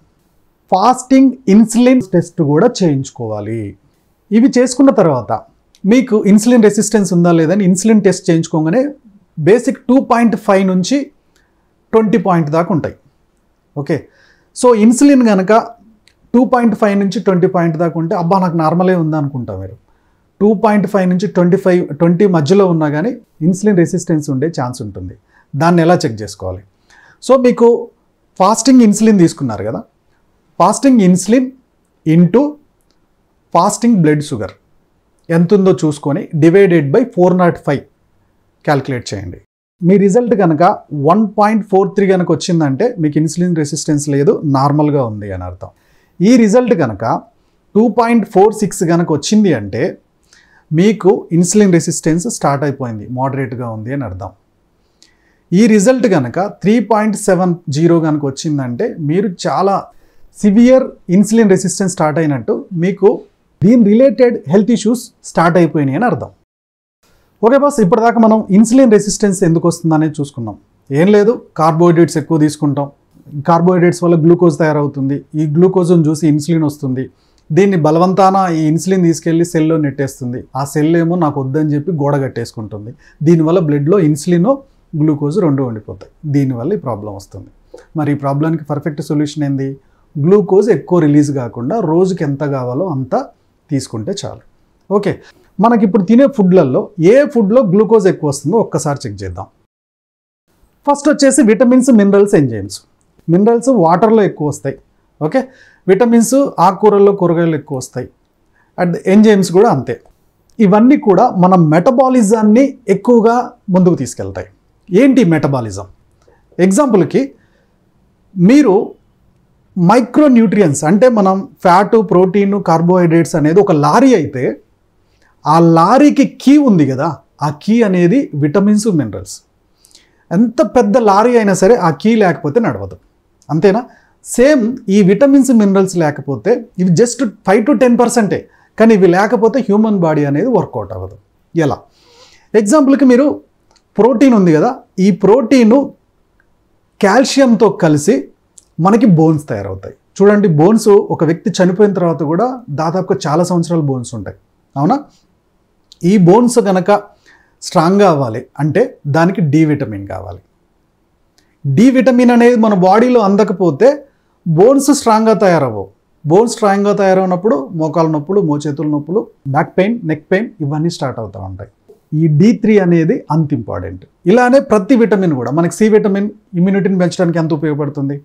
ఫాస్టింగ్ ఇన్సులిన్ టెస్ట్ కూడా చేయించుకోవాలి. ఇవి చేసుకున్న తర్వాత మీకు ఇన్సులిన్ రెసిస్టెన్స్ ఉందా లేదని ఇన్సులిన్ టెస్ట్ చేయించుకోగానే బేసిక్ 2.5 నుంచి 20 పాయింట్ దాకా ఉంటాయి. ఓకే, సో ఇన్సులిన్ కనుక 2.5 నుంచి 20 పాయింట్ దాకా ఉంటే అబ్బా నాకు నార్మలే ఉందా అనుకుంటా. మీరు 2.5 నుంచి 20 మధ్యలో ఉన్నా కానీ ఇన్సులిన్ రెసిస్టెన్స్ ఉండే ఛాన్స్ ఉంటుంది. దాన్ని ఎలా చెక్ చేసుకోవాలి? సో మీకు ఫాస్టింగ్ ఇన్సులిన్ తీసుకున్నారు కదా, fasting insulin into fasting blood sugar ఎంత ఉందో చూసుకొని డివైడెడ్ బై 405 క్యాల్కులేట్ చేయండి. మీ రిజల్ట్ కనుక 1.43 కనుక వచ్చిందంటే మీకు ఇన్సులిన్ రెసిస్టెన్స్ లేదు, నార్మల్గా ఉంది అని అర్థం. ఈ రిజల్ట్ కనుక 2.46 కనుక వచ్చింది అంటే మీకు ఇన్సులిన్ రెసిస్టెన్స్ స్టార్ట్ అయిపోయింది, మోడరేట్గా ఉంది అని అర్థం. ఈ రిజల్ట్ కనుక 3.70 కనుక వచ్చిందంటే మీరు చాలా సివియర్ ఇన్సులిన్ రెసిస్టెన్స్ స్టార్ట్ అయినట్టు, మీకు దీని రిలేటెడ్ హెల్త్ ఇష్యూస్ స్టార్ట్ అయిపోయినాయి అని అర్థం. ఓకే బాస్, ఇప్పటిదాకా మనం ఇన్సులిన్ రెసిస్టెన్స్ ఎందుకు వస్తుందనేది చూసుకున్నాం. ఏం లేదు, కార్బోహైడ్రేట్స్ ఎక్కువ తీసుకుంటాం, కార్బోహైడ్రేట్స్ వల్ల గ్లూకోజ్ తయారవుతుంది, ఈ గ్లూకోజ్ని చూసి ఇన్సులిన్ వస్తుంది, దీన్ని బలవంతాన ఈ ఇన్సులిన్ తీసుకెళ్ళి సెల్లో నెట్టేస్తుంది, ఆ సెల్ ఏమో నాకు వద్దని చెప్పి గోడ కట్టేసుకుంటుంది, దీనివల్ల బ్లడ్లో ఇన్సులిన్ గ్లూకోజ్ రెండు ఉండిపోతాయి, దీనివల్ల ఈ ప్రాబ్లం వస్తుంది. మరి ఈ ప్రాబ్లంకి పర్ఫెక్ట్ సొల్యూషన్ ఏంది? గ్లూకోజ్ ఎక్కువ రిలీజ్ కాకుండా రోజుకి ఎంత కావాలో అంత తీసుకుంటే చాలు. ఓకే, మనకి ఇప్పుడు తినే ఫుడ్లలో ఏ ఫుడ్లో గ్లూకోజ్ ఎక్కువ వస్తుందో ఒక్కసారి చెక్ చేద్దాం. ఫస్ట్ వచ్చేసి విటమిన్స్, మినరల్స్, ఎంజైమ్స్. మినరల్స్ వాటర్లో ఎక్కువ వస్తాయి. ఓకే, విటమిన్స్ ఆకుకూరల్లో, కూరగాయలు ఎక్కువ వస్తాయి. అండ్ ఎంజైమ్స్ కూడా అంతే. ఇవన్నీ కూడా మన మెటబాలిజాన్ని ఎక్కువగా ముందుకు తీసుకెళ్తాయి. ఏంటి మెటబాలిజం? ఎగ్జాంపుల్కి మీరు మైక్రోన్యూట్రియన్స్ అంటే మనం ఫ్యాటు, ప్రోటీన్, కార్బోహైడ్రేట్స్ అనేది ఒక లారీ అయితే ఆ లారీకి కీ ఉంది కదా, ఆ కీ అనేది విటమిన్స్, మినరల్స్. ఎంత పెద్ద లారీ అయినా సరే ఆ కీ లేకపోతే నడవదు, అంతేనా? సేమ్ ఈ విటమిన్స్, మినరల్స్ లేకపోతే ఇవి జస్ట్ 5 to 10%, కానీ ఇవి లేకపోతే హ్యూమన్ బాడీ అనేది వర్కౌట్ అవ్వదు. ఎలా? ఎగ్జాంపుల్కి మీరు ప్రోటీన్ ఉంది కదా, ఈ ప్రోటీను కాల్షియంతో కలిసి మనకి బోన్స్ తయారవుతాయి. చూడండి, బోన్స్ ఒక వ్యక్తి చనిపోయిన తర్వాత కూడా దాదాపుగా చాలా సంవత్సరాలు బోన్స్ ఉంటాయి, అవునా? ఈ బోన్స్ కనుక స్ట్రాంగ్గా అవ్వాలి అంటే దానికి డి విటమిన్ కావాలి. డి విటమిన్ అనేది మన బాడీలో అందకపోతే బోన్స్ స్ట్రాంగ్గా తయారవ్వవు. బోన్స్ స్ట్రాంగ్గా తయారైనప్పుడు మోకాల నొప్పులు, మోచేతుల నొప్పులు, బ్యాక్ పెయిన్, నెక్ పెయిన్ ఇవన్నీ స్టార్ట్ అవుతూ ఉంటాయి. ఈ D3 అనేది అంత ఇంపార్టెంట్. ఇలానే ప్రతి విటమిన్ కూడా మనకి సి విటమిన్ ఇమ్యూనిటీని పెంచడానికి ఎంత ఉపయోగపడుతుంది,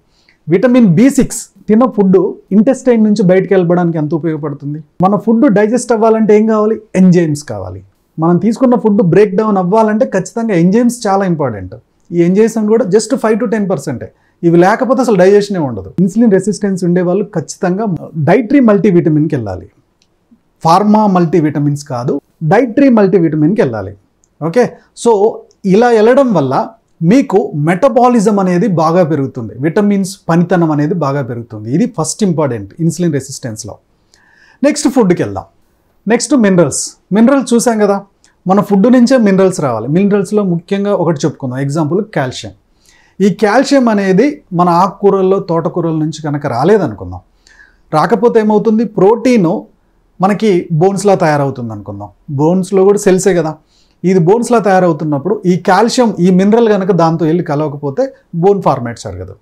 విటమిన్ B6 తిన్న ఫుడ్ ఇంటెస్టైన్ నుంచి బయటకు వెళ్ళడానికి ఎంత ఉపయోగపడుతుంది. మన ఫుడ్ డైజెస్ట్ అవ్వాలంటే ఏం కావాలి? ఎంజైమ్స్ కావాలి. మనం తీసుకున్న ఫుడ్ బ్రేక్ డౌన్ అవ్వాలంటే ఖచ్చితంగా ఎంజైమ్స్ చాలా ఇంపార్టెంట్. ఈ ఎంజైమ్స్ కూడా జస్ట్ 5 to 10%. ఇవి లేకపోతే అసలు డైజెషనే ఉండదు. ఇన్సులిన్ రెసిస్టెన్స్ ఉండే వాళ్ళు ఖచ్చితంగా డైటరీ మల్టీవిటమిన్కి వెళ్ళాలి. ఫార్మా మల్టీవిటమిన్స్ కాదు, డైటరీ మల్టీవిటమిన్కి వెళ్ళాలి. ఓకే, సో ఇలా వెళ్ళడం వల్ల మీకు మెటబాలిజం అనేది బాగా పెరుగుతుంది, విటమిన్స్ పనితనం అనేది బాగా పెరుగుతుంది. ఇది ఫస్ట్ ఇంపార్టెంట్ ఇన్సులిన్ రెసిస్టెన్స్లో. నెక్స్ట్ ఫుడ్కి వెళ్దాం. Next minerals. మినరల్స్ చూసాం కదా, మన ఫుడ్ నుంచే మినరల్స్ రావాలి. మినరల్స్లో ముఖ్యంగా ఒకటి చెప్పుకుందాం, ఎగ్జాంపుల్ కాల్షియం. ఈ కాల్షియం అనేది మన ఆకుకూరల్లో, తోటకూరల నుంచి కనుక రాలేదనుకుందాం, రాకపోతే ఏమవుతుంది? ప్రోటీను మనకి బోన్స్లా తయారవుతుంది అనుకుందాం. బోన్స్లో కూడా సెల్సే కదా, ఇది బోన్స్లా తయారవుతున్నప్పుడు ఈ కాల్షియం, ఈ మినరల్ కనుక దాంతో వెళ్ళి కలవకపోతే బోన్ ఫార్మేట్ జరగదు.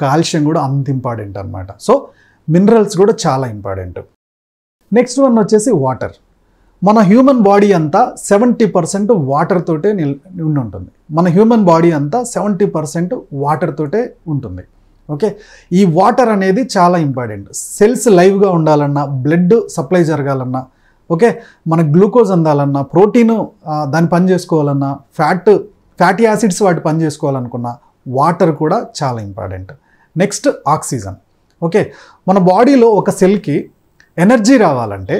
కాల్షియం కూడా అంత ఇంపార్టెంట్ అనమాట. సో మినరల్స్ కూడా చాలా ఇంపార్టెంట్. నెక్స్ట్ వన్ వచ్చేసి వాటర్. మన హ్యూమన్ బాడీ అంతా 70% వాటర్ తోటే ఉంటుంది. మన హ్యూమన్ బాడీ అంతా 70% వాటర్ తోటే ఉంటుంది. ఓకే, ఈ వాటర్ అనేది చాలా ఇంపార్టెంట్. సెల్స్ లైవ్గా ఉండాలన్నా, బ్లడ్ సప్లై జరగాలన్నా, ఓకే, మన గ్లూకోజ్ అందాలన్నా, ప్రోటీను దాన్ని పని చేసుకోవాలన్నా, ఫ్యాటీ యాసిడ్స్ వాటి పని చేసుకోవాలనుకున్నా వాటర్ కూడా చాలా ఇంపార్టెంట్. Next oxygen. ఓకే, మన బాడీలో ఒక సెల్కి ఎనర్జీ రావాలంటే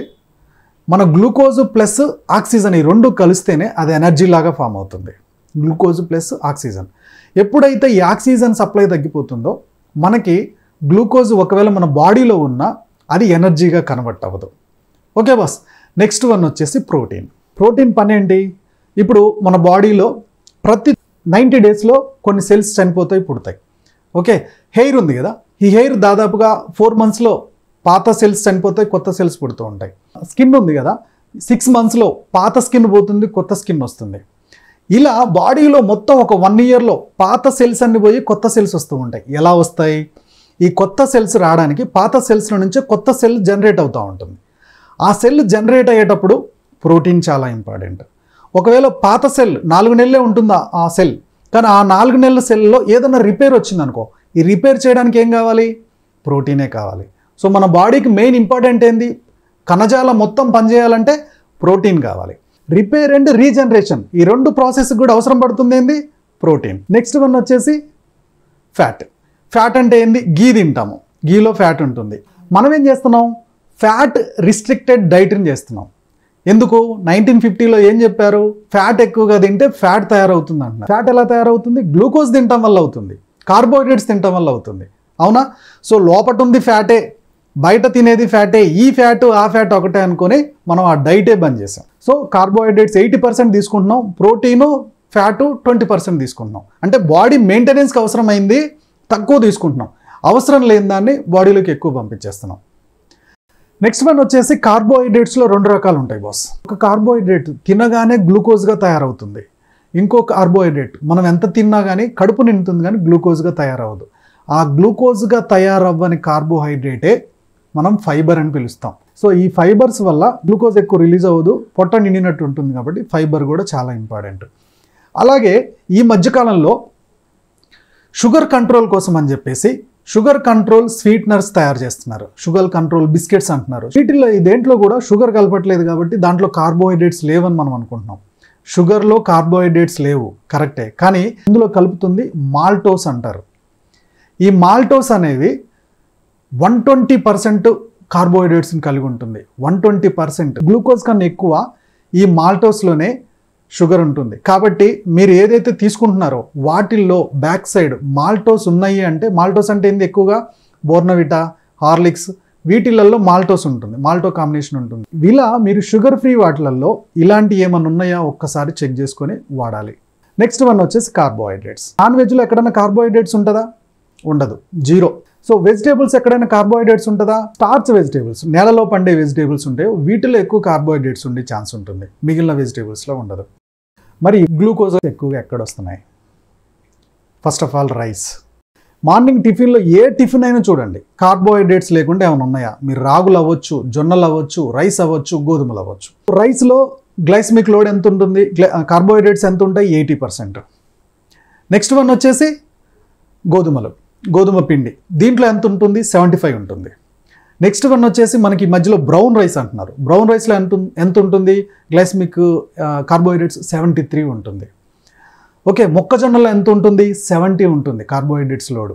మన గ్లూకోజ్ ప్లస్ ఆక్సిజన్ ఈ రెండు కలిస్తేనే అది ఎనర్జీ లాగా ఫామ్ అవుతుంది. Glucose plus oxygen. ఎప్పుడైతే ఈ ఆక్సిజన్ సప్లై తగ్గిపోతుందో మనకి గ్లూకోజ్ ఒకవేళ మన బాడీలో ఉన్నా అది ఎనర్జీగా కన్వర్ట్ అవ్వదు. Okay boss. నెక్స్ట్ వన్ వచ్చేసి ప్రోటీన్. ప్రోటీన్ పని ఏంటి? ఇప్పుడు మన బాడీలో ప్రతి 90 డేస్లో కొన్ని సెల్స్ చనిపోతాయి, పుడతాయి. ఓకే, హెయిర్ ఉంది కదా, ఈ హెయిర్ దాదాపుగా 4 మంత్స్లో పాత సెల్స్ చనిపోతాయి, కొత్త సెల్స్ పుడుతూ ఉంటాయి. స్కిన్ ఉంది కదా, 6 మంత్స్లో పాత స్కిన్ పోతుంది, కొత్త స్కిన్ వస్తుంది. ఇలా బాడీలో మొత్తం ఒక 1 ఇయర్లో పాత సెల్స్ అన్ని పోయి కొత్త సెల్స్ వస్తూ ఉంటాయి. ఎలా వస్తాయి? ఈ కొత్త సెల్స్ రావడానికి పాత సెల్స్ల నుంచే కొత్త సెల్ జనరేట్ అవుతూ ఉంటుంది. ఆ సెల్ జనరేట్ అయ్యేటప్పుడు ప్రోటీన్ చాలా ఇంపార్టెంట్. ఒకవేళ పాత సెల్ 4 నెలలే ఉంటుందా ఆ సెల్, కానీ ఆ 4 నెలల సెల్లో ఏదైనా రిపేర్ వచ్చిందనుకో, ఈ రిపేర్ చేయడానికి ఏం కావాలి? ప్రోటీనే కావాలి. సో మన బాడీకి మెయిన్ ఇంపార్టెంట్ ఏంది? కణజాలం మొత్తం పనిచేయాలంటే ప్రోటీన్ కావాలి. రిపేర్ అండ్ రీజనరేషన్, ఈ 2 ప్రాసెస్ కూడా అవసరం పడుతుంది ఏంది? ప్రోటీన్. నెక్స్ట్ వన్ వచ్చేసి ఫ్యాట్. ఫ్యాట్ అంటే ఏంది? గీ తింటాము, గీలో ఫ్యాట్ ఉంటుంది. మనం ఏం చేస్తున్నాం? ఫ్యాట్ రిస్ట్రిక్టెడ్ డైట్ని చేస్తున్నాం. ఎందుకు? 1950లో ఏం చెప్పారు? ఫ్యాట్ ఎక్కువగా తింటే ఫ్యాట్ తయారవుతుంది అంటున్నారు. ఫ్యాట్ ఎలా తయారవుతుంది? గ్లూకోజ్ తినటం వల్ల అవుతుంది, కార్బోహైడ్రేట్స్ తినటం వల్ల అవుతుంది. అవునా? సో లోపట ఉంది ఫ్యాటే, బయట తినేది ఫ్యాటే. ఈ ఫ్యాట్ ఆ ఫ్యాట్ ఒకటే అనుకొని మనం ఆ డైటే బంద్ చేసాం. సో కార్బోహైడ్రేట్స్ 80% తీసుకుంటున్నాం, ప్రోటీను ఫ్యాటు 20% తీసుకుంటున్నాం. అంటే బాడీ మెయింటెనెన్స్కి అవసరమైంది తక్కువ తీసుకుంటున్నాం, అవసరం లేని దాన్ని బాడీలోకి ఎక్కువ పంపించేస్తున్నాం. నెక్స్ట్ వన్ వచ్చేసి కార్బోహైడ్రేట్స్లో 2 రకాలు ఉంటాయి బాస్. ఒక కార్బోహైడ్రేట్ తినగానే గ్లూకోజ్గా తయారవుతుంది, ఇంకో కార్బోహైడ్రేట్ మనం ఎంత తిన్నా కానీ కడుపు నిండుతుంది కానీ గ్లూకోజ్గా తయారవ్వదు. ఆ గ్లూకోజ్గా తయారవ్వని కార్బోహైడ్రేటే మనం ఫైబర్ అని పిలుస్తాం. సో ఈ ఫైబర్స్ వల్ల గ్లూకోజ్ ఎక్కువ రిలీజ్ అవ్వదు, పొట్ట నిండినట్టు ఉంటుంది. కాబట్టి ఫైబర్ కూడా చాలా ఇంపార్టెంట్. అలాగే ఈ మధ్యకాలంలో షుగర్ కంట్రోల్ కోసం అని చెప్పేసి షుగర్ కంట్రోల్ స్వీట్నర్స్ తయారు చేస్తున్నారు, షుగర్ కంట్రోల్ బిస్కెట్స్ అంటున్నారు. వీటిల్లో దేంట్లో కూడా షుగర్ కలపట్లేదు కాబట్టి దాంట్లో కార్బోహైడ్రేట్స్ లేవని మనం అనుకుంటున్నాం. షుగర్లో కార్బోహైడ్రేట్స్ లేవు, కరెక్టే, కానీ ఇందులో కలుపుతుంది మాల్టోస్ అంటారు. ఈ మాల్టోస్ అనేవి 120% కార్బోహైడ్రేట్స్ని కలిగి ఉంటుంది. 120% గ్లూకోజ్ కన్నా ఎక్కువ ఈ మాల్టోస్లోనే షుగర్ ఉంటుంది. కాబట్టి మీరు ఏదైతే తీసుకుంటున్నారో వాటిల్లో బ్యాక్ సైడ్ మాల్టోస్ ఉన్నాయి అంటే, మాల్టోస్ అంటే ఏంది? ఎక్కువగా బోర్నవిటా, హార్లిక్స్ వీటిలలో మాల్టోస్ ఉంటుంది, మాల్టో కాంబినేషన్ ఉంటుంది. ఇలా మీరు షుగర్ ఫ్రీ వాటిలలో ఇలాంటి ఏమైనా ఉన్నాయా ఒక్కసారి చెక్ చేసుకొని వాడాలి. నెక్స్ట్ వన్ వచ్చేసి కార్బోహైడ్రేట్స్. నాన్ వెజ్లో ఎక్కడైనా కార్బోహైడ్రేట్స్ ఉంటుందా? ఉండదు, జీరో. సో వెజిటేబుల్స్ ఎక్కడైనా కార్బోహైడ్రేట్స్ ఉంటుందా? స్టార్చ్ వెజిటేబుల్స్, నేలలో పండే వెజిటేబుల్స్ ఉంటాయి, వీటిలో ఎక్కువ కార్బోహైడ్రేట్స్ ఉండే ఛాన్స్ ఉంటుంది, మిగిలిన వెజిటేబుల్స్లో ఉండదు. మరి గ్లూకోజ్ ఎక్కువగా ఎక్కడ వస్తున్నాయి? First of all rice. Morning టిఫిన్లో ఏ టిఫిన్ అయినా చూడండి, కార్బోహైడ్రేట్స్ లేకుండా ఏమైనా ఉన్నాయా? మీరు రాగులు అవ్వచ్చు, జొన్నలు అవ్వచ్చు, రైస్ అవ్వచ్చు, గోధుమలు అవ్వచ్చు. రైస్లో గ్లైసమిక్ లోడ్ ఎంత ఉంటుంది? కార్బోహైడ్రేట్స్ ఎంత ఉంటాయి? 80%. నెక్స్ట్ వన్ వచ్చేసి గోధుమలు, గోధుమ పిండి, దీంట్లో ఎంత ఉంటుంది? 75 ఉంటుంది. నెక్స్ట్ వన్ వచ్చేసి మనకి మధ్యలో బ్రౌన్ రైస్ అంటున్నారు. బ్రౌన్ రైస్లో ఎంత ఉంటుంది? గ్లైసమిక్ కార్బోహైడ్రేట్స్ 73 ఉంటుంది. ఓకే, మొక్కజొన్నలో ఎంత ఉంటుంది? 70 ఉంటుంది కార్బోహైడ్రేట్స్ లోడ్.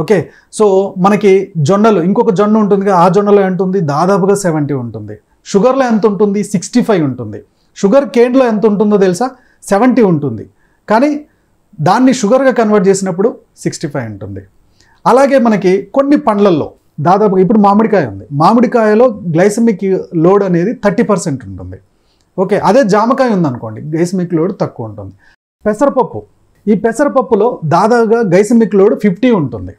ఓకే, సో మనకి జొన్నలు, ఇంకొక జొన్న ఉంటుంది కదా, ఆ జొన్నలో ఎంత ఉంది? దాదాపుగా 70 ఉంటుంది. షుగర్లో ఎంత ఉంటుంది? 65 ఉంటుంది. షుగర్ కేన్లో ఎంత ఉంటుందో తెలుసా? 70 ఉంటుంది, కానీ దాన్ని షుగర్గా కన్వర్ట్ చేసినప్పుడు 65 ఉంటుంది. అలాగే మనకి కొన్ని పండ్లల్లో దాదాపుగా, ఇప్పుడు మామిడికాయ ఉంది, మామిడికాయలో గ్లైసమిక్ లోడ్ అనేది 30% ఉంటుంది. ఓకే, అదే జామకాయ ఉందనుకోండి, గ్లైసమిక్ లోడ్ తక్కువ ఉంటుంది. పెసరపప్పు, ఈ పెసరపప్పులో దాదాపుగా గ్లైసమిక్ లోడ్ 50 ఉంటుంది,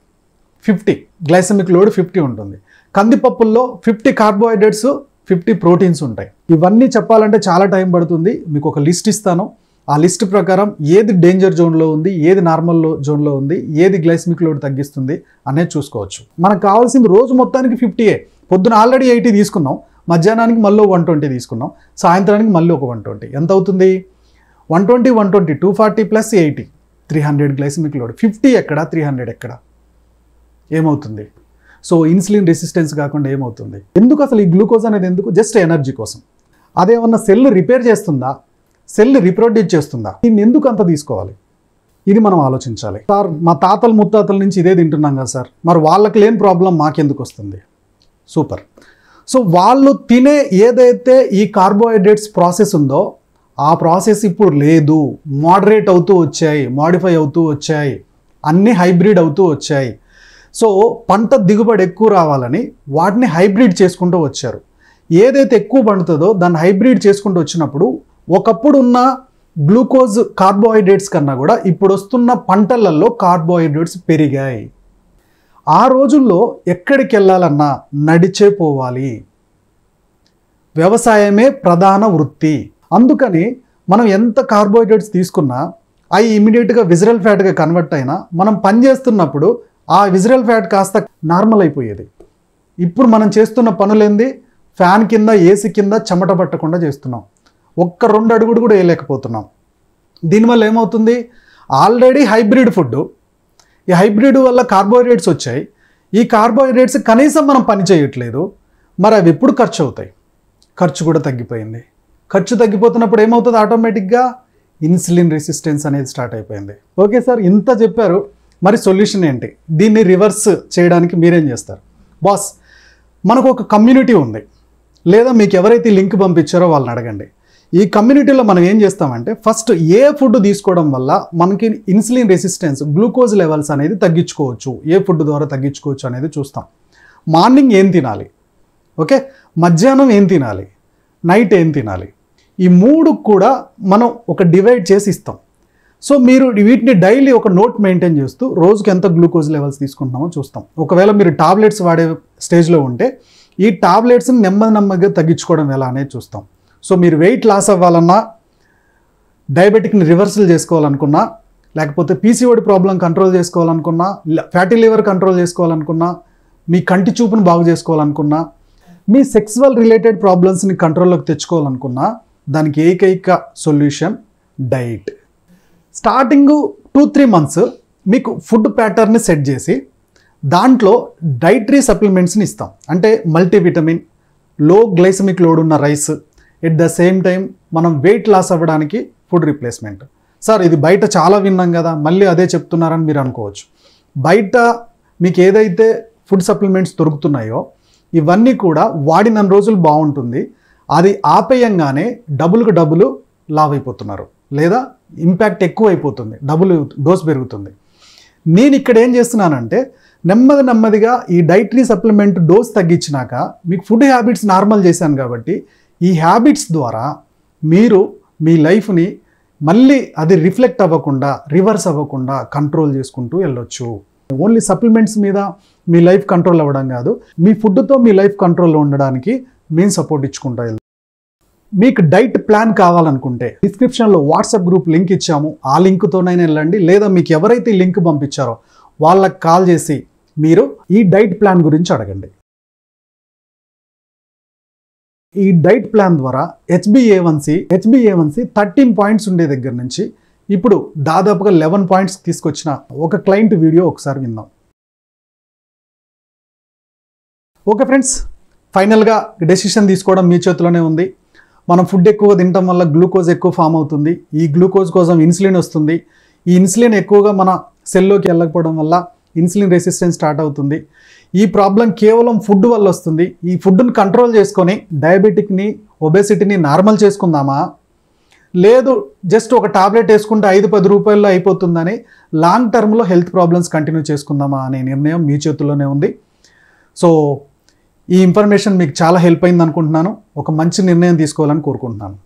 50 గ్లైసమిక్ లోడ్ 50 ఉంటుంది. కందిపప్పుల్లో 50 కార్బోహైడ్రేట్స్, 50 ప్రోటీన్స్ ఉంటాయి. ఇవన్నీ చెప్పాలంటే చాలా టైం పడుతుంది. మీకు ఒక లిస్ట్ ఇస్తాను, ఆ లిస్ట్ ప్రకారం ఏది డేంజర్ జోన్లో ఉంది, ఏది నార్మల్ జోన్లో ఉంది, ఏది గ్లైసమిక్ లోడ్ తగ్గిస్తుంది అనేది చూసుకోవచ్చు. మనకు కావాల్సింది రోజు మొత్తానికి 50. పొద్దున ఆల్రెడీ 80 తీసుకున్నాం, మధ్యాహ్నానికి మళ్ళీ 120 తీసుకున్నాం, సాయంత్రానికి మళ్ళీ ఒక 120. ఎంత అవుతుంది? 120, 120, 240 + 80, 300 గ్లైసమిక్ లోడ్. 50 ఎక్కడ, 300 ఎక్కడ? ఏమవుతుంది? సో ఇన్సులిన్ రెసిస్టెన్స్ కాకుండా ఏమవుతుంది? ఎందుకు అసలు ఈ గ్లూకోజ్ అనేది ఎందుకు? జస్ట్ ఎనర్జీ కోసం. అదేమన్నా సెల్ రిపేర్ చేస్తుందా? సెల్ రిప్రొడ్యూస్ చేస్తుందా? దీన్ని ఎందుకు అంత తీసుకోవాలి? ఇది మనం ఆలోచించాలి. సార్, మా తాతల ముత్తాతల నుంచి ఇదే తింటున్నాం కదా సార్, మరి వాళ్ళకి లేని ప్రాబ్లం మాకెందుకు వస్తుంది? సూపర్. సో వాళ్ళు తినే ఏదైతే ఈ కార్బోహైడ్రేట్స్ ప్రాసెస్ ఉందో ఆ ప్రాసెస్ ఇప్పుడు లేదు, మోడరేట్ అవుతూ వచ్చాయి, మోడిఫై అవుతూ వచ్చాయి, అన్నీ హైబ్రిడ్ అవుతూ వచ్చాయి. సో పంట దిగుబడి ఎక్కువ రావాలని వాటిని హైబ్రిడ్ చేసుకుంటూ వచ్చారు. ఏదైతే ఎక్కువ పండుతుందో దాన్ని హైబ్రిడ్ చేసుకుంటూ వచ్చినప్పుడు ఒకప్పుడు ఉన్న గ్లూకోజ్ కార్బోహైడ్రేట్స్ కన్నా కూడా ఇప్పుడు వస్తున్న పంటలలో కార్బోహైడ్రేట్స్ పెరిగాయి. ఆ రోజుల్లో ఎక్కడికి వెళ్ళాలన్నా నడిచే పోవాలి, వ్యవసాయమే ప్రధాన వృత్తి. అందుకని మనం ఎంత కార్బోహైడ్రేట్స్ తీసుకున్నా అవి ఇమీడియట్గా విజరల్ ఫ్యాట్గా కన్వర్ట్ అయినా మనం పని చేస్తున్నప్పుడు ఆ విజరల్ ఫ్యాట్ కాస్త నార్మల్ అయిపోయేది. ఇప్పుడు మనం చేస్తున్న పనులేంది, ఫ్యాన్ కింద ఏసీ కింద చెమట పట్టకుండా చేస్తున్నాం, ఒక్క 2 అడుగులు కూడా వేయలేకపోతున్నాం. దీనివల్ల ఏమవుతుంది, ఆల్రెడీ హైబ్రిడ్ ఫుడ్, ఈ హైబ్రిడ్ వల్ల కార్బోహైడ్రేట్స్ వచ్చాయి. ఈ కార్బోహైడ్రేట్స్ కనీసం మనం పని చేయట్లేదు, మరి అవి ఎప్పుడు ఖర్చు అవుతాయి? ఖర్చు కూడా తగ్గిపోయింది. ఖర్చు తగ్గిపోతున్నప్పుడు ఏమవుతుంది, ఆటోమేటిక్గా ఇన్సులిన్ రెసిస్టెన్స్ అనేది స్టార్ట్ అయిపోయింది. ఓకే సార్, ఇంత చెప్పారు, మరి సొల్యూషన్ ఏంటి? దీన్ని రివర్స్ చేయడానికి మీరేం చేస్తారు? బాస్, మనకు ఒక కమ్యూనిటీ ఉంది, లేదా మీకు ఎవరైతే లింక్ పంపించారో వాళ్ళని అడగండి. ఈ కమ్యూనిటీలో మనం ఏం చేస్తామంటే, ఫస్ట్ ఏ ఫుడ్ తీసుకోవడం వల్ల మనకి ఇన్సులిన్ రెసిస్టెన్స్, గ్లూకోజ్ లెవెల్స్ అనేది తగ్గించుకోవచ్చు, ఏ ఫుడ్ ద్వారా తగ్గించుకోవచ్చు అనేది చూస్తాం. మార్నింగ్ ఏం తినాలి, ఓకే, మధ్యాహ్నం ఏం తినాలి, నైట్ ఏం తినాలి, ఈ 3 కూడా మనం ఒక డివైడ్ చేసి ఇస్తాం. సో మీరు వీటిని డైలీ ఒక నోట్ మెయింటైన్ చేస్తూ రోజుకి ఎంత గ్లూకోజ్ లెవెల్స్ తీసుకుంటున్నామో చూస్తాం. ఒకవేళ మీరు టాబ్లెట్స్ వాడే స్టేజ్లో ఉంటే ఈ టాబ్లెట్స్ని నెమ్మదిగా తగ్గించుకోవడం ఎలా అనేది చూస్తాం. సో మీరు వెయిట్ లాస్ అవ్వాలన్నా, డయాబెటిక్ని రివర్సల్ చేసుకోవాలనుకున్నా, లేకపోతే పీసీఓడి ప్రాబ్లం కంట్రోల్ చేసుకోవాలనుకున్నా, ఫ్యాటీ లివర్ కంట్రోల్ చేసుకోవాలనుకున్నా, మీ కంటి చూపును బాగు చేసుకోవాలనుకున్నా, మీ సెక్సువల్ రిలేటెడ్ ప్రాబ్లమ్స్ని కంట్రోల్లోకి తెచ్చుకోవాలనుకున్నా, దానికి ఏకైక సొల్యూషన్ డైట్. స్టార్టింగ్ 2-3 మంత్స్ మీకు ఫుడ్ ప్యాటర్న్ని సెట్ చేసి దాంట్లో డైటరీ సప్లిమెంట్స్ని ఇస్తాం. అంటే మల్టీవిటమిన్, లో గ్లైసమిక్ లోడ్ ఉన్న rice, at the same time మనం వెయిట్ లాస్ అవ్వడానికి ఫుడ్ రీప్లేస్మెంట్. సార్ ఇది బయట చాలా విన్నాం కదా, మళ్ళీ అదే చెప్తున్నారని మీరు అనుకోవచ్చు. బయట మీకు ఏదైతే ఫుడ్ సప్లిమెంట్స్ దొరుకుతున్నాయో ఇవన్నీ కూడా వాడిన రోజులు బాగుంటుంది, అది ఆపేయంగానే డబుల్ లావ్ అయిపోతున్నారు, లేదా ఇంపాక్ట్ ఎక్కువ అయిపోతుంది, డోస్ పెరుగుతుంది. నేను ఇక్కడ ఏం చేస్తున్నానంటే నెమ్మదిగా ఈ డైటరీ సప్లిమెంట్ డోస్ తగ్గించినాక మీకు ఫుడ్ హ్యాబిట్స్ నార్మల్ చేశాను కాబట్టి ఈ హ్యాబిట్స్ ద్వారా మీరు మీ లైఫ్ని మళ్ళీ అది రిఫ్లెక్ట్ అవ్వకుండా, రివర్స్ అవ్వకుండా కంట్రోల్ చేసుకుంటూ వెళ్ళొచ్చు. ఓన్లీ సప్లిమెంట్స్ మీద మీ లైఫ్ కంట్రోల్ అవ్వడం కాదు, మీ ఫుడ్తో మీ లైఫ్ కంట్రోల్లో ఉండడానికి మేము సపోర్ట్ ఇచ్చుకుంటా వెళ్తాం. మీకు డైట్ ప్లాన్ కావాలనుకుంటే డిస్క్రిప్షన్లో వాట్సాప్ గ్రూప్ లింక్ ఇచ్చాము, ఆ లింక్తోనైనా వెళ్ళండి, లేదా మీకు ఎవరైతే లింక్ పంపించారో వాళ్ళకి కాల్ చేసి మీరు ఈ డైట్ ప్లాన్ గురించి అడగండి. ఈ డైట్ ప్లాన్ ద్వారా HbA1c 13 పాయింట్స్ ఉండే దగ్గర నుంచి ఇప్పుడు దాదాపుగా 11 పాయింట్స్ తీసుకొచ్చిన ఒక క్లయింట్ వీడియో ఒకసారి విందాం. ఓకే ఫ్రెండ్స్, ఫైనల్గా డెసిషన్ తీసుకోవడం మీ చేతిలోనే ఉంది. మనం ఫుడ్ ఎక్కువ తినడం వల్ల గ్లూకోజ్ ఎక్కువ ఫామ్ అవుతుంది, ఈ గ్లూకోజ్ కోసం ఇన్సులిన్ వస్తుంది, ఈ ఇన్సులిన్ ఎక్కువగా మన సెల్లోకి వెళ్ళకపోవడం వల్ల ఇన్సులిన్ రెసిస్టెన్స్ స్టార్ట్ అవుతుంది. ఈ ప్రాబ్లం కేవలం ఫుడ్ వల్ల వస్తుంది. ఈ ఫుడ్ని కంట్రోల్ చేసుకొని డయాబెటిక్ని, ఒబేసిటీని నార్మల్ చేసుకుందామా, లేదు జస్ట్ ఒక టాబ్లెట్ వేసుకుంటే 5-10 రూపాయల్లో అయిపోతుందని లాంగ్ టర్మ్లో హెల్త్ ప్రాబ్లమ్స్ కంటిన్యూ చేసుకుందామా అనే నిర్ణయం మీ చేతుల్లోనే ఉంది. సో ఈ ఇన్ఫర్మేషన్ మీకు చాలా హెల్ప్ అయింది అనుకుంటున్నాను. ఒక మంచి నిర్ణయం తీసుకోవాలని కోరుకుంటున్నాను.